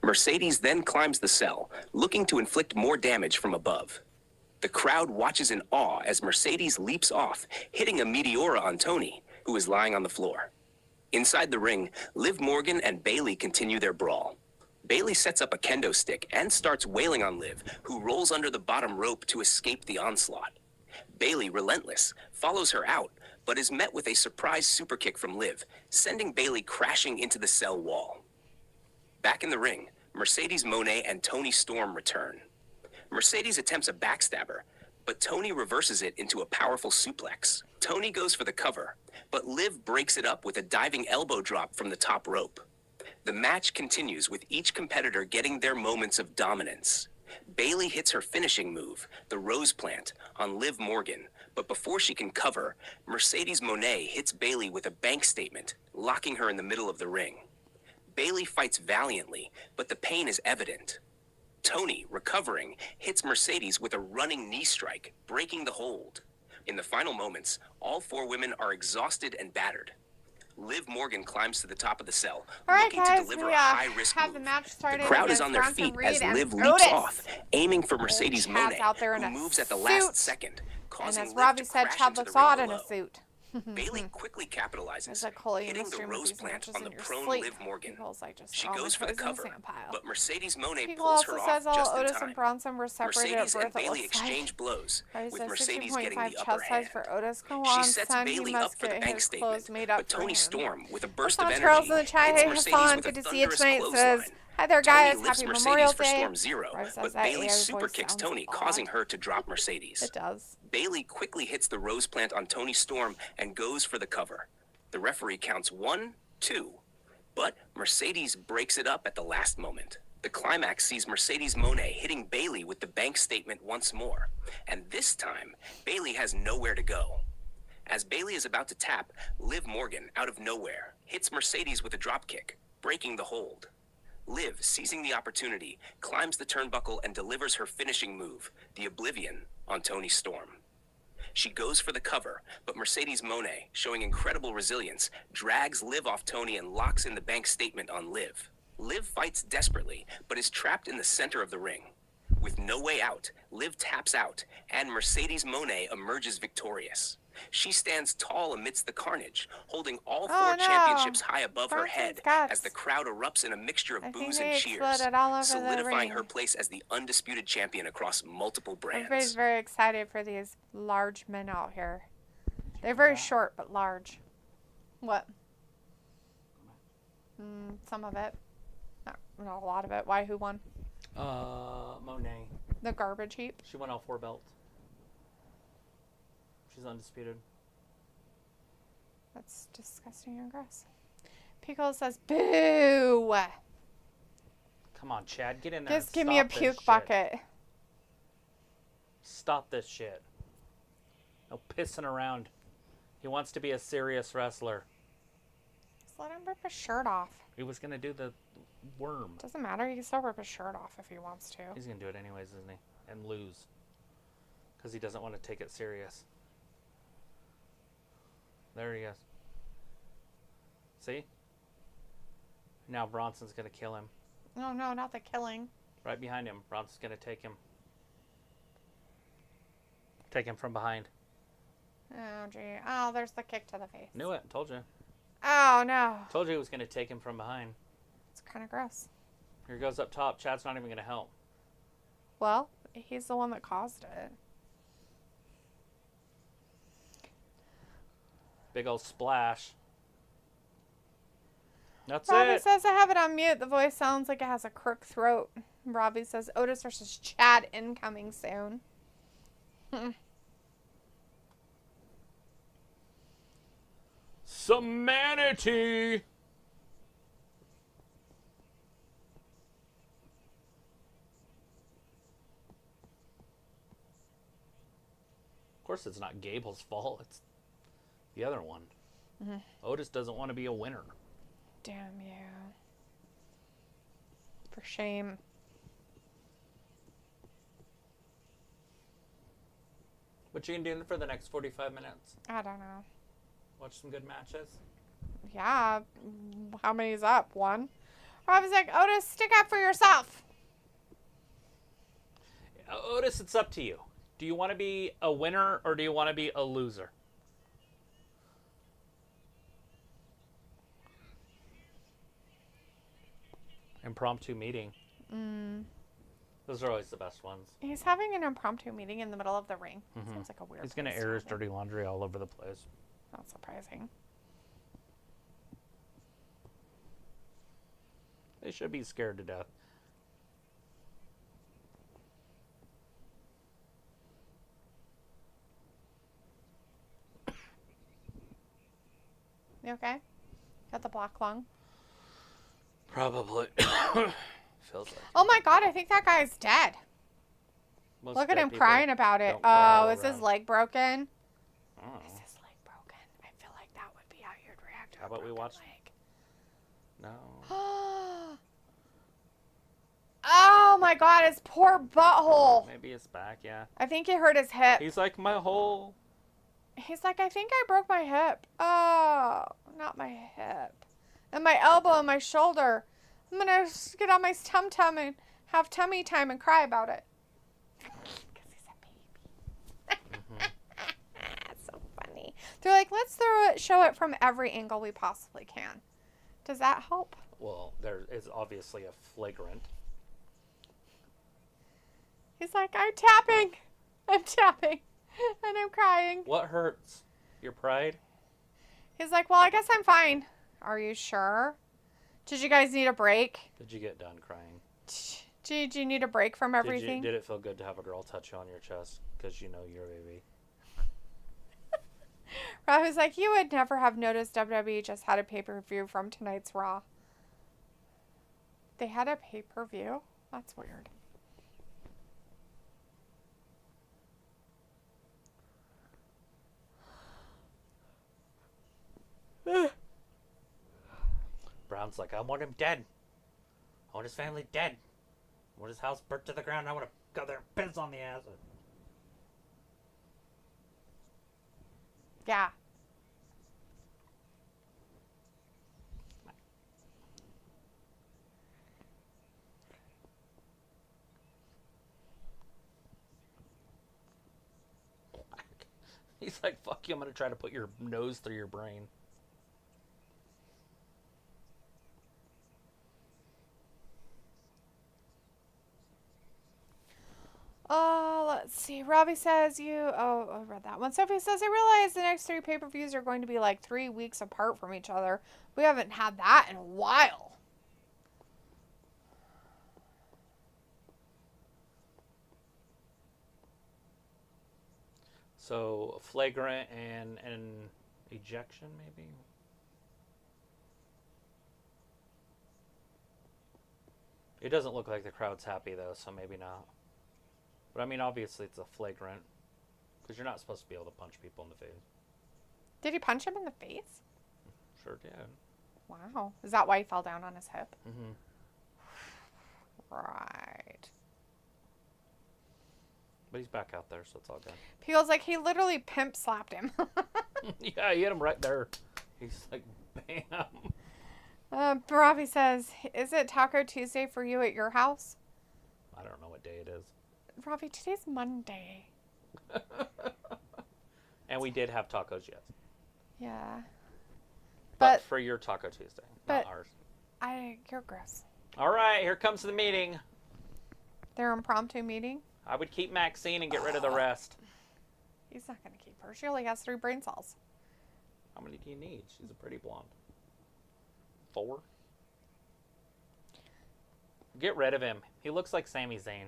Mercedes then climbs the cell, looking to inflict more damage from above. The crowd watches in awe as Mercedes leaps off, hitting a Meteora on Toni, who is lying on the floor. Inside the ring, Liv Morgan and Bayley continue their brawl. Bayley sets up a kendo stick and starts wailing on Liv, who rolls under the bottom rope to escape the onslaught. Bayley, relentless, follows her out, but is met with a surprise superkick from Liv, sending Bayley crashing into the cell wall. Back in the ring, Mercedes Monet and Toni Storm return. Mercedes attempts a backstabber, but Toni reverses it into a powerful suplex. Toni goes for the cover, but Liv breaks it up with a diving elbow drop from the top rope. The match continues with each competitor getting their moments of dominance. Bayley hits her finishing move, the Rose Plant, on Liv Morgan, but before she can cover, Mercedes Monet hits Bayley with a bank statement, locking her in the middle of the ring. Bayley fights valiantly, but the pain is evident. Toni, recovering, hits Mercedes with a running knee strike, breaking the hold. In the final moments, all 4 women are exhausted and battered. Liv Morgan climbs to the top of the cell, All right, looking guys, to deliver we a high-risk have move. the match started. The crowd is against on their Bronson feet Reed as and Liv leaps Otis. off, aiming for Mercedes Chad's Moné, out there in who a moves at the suit. last second, And causing as Liv Robbie to said, crash Chad into the looks ring odd in below. a suit. Bailey quickly capitalizes, It's like Cole, you hitting must the remove rose these plant matches on in the your prone sleep. Liv Morgan. People's like just She throw goes my for the toys in cover, sand pile. but Mercedes Moné People pulls also her says off just in Otis time. and Bronson were separated Mercedes at and birth, it Bailey looks like. exchange blows, Robbie with says Mercedes 60.5 getting the chest upper size hand. for Otis. Go She on, sets son. Bailey He up must for the get bank his statement, clothes made up but for Tony him. Storm, with a burst Hassan of Charles energy, in the chat. hits Hey, Mercedes Hassan, with a good to see you thunderous tonight. clothesline. Says, hi there, Tony guys. lifts Happy Mercedes Memorial for Day. Storm Zero, Robbie says but that Bailey AI super voice kicks sounds Tony, odd. causing her to drop Mercedes. It does. Bailey quickly hits the rose plant on Tony Storm and goes for the cover. The referee counts 1, 2, but Mercedes breaks it up at the last moment. The climax sees Mercedes Moné hitting Bailey with the bank statement once more, and this time, Bailey has nowhere to go. As Bailey is about to tap, Liv Morgan, out of nowhere, hits Mercedes with a dropkick, breaking the hold. Liv, seizing the opportunity, climbs the turnbuckle and delivers her finishing move, the Oblivion, on Tony Storm. She goes for the cover, but Mercedes Moné, showing incredible resilience, drags Liv off Tony and locks in the bank statement on Liv. Liv fights desperately, but is trapped in the center of the ring. With no way out, Liv taps out, and Mercedes Moné emerges victorious. She stands tall amidst the carnage, holding all four championships high above her head as the crowd erupts in a mixture of boos and cheers, solidifying her place as the undisputed champion across multiple brands. Everybody's very excited for these large men out here. They're very short, but large. What? Some of it. Not a lot of it. Why? Who won? Monet. The garbage heap. She won all 4 belts. She's undisputed. That's disgusting and gross. Pickle says, boo! Come on, Chad, get in there. Just give me a puke bucket. Stop this shit. No pissing around. He wants to be a serious wrestler. Just let him rip his shirt off. He was going to do the worm. Doesn't matter. He can still rip his shirt off if he wants to. He's going to do it anyways, isn't he? And lose. Because he doesn't want to take it serious. There he is. See? Now Bronson's going to kill him. No, not the killing. Right behind him. Bronson's going to take him. Take him from behind. Oh, gee. Oh, there's the kick to the face. Knew it. Told you. Oh, no. Told you he was going to take him from behind. It's kind of gross. Here goes up top. Chad's not even going to help. Well, he's the one that caused it. Big old splash. That's Robbie it. says I have it on mute. The voice sounds like it has a crook throat. Robbie says Otis versus Chad incoming soon. Semanity. Of course, it's not Gable's fault. It's the other one. Otis doesn't want to be a winner. Damn you. For shame. What you gonna do for the next 45 minutes? I don't know. Watch some good matches? Yeah. How many's up? 1? Robbie's like, Otis, stick up for yourself. Otis, it's up to you. Do you want to be a winner or do you want to be a loser? Impromptu meeting. Those are always the best ones. He's having an impromptu meeting in the middle of the ring. Sounds like a weird He's going to place air his have it. dirty laundry all over the place. Not surprising. They should be scared to death. You okay? Got the black lung? Probably. Feels like. Oh my god, I think that guy's dead. Most Look at dead him people crying about it. don't cry all Oh, is his around. leg broken? I don't know. Is his leg broken? I feel like that would be how you'd react to How a about we broken watch- leg. No. Oh my god, his poor butthole. Maybe it's back, yeah. I think he hurt his hip. He's like, my whole He's like, I think I broke my hip. Oh, not my hip. And my elbow and my shoulder. I'm going to get on my tum-tum and have tummy time and cry about it. Because he's a baby. That's so funny. They're like, let's show it from every angle we possibly can. Does that help? Well, there is obviously a flagrant. He's like, I'm tapping. And I'm crying. What hurts? Your pride? He's like, well, I guess I'm fine. Are you sure? Did you guys need a break? Did you get done crying? Did you need a break from everything? Did it feel good to have a girl touch you on your chest? Because you know you're a baby. Rob was like, you would never have noticed WWE just had a pay-per-view from tonight's Raw. They had a pay-per-view? That's weird. Braun's like, I want him dead. I want his family dead. I want his house burnt to the ground. I want to go there and piss on the ass. Yeah. He's like, fuck you, I'm going to try to put your nose through your brain. Let's see. Robbie says I read that one. Sophie says, I realize the next 3 pay-per-views are going to be like 3 weeks apart from each other. We haven't had that in a while. So, flagrant and an ejection, maybe? It doesn't look like the crowd's happy, though, so maybe not. But, I mean, obviously it's a flagrant. Because you're not supposed to be able to punch people in the face. Did he punch him in the face? Sure did. Wow. Is that why he fell down on his hip? Mm-hmm. Right. But he's back out there, so it's all good. People's like, he literally pimp slapped him. Yeah, he hit him right there. He's like, bam. Robbie says, is it Taco Tuesday for you at your house? I don't know what day it is. Robbie, today's Monday. And we did have tacos, yes. Yeah. But for your Taco Tuesday, not ours. You're gross. All right, here comes the meeting. Their impromptu meeting? I would keep Maxine and get rid of the rest. He's not going to keep her. She only has 3 brain cells. How many do you need? She's a pretty blonde. 4? Get rid of him. He looks like Sami Zayn.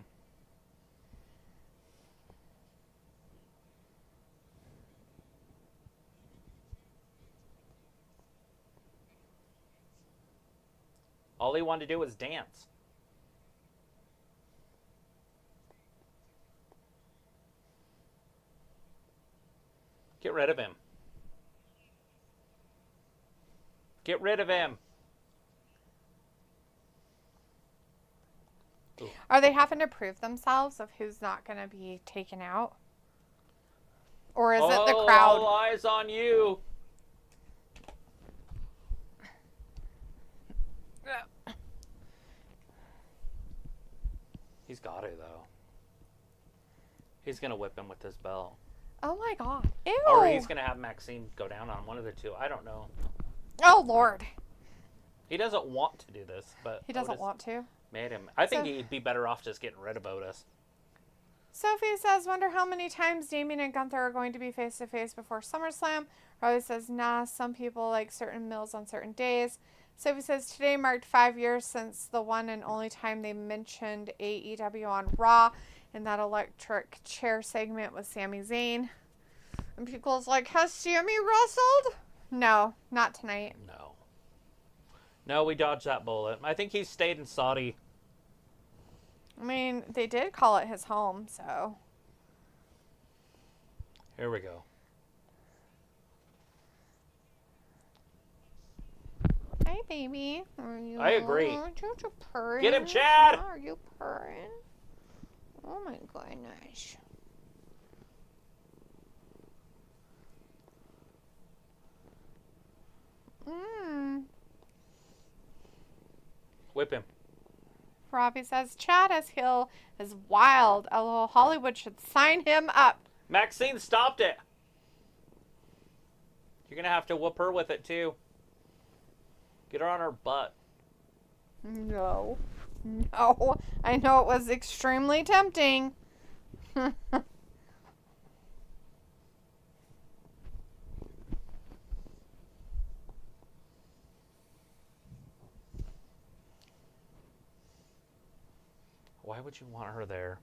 All he wanted to do was dance. Get rid of him. Get rid of him. Ooh. Are they having to prove themselves of who's not going to be taken out? Or is it the crowd? All eyes on you. He's got it, though. He's going to whip him with his belt. Oh, my God. Ew. Or he's going to have Maxine go down on one of the two. I don't know. Oh, Lord. He doesn't want to do this, but... He doesn't want to? Made him. I think he'd be better off just getting rid of Otis. Sophie says, wonder how many times Damien and Gunther are going to be face-to-face before SummerSlam. Robbie says, nah, some people like certain meals on certain days. Sophie says, today marked 5 years since the one and only time they mentioned AEW on Raw in that electric chair segment with Sami Zayn. And people's like, has Sami wrestled? No, not tonight. No. No, we dodged that bullet. I think he stayed in Saudi. I mean, they did call it his home, so. Here we go. Hi, baby. Are you? I agree. Aren't you purring? Get him, Chad! Are you purring? Oh my goodness. Robbie says, Chad as heel is wild. LOL, Hollywood should sign him up. Maxine stopped it. You're going to have to whoop her with it, too. Get her on her butt. No. No. I know it was extremely tempting. Why would you want her there?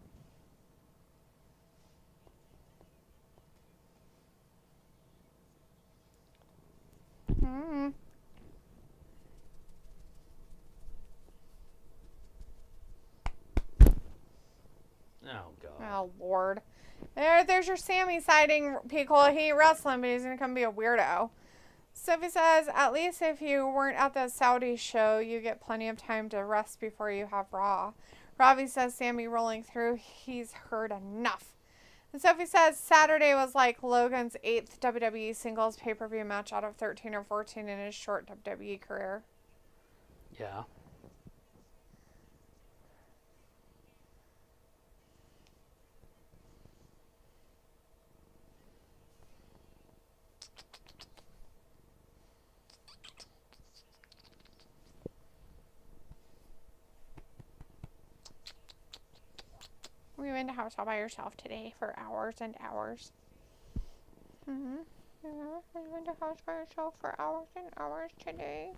Hmm. Oh, God. Oh, Lord. There's your Sammy sighting, Pickle. He ain't wrestling, but he's going to come be a weirdo. Sophie says, at least if you weren't at the Saudi show, you get plenty of time to rest before you have Raw. Robbie says, Sammy rolling through, he's heard enough. And Sophie says, Saturday was like Logan's 8th WWE singles pay-per-view match out of 13 or 14 in his short WWE career. Yeah. We went to house all by yourself today for hours and hours. Mm-hmm. Yeah, we went to house by yourself for hours and hours today.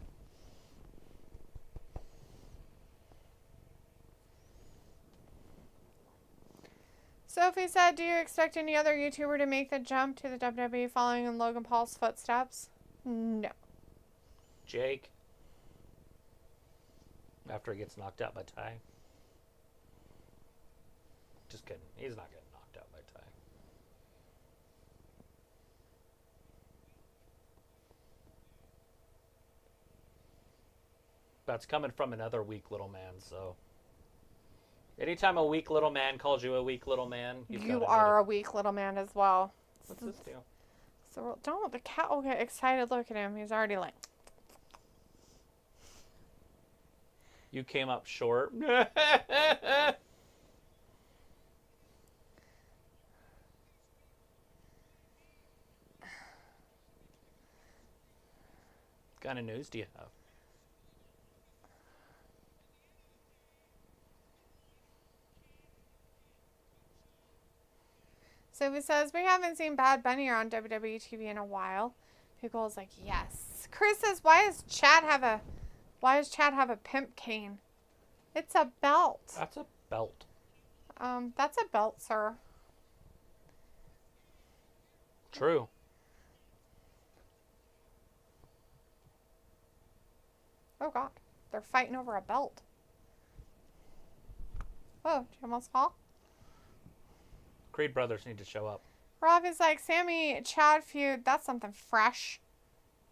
Sophie said, do you expect any other YouTuber to make the jump to the WWE following in Logan Paul's footsteps? No. Jake. After he gets knocked out by Ty. Just kidding. He's not getting knocked out by Ty. That's coming from another weak little man, so. Anytime a weak little man calls you a weak little man, you are a weak little man as well. What's this do? So don't, the cat will get excited. Look at him. He's already like. You came up short. What kind of news do you have? Sophie says, we haven't seen Bad Bunny on WWE TV in a while. Pickle is like, yes. Chris says, why does Chad have a pimp cane? It's a belt. That's a belt. That's a belt, sir. True. Oh, God. They're fighting over a belt. Whoa, did you almost fall? Creed brothers need to show up. Robbie's like, Sammy, Chad feud, that's something fresh.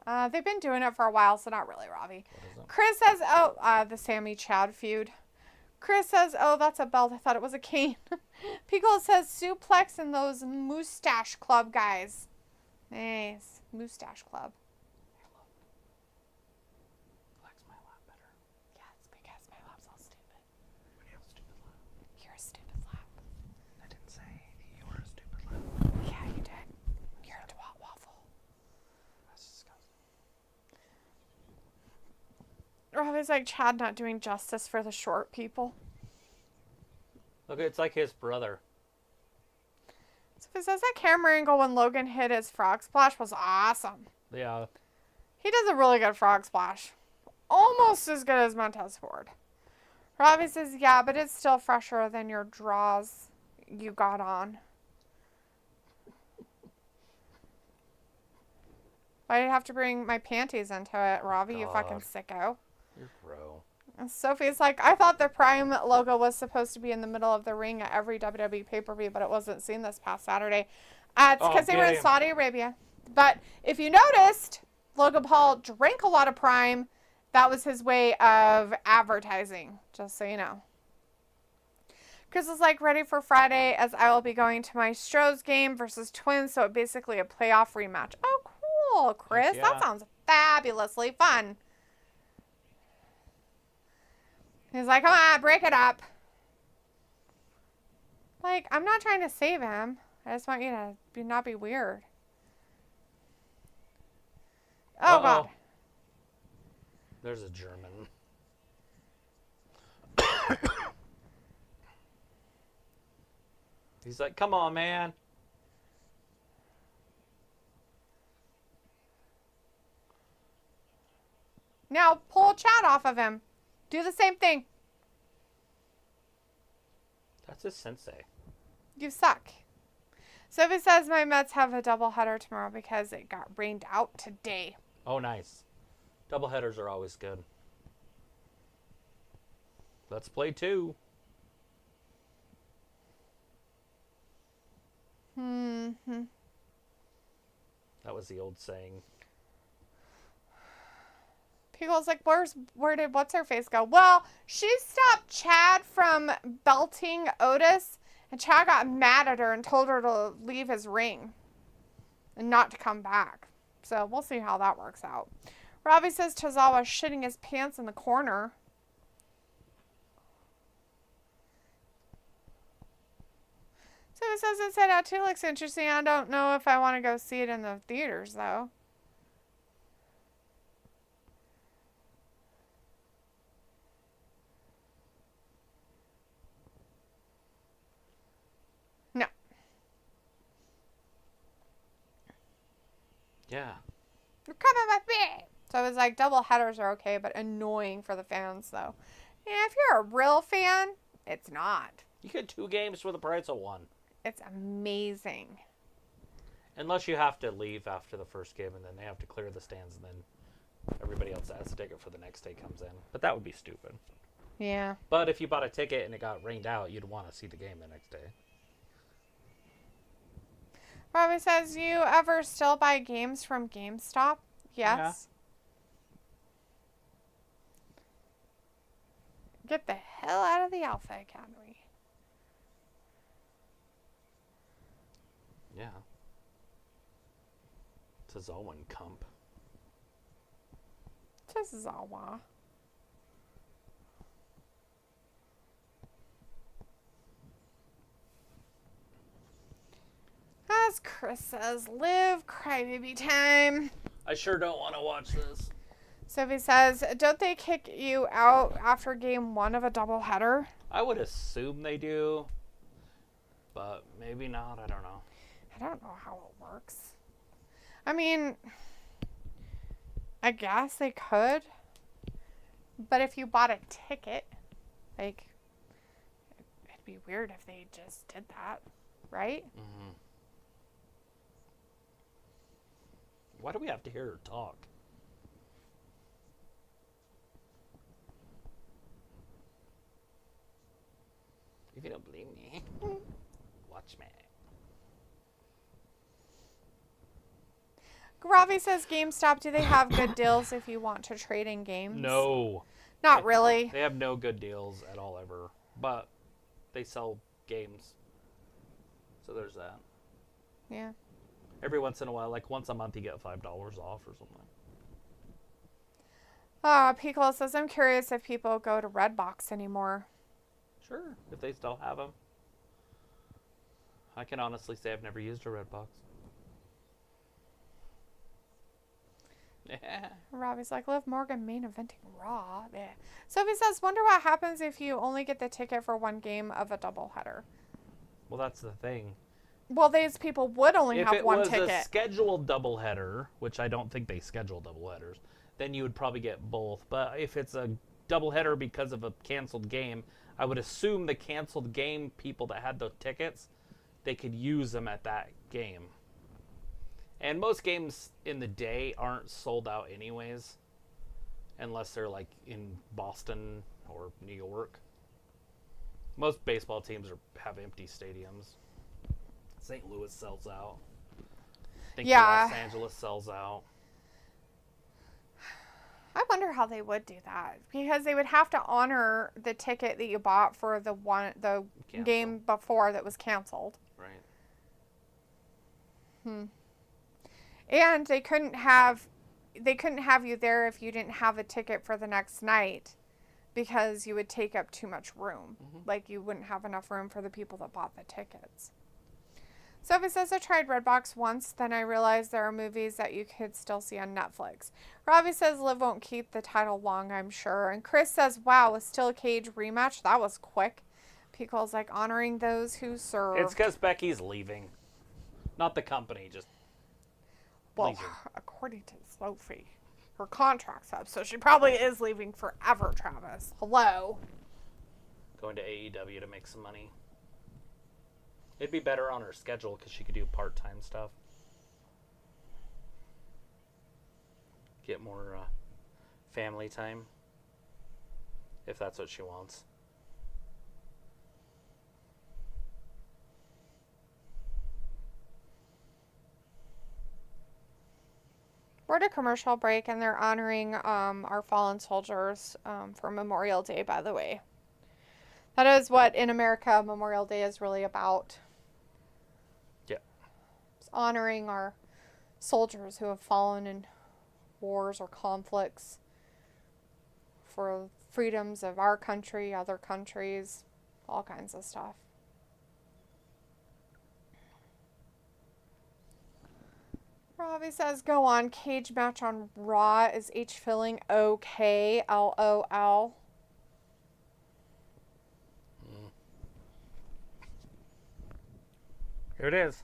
They've been doing it for a while, so not really, Robbie. Chris says, the Sammy Chad feud. Chris says, oh, that's a belt. I thought it was a cane. Pickle says, suplex and those Mustache Club guys. Nice. Mustache Club. Flex my lap better. Yeah, it's because my lap's all stupid. When you have a stupid lap. You're a stupid lap. I didn't say you were a stupid lap. Yeah, you did. You're a twat waffle. That's disgusting. Robbie's like, Chad not doing justice for the short people. Look, it's like his brother. So if it says that camera angle when Logan hit his frog splash was awesome. Yeah. He does a really good frog splash. Almost as good as Montez Ford. Robbie says, yeah, but it's still fresher than your draws you got on. Why did I have to bring my panties into it, Robbie, you fucking sicko? You're bro. And Sophie's like, I thought the Prime logo was supposed to be in the middle of the ring at every WWE pay-per-view, but it wasn't seen this past Saturday. It's because they were in Saudi Arabia. But if you noticed, Logan Paul drank a lot of Prime. That was his way of advertising, just so you know. Chris is like, ready for Friday as I will be going to my Stros game versus Twins, so it's basically a playoff rematch. Oh, cool, Chris. Yeah. That sounds fabulously fun. He's like, come on, break it up. Like, I'm not trying to save him. I just want you to not be weird. Oh, God. There's a German. He's like, come on, man. Now, pull Chad off of him. Do the same thing. That's his sensei. You suck. Sophie says my Mets have a doubleheader tomorrow because it got rained out today. Oh, nice. Doubleheaders are always good. Let's play 2. Mm-hmm. That was the old saying. Pickle's like, where did what's-her-face go? Well, she stopped Chad from belting Otis, and Chad got mad at her and told her to leave his ring and not to come back. So we'll see how that works out. Robbie says Tozawa's shitting his pants in the corner. So it says Inside Out 2 looks interesting. I don't know if I want to go see it in the theaters, though. No. Yeah. You're coming with me. So it was like double headers are okay, but annoying for the fans, though. Yeah, if you're a real fan, it's not. You get 2 games for the price of 1. It's amazing. Unless you have to leave after the first game and then they have to clear the stands and then everybody else that has a ticket for the next day comes in. But that would be stupid. Yeah. But if you bought a ticket and it got rained out, you'd want to see the game the next day. Robbie says, you ever still buy games from GameStop? Yes. Yeah. Get the hell out of the Alpha Academy. Yeah. Tozawan Kump. Tozawa. As Chris says, live crybaby time. I sure don't want to watch this. Sophie says, don't they kick you out after game 1 of a doubleheader? I would assume they do. But maybe not. I don't know. I don't know how it works. I mean, I guess they could. But if you bought a ticket, like, it'd be weird if they just did that, right? Mm-hmm. Why do we have to hear her talk? If you don't believe me, watch me. Ravi says GameStop, do they have good deals if you want to trade in games? No. Not really. They have no good deals at all ever. But they sell games. So there's that. Yeah. Every once in a while, like once a month, you get $5 off or something. Piccolo says, I'm curious if people go to Redbox anymore. Sure, if they still have them. I can honestly say I've never used a Redbox. Yeah. Robbie's like, Liv Morgan main eventing Raw. Yeah. Sophie says, wonder what happens if you only get the ticket for 1 game of a doubleheader. Well, that's the thing. Well, these people would only have 1 ticket. If it was a scheduled doubleheader, which I don't think they schedule doubleheaders, then you would probably get both. But if it's a doubleheader because of a canceled game, I would assume the canceled game people that had the tickets, they could use them at that game. And most games in the day aren't sold out anyways, unless they're like in Boston or New York. Most baseball teams have empty stadiums. St. Louis sells out. I think Los Angeles sells out. I wonder how they would do that, because they would have to honor the ticket that you bought for the game before that was canceled. Right. And they couldn't have you there if you didn't have a ticket for the next night because you would take up too much room. Like, you wouldn't have enough room for the people that bought the tickets. Sophie says, I tried Redbox once, then I realized there are movies that you could still see on Netflix. Robbie says Liv won't keep the title long, I'm sure. And Chris says, wow, a steel cage rematch? That was quick. Pico's like, honoring those who serve. It's because Becky's leaving. Not the company, just leaving. According to Sophie, her contract's up, so she probably is leaving forever, Travis. Hello. Going to AEW to make some money. It'd be better on her schedule because she could do part-time stuff. Get more family time. If that's what she wants. We're at a commercial break, and they're honoring our fallen soldiers for Memorial Day, by the way. That is what, in America, Memorial Day is really about. Yeah. It's honoring our soldiers who have fallen in wars or conflicts for freedoms of our country, other countries, all kinds of stuff. Robbie says, go on. Cage match on Raw. Is H feeling okay? LOL. Here it is.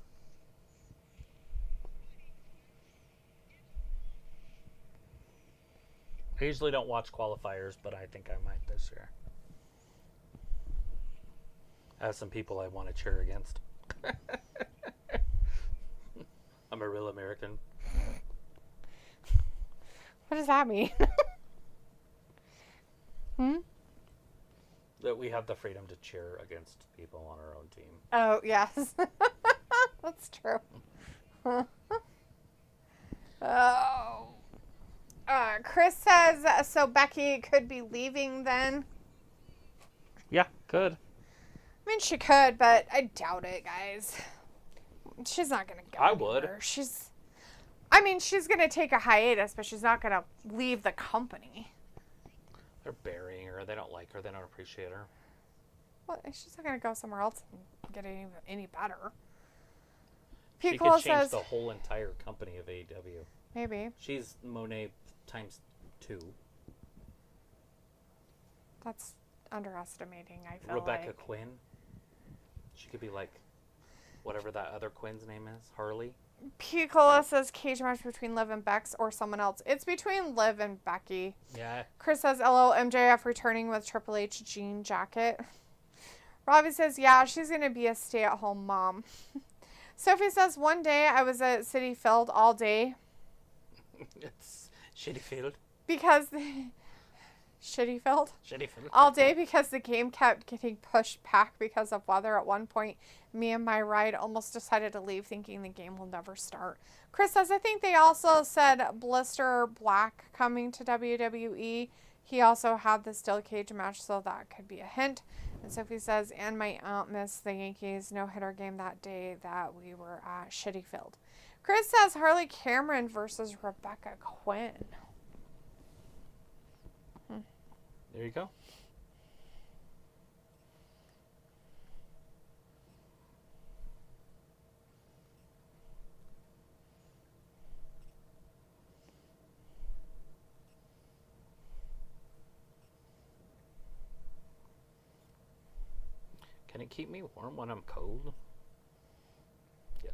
I usually don't watch qualifiers, but I think I might this year. I have some people I want to cheer against. I'm a real American. What does that mean? That we have the freedom to cheer against people on our own team. Oh, yes. That's true. Oh. Chris says, so Becky could be leaving then? Yeah, good. I mean, she could, but I doubt it, guys. She's not going to go I would. anywhere. She's going to take a hiatus, but she's not going to leave the company. They're burying her. They don't like her. They don't appreciate her. Well, she's not going to go somewhere else and get any better. She Piccolo could change says, the whole entire company of AEW. maybe. She's Monet times 2. That's underestimating, I feel Rebecca like. Quinn. She could be like whatever that other Quinn's name is. Harley. Piccolo says cage match between Liv and Bex or someone else. It's between Liv and Becky. Yeah. Chris says, LO, MJF returning with Triple H jean jacket. Robbie says, yeah, she's going to be a stay-at-home mom. Sophie says, one day I was at City Field all day. It's Shitty Field. Because... Shitty Field? Shitty Field. All day because the game kept getting pushed back because of weather. At one point, me and my ride almost decided to leave thinking the game will never start. Chris says, I think they also said Blister Black coming to WWE. He also had the steel cage match, so that could be a hint. And Sophie says, and my aunt missed the Yankees no-hitter game that day that we were at Shitty Field. Chris says Harley Cameron versus Rebecca Quinn. There you go. Can it keep me warm when I'm cold? Yes.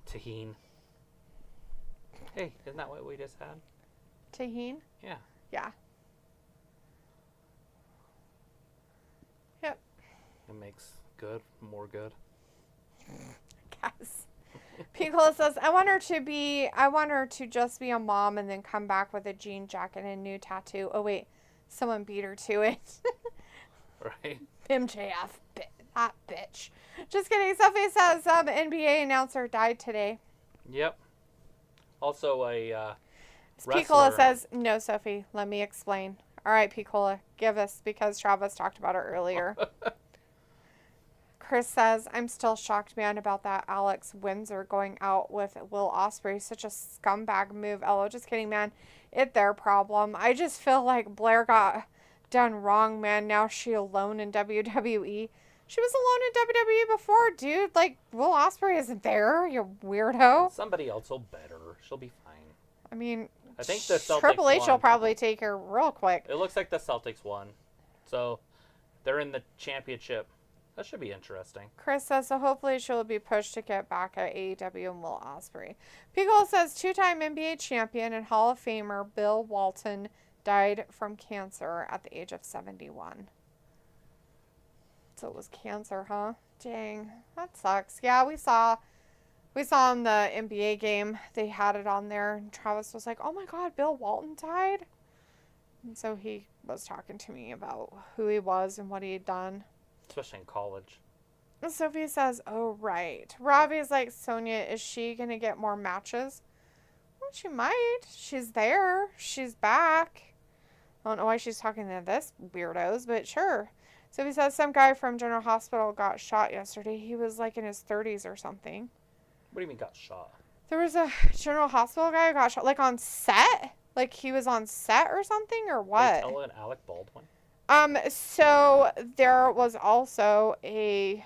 Tahine. Hey, isn't that what we just had? Tahine? Yeah. Yeah. Yep. It makes good, more good. Guess. Piccolo says, I want her to just be a mom and then come back with a jean jacket and a new tattoo. Oh wait, someone beat her to it. Right. MJF, that bitch. Just kidding. Sophie says NBA announcer died today. Yep. Also a Piccolo wrestler. says, no, Sophie, let me explain. All right, Piccolo, give us, because Travis talked about it earlier. Chris says, I'm still shocked, man, about that Alex Windsor going out with Will Ospreay. Such a scumbag move. LO, just kidding, man. It's their problem. I just feel like Blair got done wrong, man. Now she alone in WWE. She was alone in WWE before, dude. Like, Will Ospreay isn't there, you weirdo. Somebody else will better. She'll be fine. I mean, I think the Celtics Triple H will won. probably take her real quick. It looks like the Celtics won. So, they're in the championship. That should be interesting. Chris says, so hopefully she'll be pushed to get back at AEW and Will Ospreay. Pickle says, two-time NBA champion and Hall of Famer Bill Walton died from cancer at the age of 71. So it was cancer, huh? Dang, that sucks. Yeah, we saw in the NBA game, they had it on there, and Travis was like, oh my God, Bill Walton died? And so he was talking to me about who he was and what he had done. Especially in college. Sophie says, oh, right. Robbie's like, Sonya, is she going to get more matches? Well, she might. She's there. She's back. I don't know why she's talking to this weirdos, but sure. Sophie says, some guy from General Hospital got shot yesterday. He was like in his 30s or something. What do you mean got shot? There was a General Hospital guy who got shot, like on set? Like he was on set or something, or what? Tell an Alec Baldwin? So there was also a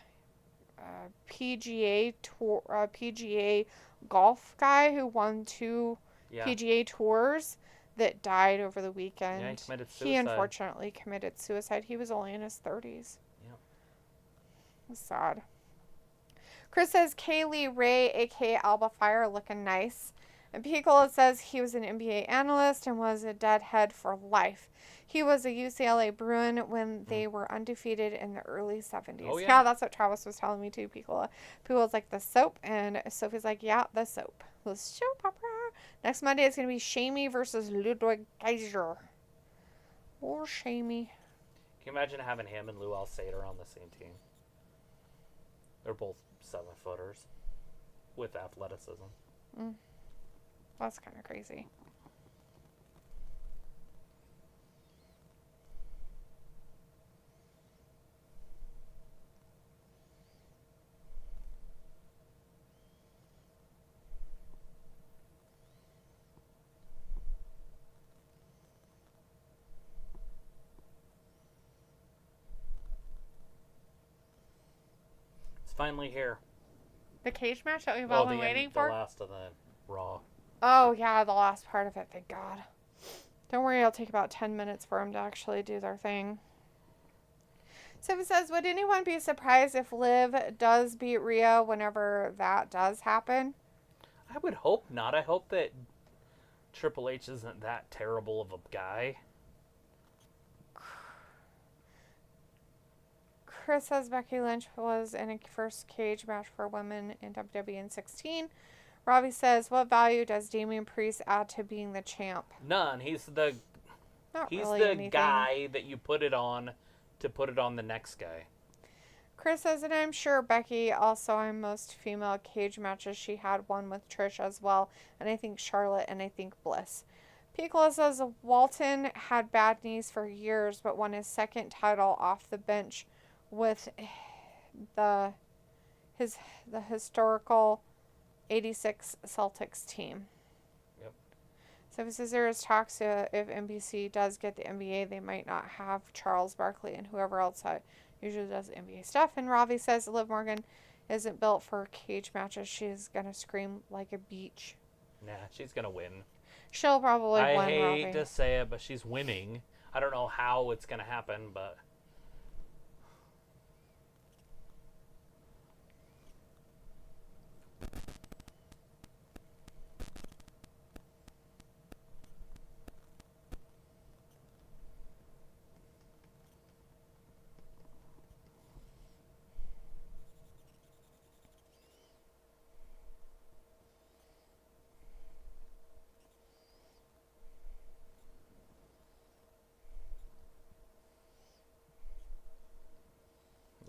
PGA tour, PGA golf guy who won two PGA tours that died over the weekend. Yeah, he committed suicide. He unfortunately committed suicide. He was only in his 30s. Yep. It was sad. Chris says Kaylee Ray, aka Alba Fire, looking nice. And Piccolo says he was an NBA analyst and was a deadhead for life. He was a UCLA Bruin when they were undefeated in the early 70s. Oh, yeah. Yeah, that's what Travis was telling me too, Piccolo. Piccolo's like, the soap, and Sophie's like, yeah, the soap. The soap opera. Next Monday is going to be Shamey versus Ludwig Kaiser. Or Shamey. Can you imagine having him and Lou Alceder on the same team? They're both 7-footers with athleticism. That's kind of crazy. It's finally here. The cage match that we've all been waiting for? The last of the Raw. Oh, yeah, the last part of it, thank God. Don't worry, it'll take about 10 minutes for them to actually do their thing. So it says, would anyone be surprised if Liv does beat Rhea whenever that does happen? I would hope not. I hope that Triple H isn't that terrible of a guy. Chris says Becky Lynch was in a first cage match for women in WWE in 16. Robbie says, what value does Damian Priest add to being the champ? None. He's the guy that you put it on to put it on the next guy. Chris says, and I'm sure Becky also in most female cage matches. She had one with Trish as well. And I think Charlotte and I think Bliss. Piccolo says Walton had bad knees for years, but won his second title off the bench with the historical 86 Celtics team. Yep. So if says there is talks if NBC does get the NBA, they might not have Charles Barkley and whoever else usually does NBA stuff. And Ravi says Liv Morgan isn't built for cage matches. She's gonna scream like a beach. Nah, she's gonna win. She'll probably win. I hate Ravi. to say it, but she's winning. I don't know how it's gonna happen, but.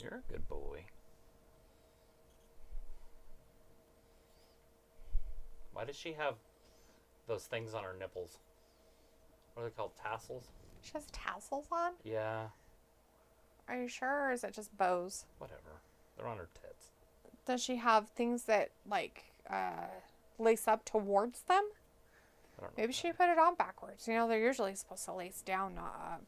You're a good boy. Why does she have those things on her nipples? What are they called? Tassels? She has tassels on? Yeah. Are you sure, or is it just bows? Whatever. They're on her tits. Does she have things that, like, lace up towards them? I don't know. Maybe she put it on backwards. You know, they're usually supposed to lace down, not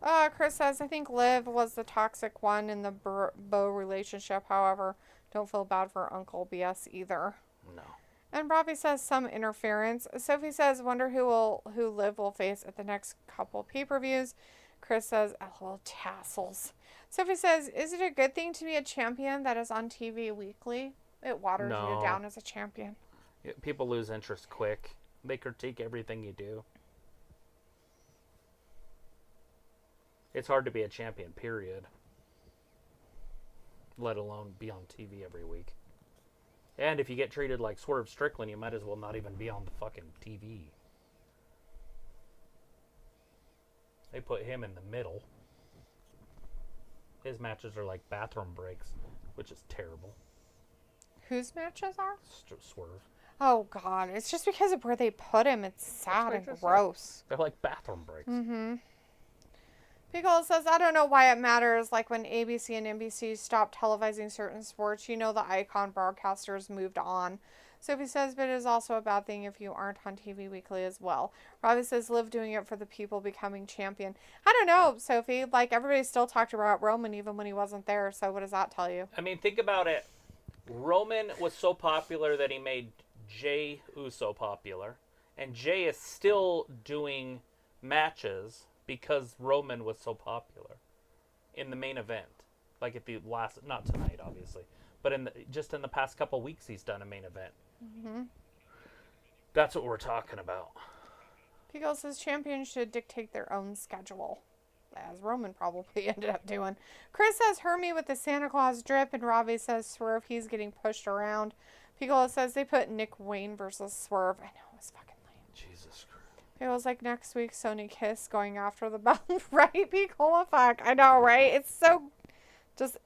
up. Chris says, I think Liv was the toxic one in the Bo relationship. However, don't feel bad for Uncle BS either. No. And Robbie says some interference. Sophie says, wonder who Liv will face at the next couple pay-per-views. Chris says, LOL tassels. Sophie says, is it a good thing to be a champion that is on TV weekly? It waters you down as a champion. People lose interest quick. They critique everything you do. It's hard to be a champion, period. Let alone be on TV every week. And if you get treated like Swerve Strickland, you might as well not even be on the fucking TV. They put him in the middle. His matches are like bathroom breaks, which is terrible. Whose matches are? Swerve. Oh, God. It's just because of where they put him. It's sad and gross. They're like bathroom breaks. Mm-hmm. Pickle says, I don't know why it matters. Like when ABC and NBC stopped televising certain sports, you know the icon broadcasters moved on. Sophie says, but it is also a bad thing if you aren't on TV weekly as well. Robbie says, Liv doing it for the people becoming champion. I don't know, Sophie. Like, everybody still talked about Roman even when he wasn't there, so what does that tell you? I mean, think about it. Roman was so popular that he made Jey Uso popular. And Jey is still doing matches because Roman was so popular in the main event. Like at the last, not tonight, obviously, but just in the past couple weeks, he's done a main event. Mm-hmm. That's what we're talking about. Pickle says champions should dictate their own schedule, as Roman probably ended up doing. Chris says Hermie with the Santa Claus drip, and Robbie says Swerve, he's getting pushed around. Pickle says they put Nick Wayne versus Swerve. I know, it was fucking lame. Jesus Christ. It was like next week, Sony Kiss going after the belt, right? Pickle, fuck. I know, right? It's so just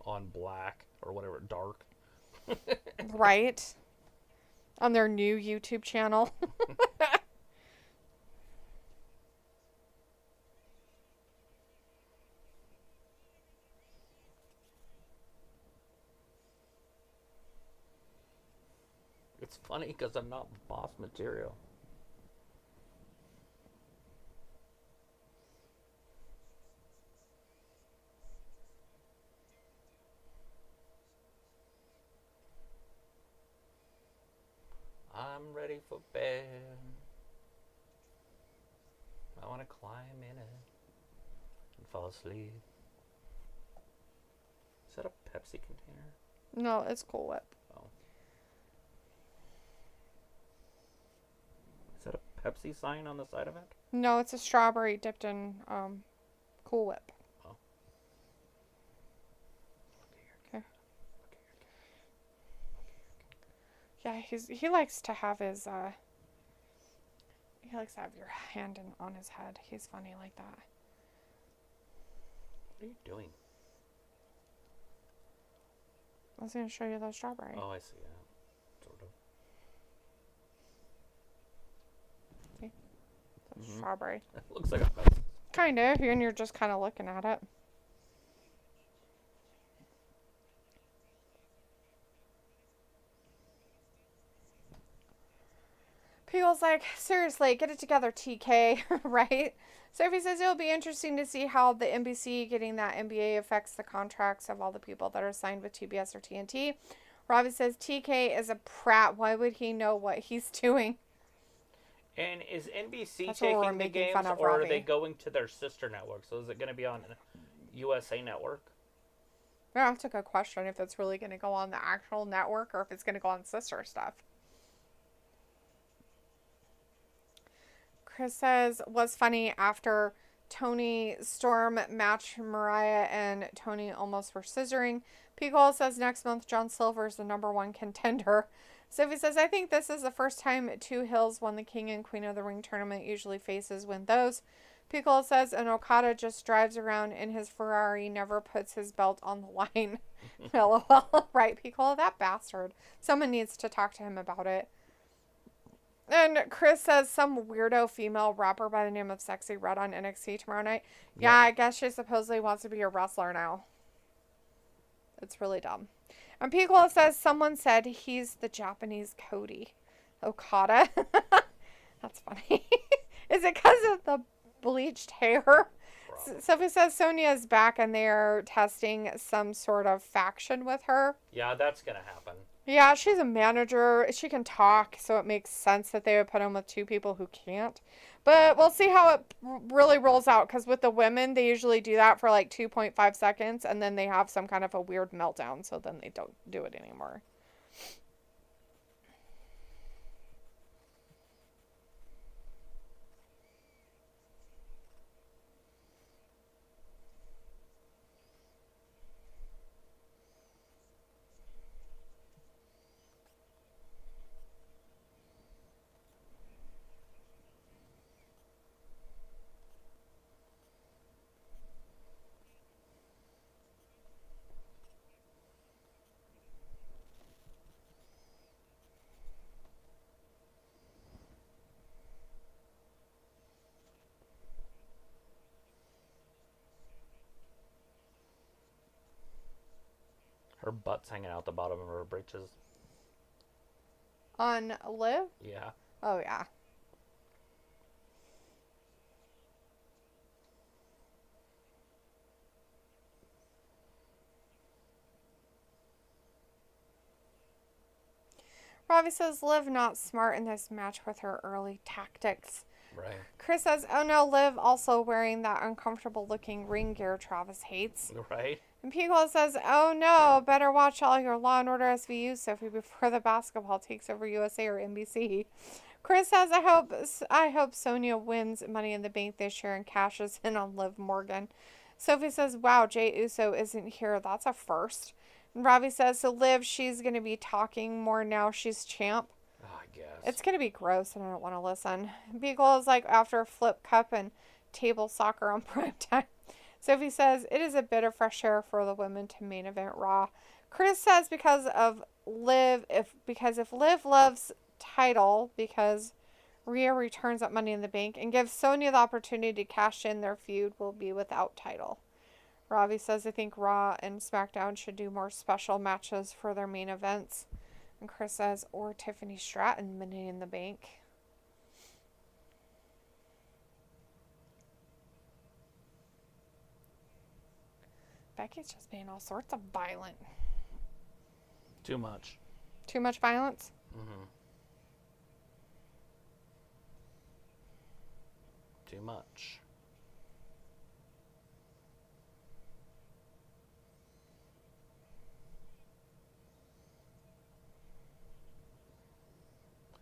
On black or whatever, dark. Right? On their new YouTube channel. It's funny because I'm not boss material. I'm ready for bed. I want to climb in it and fall asleep. Is that a Pepsi container? No, it's Cool Whip. Oh. Is that a Pepsi sign on the side of it? No, it's a strawberry dipped in Cool Whip. Oh. Okay. Yeah, he likes to have his he likes to have your hand on his head. He's funny like that. What are you doing? I was gonna show you those strawberry. Oh, I see. Yeah. Sort of. See? Those strawberry. It looks like a Pepsi. Kind of, and you're just kind of looking at it. People's like, seriously, get it together, TK, right? Sophie says it'll be interesting to see how the NBC getting that NBA affects the contracts of all the people that are signed with TBS or TNT. Robbie says TK is a prat. Why would he know what he's doing? And is NBC That's what we're taking the making games, fun of or are Robbie. they going to their sister network? So is it going to be on USA Network? Yeah, that's a good question. If it's really going to go on the actual network or if it's going to go on sister stuff. Chris says, was funny after Tony Storm match, Mariah and Tony almost were scissoring. Pico says next month John Silver is the #1 contender. Sophie says, I think this is the first time Two Hills won the King and Queen of the Ring tournament. Usually faces win those. Pico says, and Okada just drives around in his Ferrari, never puts his belt on the line. LOL. Right, Pico, that bastard. Someone needs to talk to him about it. And Chris says some weirdo female rapper by the name of Sexy Red on NXT tomorrow night. Yeah, I guess she supposedly wants to be a wrestler now. It's really dumb. And Piccolo says someone said he's the Japanese Cody. Okada. That's funny. Is it because of the bleached hair? Sophie says Sonya's back and they're testing some sort of faction with her. Yeah, that's going to happen. Yeah, she's a manager. She can talk, so it makes sense that they would put him with two people who can't. But we'll see how it really rolls out, because with the women, they usually do that for like 2.5 seconds, and then they have some kind of a weird meltdown, so then they don't do it anymore. Her butt's hanging out the bottom of her breeches. On Liv? Yeah. Oh, yeah. Ravi says Liv not smart in this match with her early tactics. Right. Chris says, oh no, Liv also wearing that uncomfortable looking ring gear Travis hates. Right. And Piccolo says, oh no, better watch all your Law and Order SVU, Sophie, before the basketball takes over USA or NBC. Chris says, I hope Sonya wins Money in the Bank this year and cashes in on Liv Morgan. Sophie says, wow, Jey Uso isn't here. That's a first. And Ravi says, so Liv, she's going to be talking more now she's champ. I guess. It's going to be gross and I don't want to listen. Beagle is like after Flip Cup and table soccer on prime time. Sophie says, it is a bit of fresh air for the women to main event Raw. Chris says because if Liv loves title, because Rhea returns at Money in the Bank and gives Sonya the opportunity to cash in, their feud will be without title. Ravi says, I think Raw and SmackDown should do more special matches for their main events. And Chris says, or Tiffany Stratton, Money in the Bank. Becky's just being all sorts of violent. Too much. Too much violence? Mm-hmm. Too much.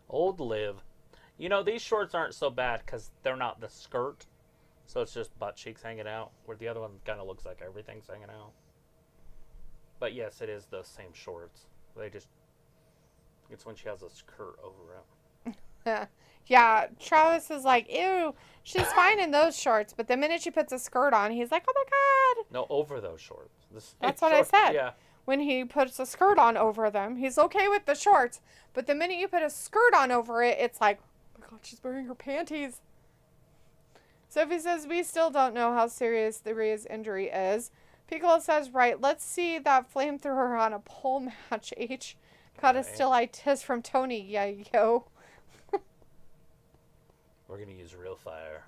Old Liv. You know, these shorts aren't so bad because they're not the skirt. So it's just butt cheeks hanging out, where the other one kind of looks like everything's hanging out. But yes, it is the same shorts. They just... It's when she has a skirt over it. Yeah, Travis is like, ew, she's fine in those shorts. But the minute she puts a skirt on, he's like, oh my God. No, over those shorts. That's what I said. Yeah. When he puts a skirt on over them, he's okay with the shorts. But the minute you put a skirt on over it, it's like, oh my God, she's wearing her panties. Sophie says, we still don't know how serious the Rhea's injury is. Piccolo says, right, let's see that flamethrower on a pole match, H. Got a stylitis from Tony, yeah, yo. We're going to use real fire.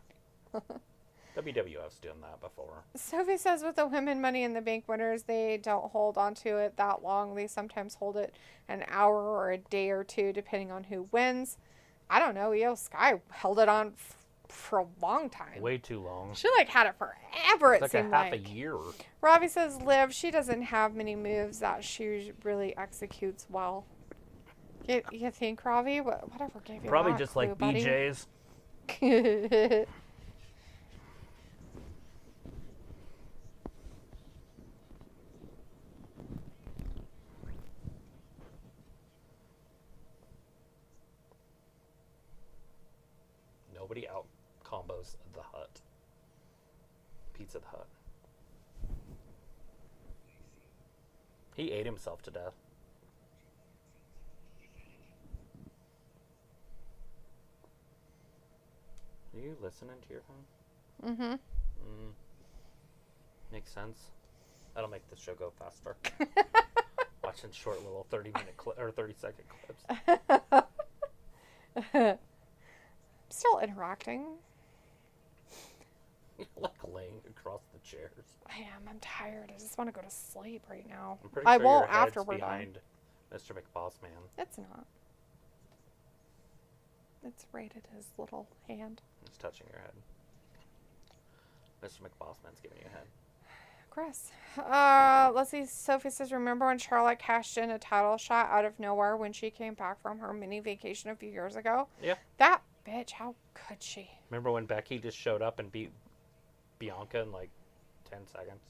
WWF's done that before. Sophie says with the women Money in the Bank winners, they don't hold on to it that long. They sometimes hold it an hour or a day or two, depending on who wins. I don't know. Io Sky held it on for a long time. Way too long. She had it forever, it seemed like. Half a year. Ravi says Liv, she doesn't have many moves that she really executes well. You think, Ravi? Whatever gave you Probably that just clue, like buddy? BJ's. Nobody out combos the Hut. Pizza the Hut. He ate himself to death. Are you listening to your phone? Mm-hmm. Makes sense. That'll make the show go faster. Watching short little 30-minute or 30-second clips. Still interacting. You're like laying across the chairs. I am. I'm tired. I just want to go to sleep right now. I'm pretty I sure won't your head's after we're done. behind Mr. McBossman. It's not. It's right at his little hand. He's touching your head. Mr. McBossman's giving you a head. Chris. Let's see. Sophie says, remember when Charlotte cashed in a title shot out of nowhere when she came back from her mini vacation a few years ago? Yeah. That bitch, how could she? Remember when Becky just showed up and beat Bianca in like 10 seconds?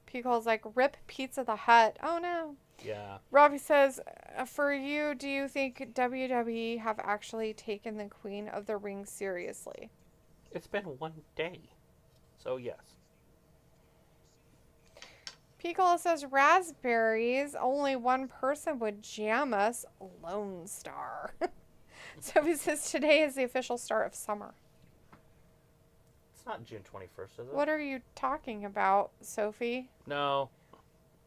Pico's like, rip Pizza the Hut. Oh no. Yeah. Robbie says, for you, do you think WWE have actually taken the Queen of the Ring seriously? It's been one day. So, yes. Piccolo says, raspberries. Only one person would jam us. Lone Star. Sophie says, today is the official start of summer. It's not June 21st, is it? What are you talking about, Sophie? No.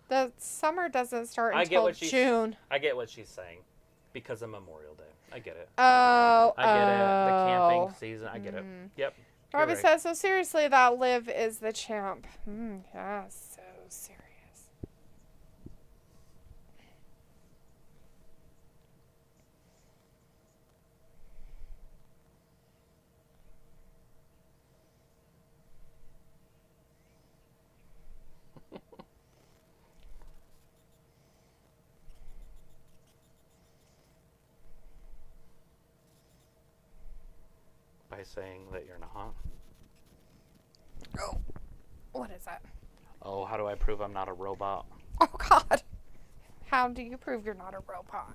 The summer doesn't start until June. I get what she's saying. Because of Memorial Day. I get it. Oh, I get it. The camping season. I get it. Yep. Robbie right. says, so seriously, that Liv is the champ. Yeah, so serious. By saying that you're not. Oh, what is that? Oh, how do I prove I'm not a robot? Oh, God. How do you prove you're not a robot?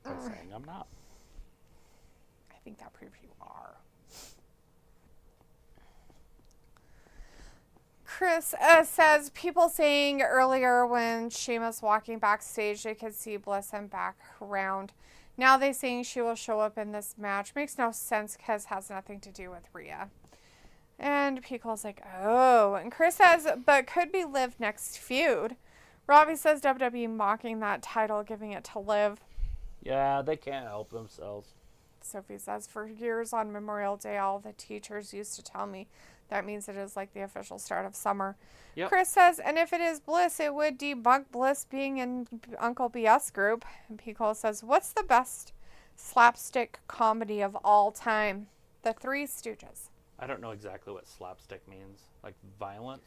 By saying I'm not. I think that proves you are. Chris says, people saying earlier when Sheamus walking backstage, they could see Bliss and background. Now they saying she will show up in this match. Makes no sense because it has nothing to do with Rhea. And Pico's like, oh. And Chris says, but could be Liv next feud. Robbie says WWE mocking that title, giving it to Liv. Yeah, they can't help themselves. Sophie says, for years on Memorial Day, all the teachers used to tell me that means it is like the official start of summer. Yep. Chris says, and if it is Bliss, it would debunk Bliss being in Uncle BS group. And Pico says, what's the best slapstick comedy of all time? The Three Stooges. I don't know exactly what slapstick means. Like violence?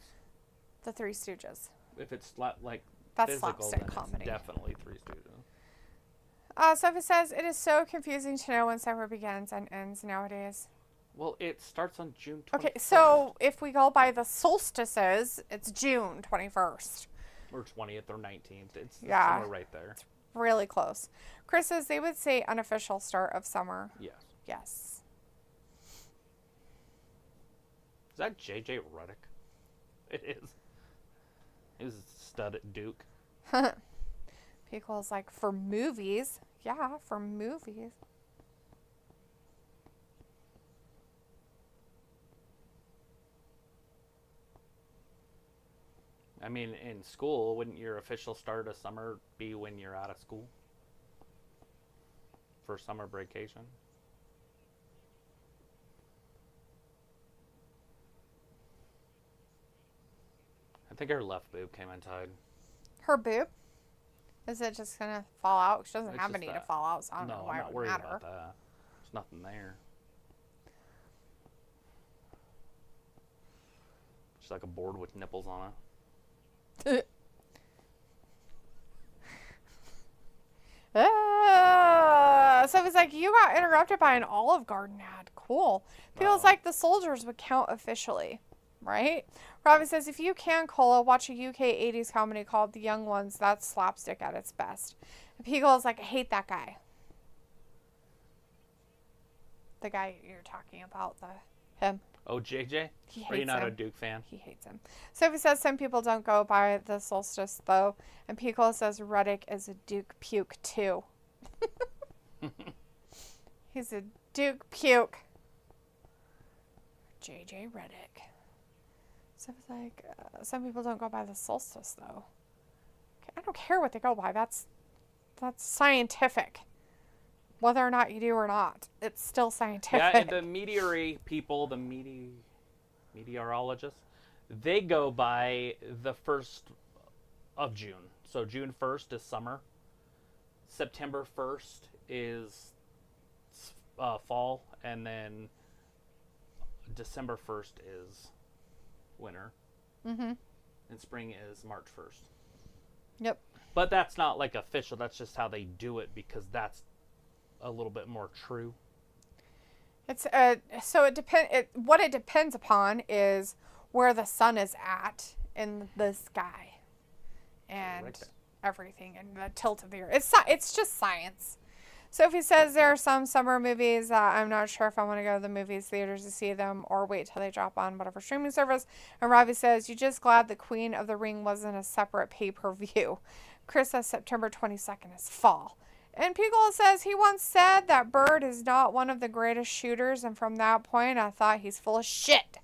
The Three Stooges. If it's like That's physical, slapstick then comedy. It's definitely Three Stooges. Sophie says, it is so confusing to know when summer begins and ends nowadays. Well, it starts on June 21st. Okay, so if we go by the solstices, it's June 21st. Or 20th or 19th. It's Yeah. somewhere right there. Really close. Chris says they would say unofficial start of summer. Yes. Yes. Is that JJ Ruddock? It is. He's a stud at Duke. Pico's like, for movies. Yeah, for movies. I mean, in school, wouldn't your official start of summer be when you're out of school? For summer vacation? I think her left boob came untied. Her boob? Is it just going to fall out? She doesn't It's have just any to that. fall out, so I don't know No, why I'm it not would worried matter. about that. There's nothing there. She's like a board with nipples on it. So it's like, you got interrupted by an Olive Garden ad. Cool. Feels like the soldiers would count officially, right? Robbie says, if you can, Cola, watch a UK 80s comedy called The Young Ones. That's slapstick at its best. And Pico is like, I hate that guy. The guy you're talking about, him. Oh, JJ? He Are you hates not a him. Duke fan? He hates him. Sophie says some people don't go by the solstice, though. And Pico says Ruddock is a Duke puke, too. He's a Duke Puke. JJ Reddick. So it's like, some people don't go by the solstice, though. I don't care what they go by. That's scientific. Whether or not you do or not, it's still scientific. Yeah, and the meteorary people, the meteorologists, they go by the 1st of June. So June 1st is summer. September 1st is fall, and then December 1st is winter. Mm-hmm. And spring is March 1st. Yep. But that's not like official. That's just how they do it because that's a little bit more true. It's so it what it depends upon is where the sun is at in the sky, and Right there. everything, and the tilt of the earth. It's just science. Sophie says there are some summer movies that I'm not sure if I want to go to the movies theaters to see them or wait till they drop on whatever streaming service. And Robbie says, you're just glad the Queen of the Ring wasn't a separate pay-per-view. Chris says September 22nd is fall. And Pickle says he once said that Bird is not one of the greatest shooters, and from that point I thought he's full of shit.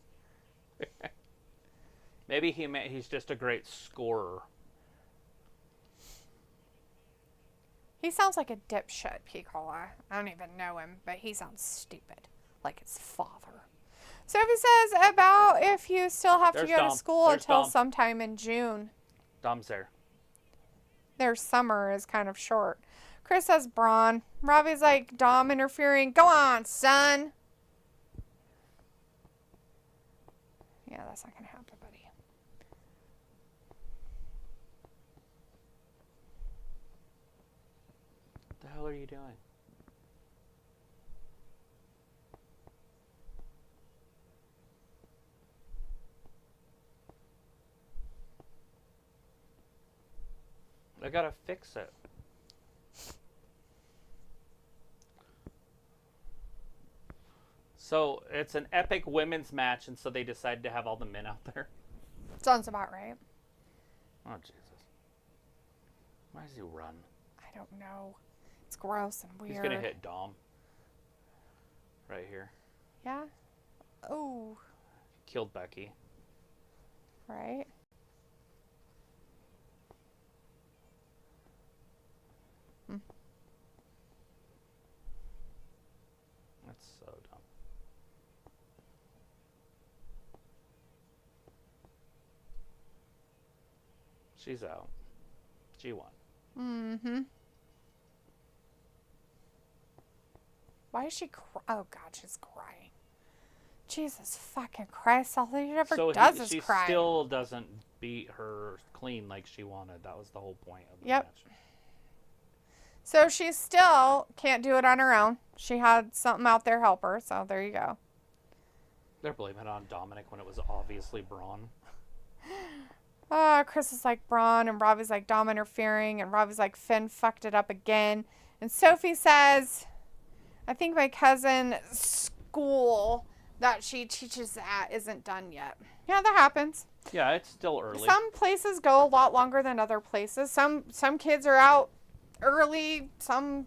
Maybe he's just a great scorer. He sounds like a dipshit, Picola. I don't even know him, but he sounds stupid. Like his father. Sophie says about if you still have to go to school until sometime in June. Dom's there. Their summer is kind of short. Chris says Braun. Robbie's like, Dom interfering. Go on, son. Yeah, that's not going to happen, buddy. What the hell are you doing? I gotta fix it. So it's an epic women's match, and so they decided to have all the men out there. Sounds about right. Oh, Jesus. Why does he run? I don't know. It's gross and weird. He's gonna hit Dom. Right here. Yeah? Oh. Killed Becky. Right? That's so dumb. She's out. She won. Mm-hmm. Why is she oh, God, she's crying. Jesus fucking Christ. All he ever does is cry. She still doesn't beat her clean like she wanted. That was the whole point of the match. So she still can't do it on her own. She had something out there help her, so there you go. They're blaming it on Dominik when it was obviously Braun. Chris is like Braun, and Robbie's like Dom interfering, and Robbie's like Finn fucked it up again. And Sophie says, I think my cousin's school that she teaches at isn't done yet. Yeah, that happens. Yeah, it's still early. Some places go a lot longer than other places. Some kids are out early. Some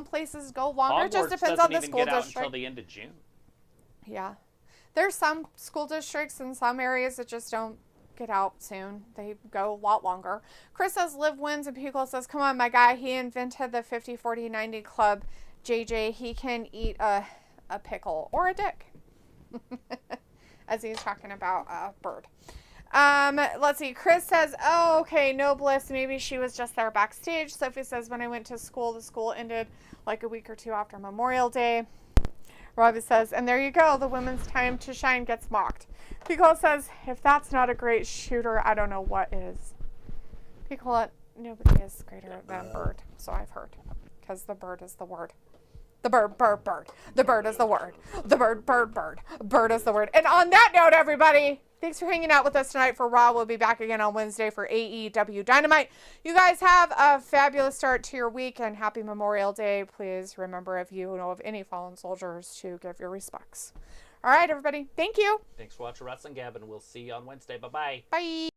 places go longer. It just depends on the school district. Get out until the end of June. Yeah. There's some school districts in some areas that just don't get out soon. They go a lot longer. Chris says Liv wins, and Pickle says, come on, my guy. He invented the 50, 40, 90 club. JJ, he can eat a pickle or a dick. As he's talking about Bird. Let's see. Chris says, oh, okay, no bliss. Maybe she was just there backstage. Sophie says, when I went to school, the school ended like a week or two after Memorial Day. Robbie says, and there you go. The women's time to shine gets mocked. Piccolo says, if that's not a great shooter, I don't know what is. Piccolo, nobody is greater than Bird. So I've heard. Because the bird is the word. The bird, bird, bird. The bird is the word. The bird, bird, bird. Bird is the word. And on that note, everybody, thanks for hanging out with us tonight for Raw. We'll be back again on Wednesday for AEW Dynamite. You guys have a fabulous start to your week and happy Memorial Day. Please remember, if you know of any fallen soldiers, to give your respects. All right, everybody. Thank you. Thanks for watching Wrestling Gab, and we'll see you on Wednesday. Bye-bye. Bye.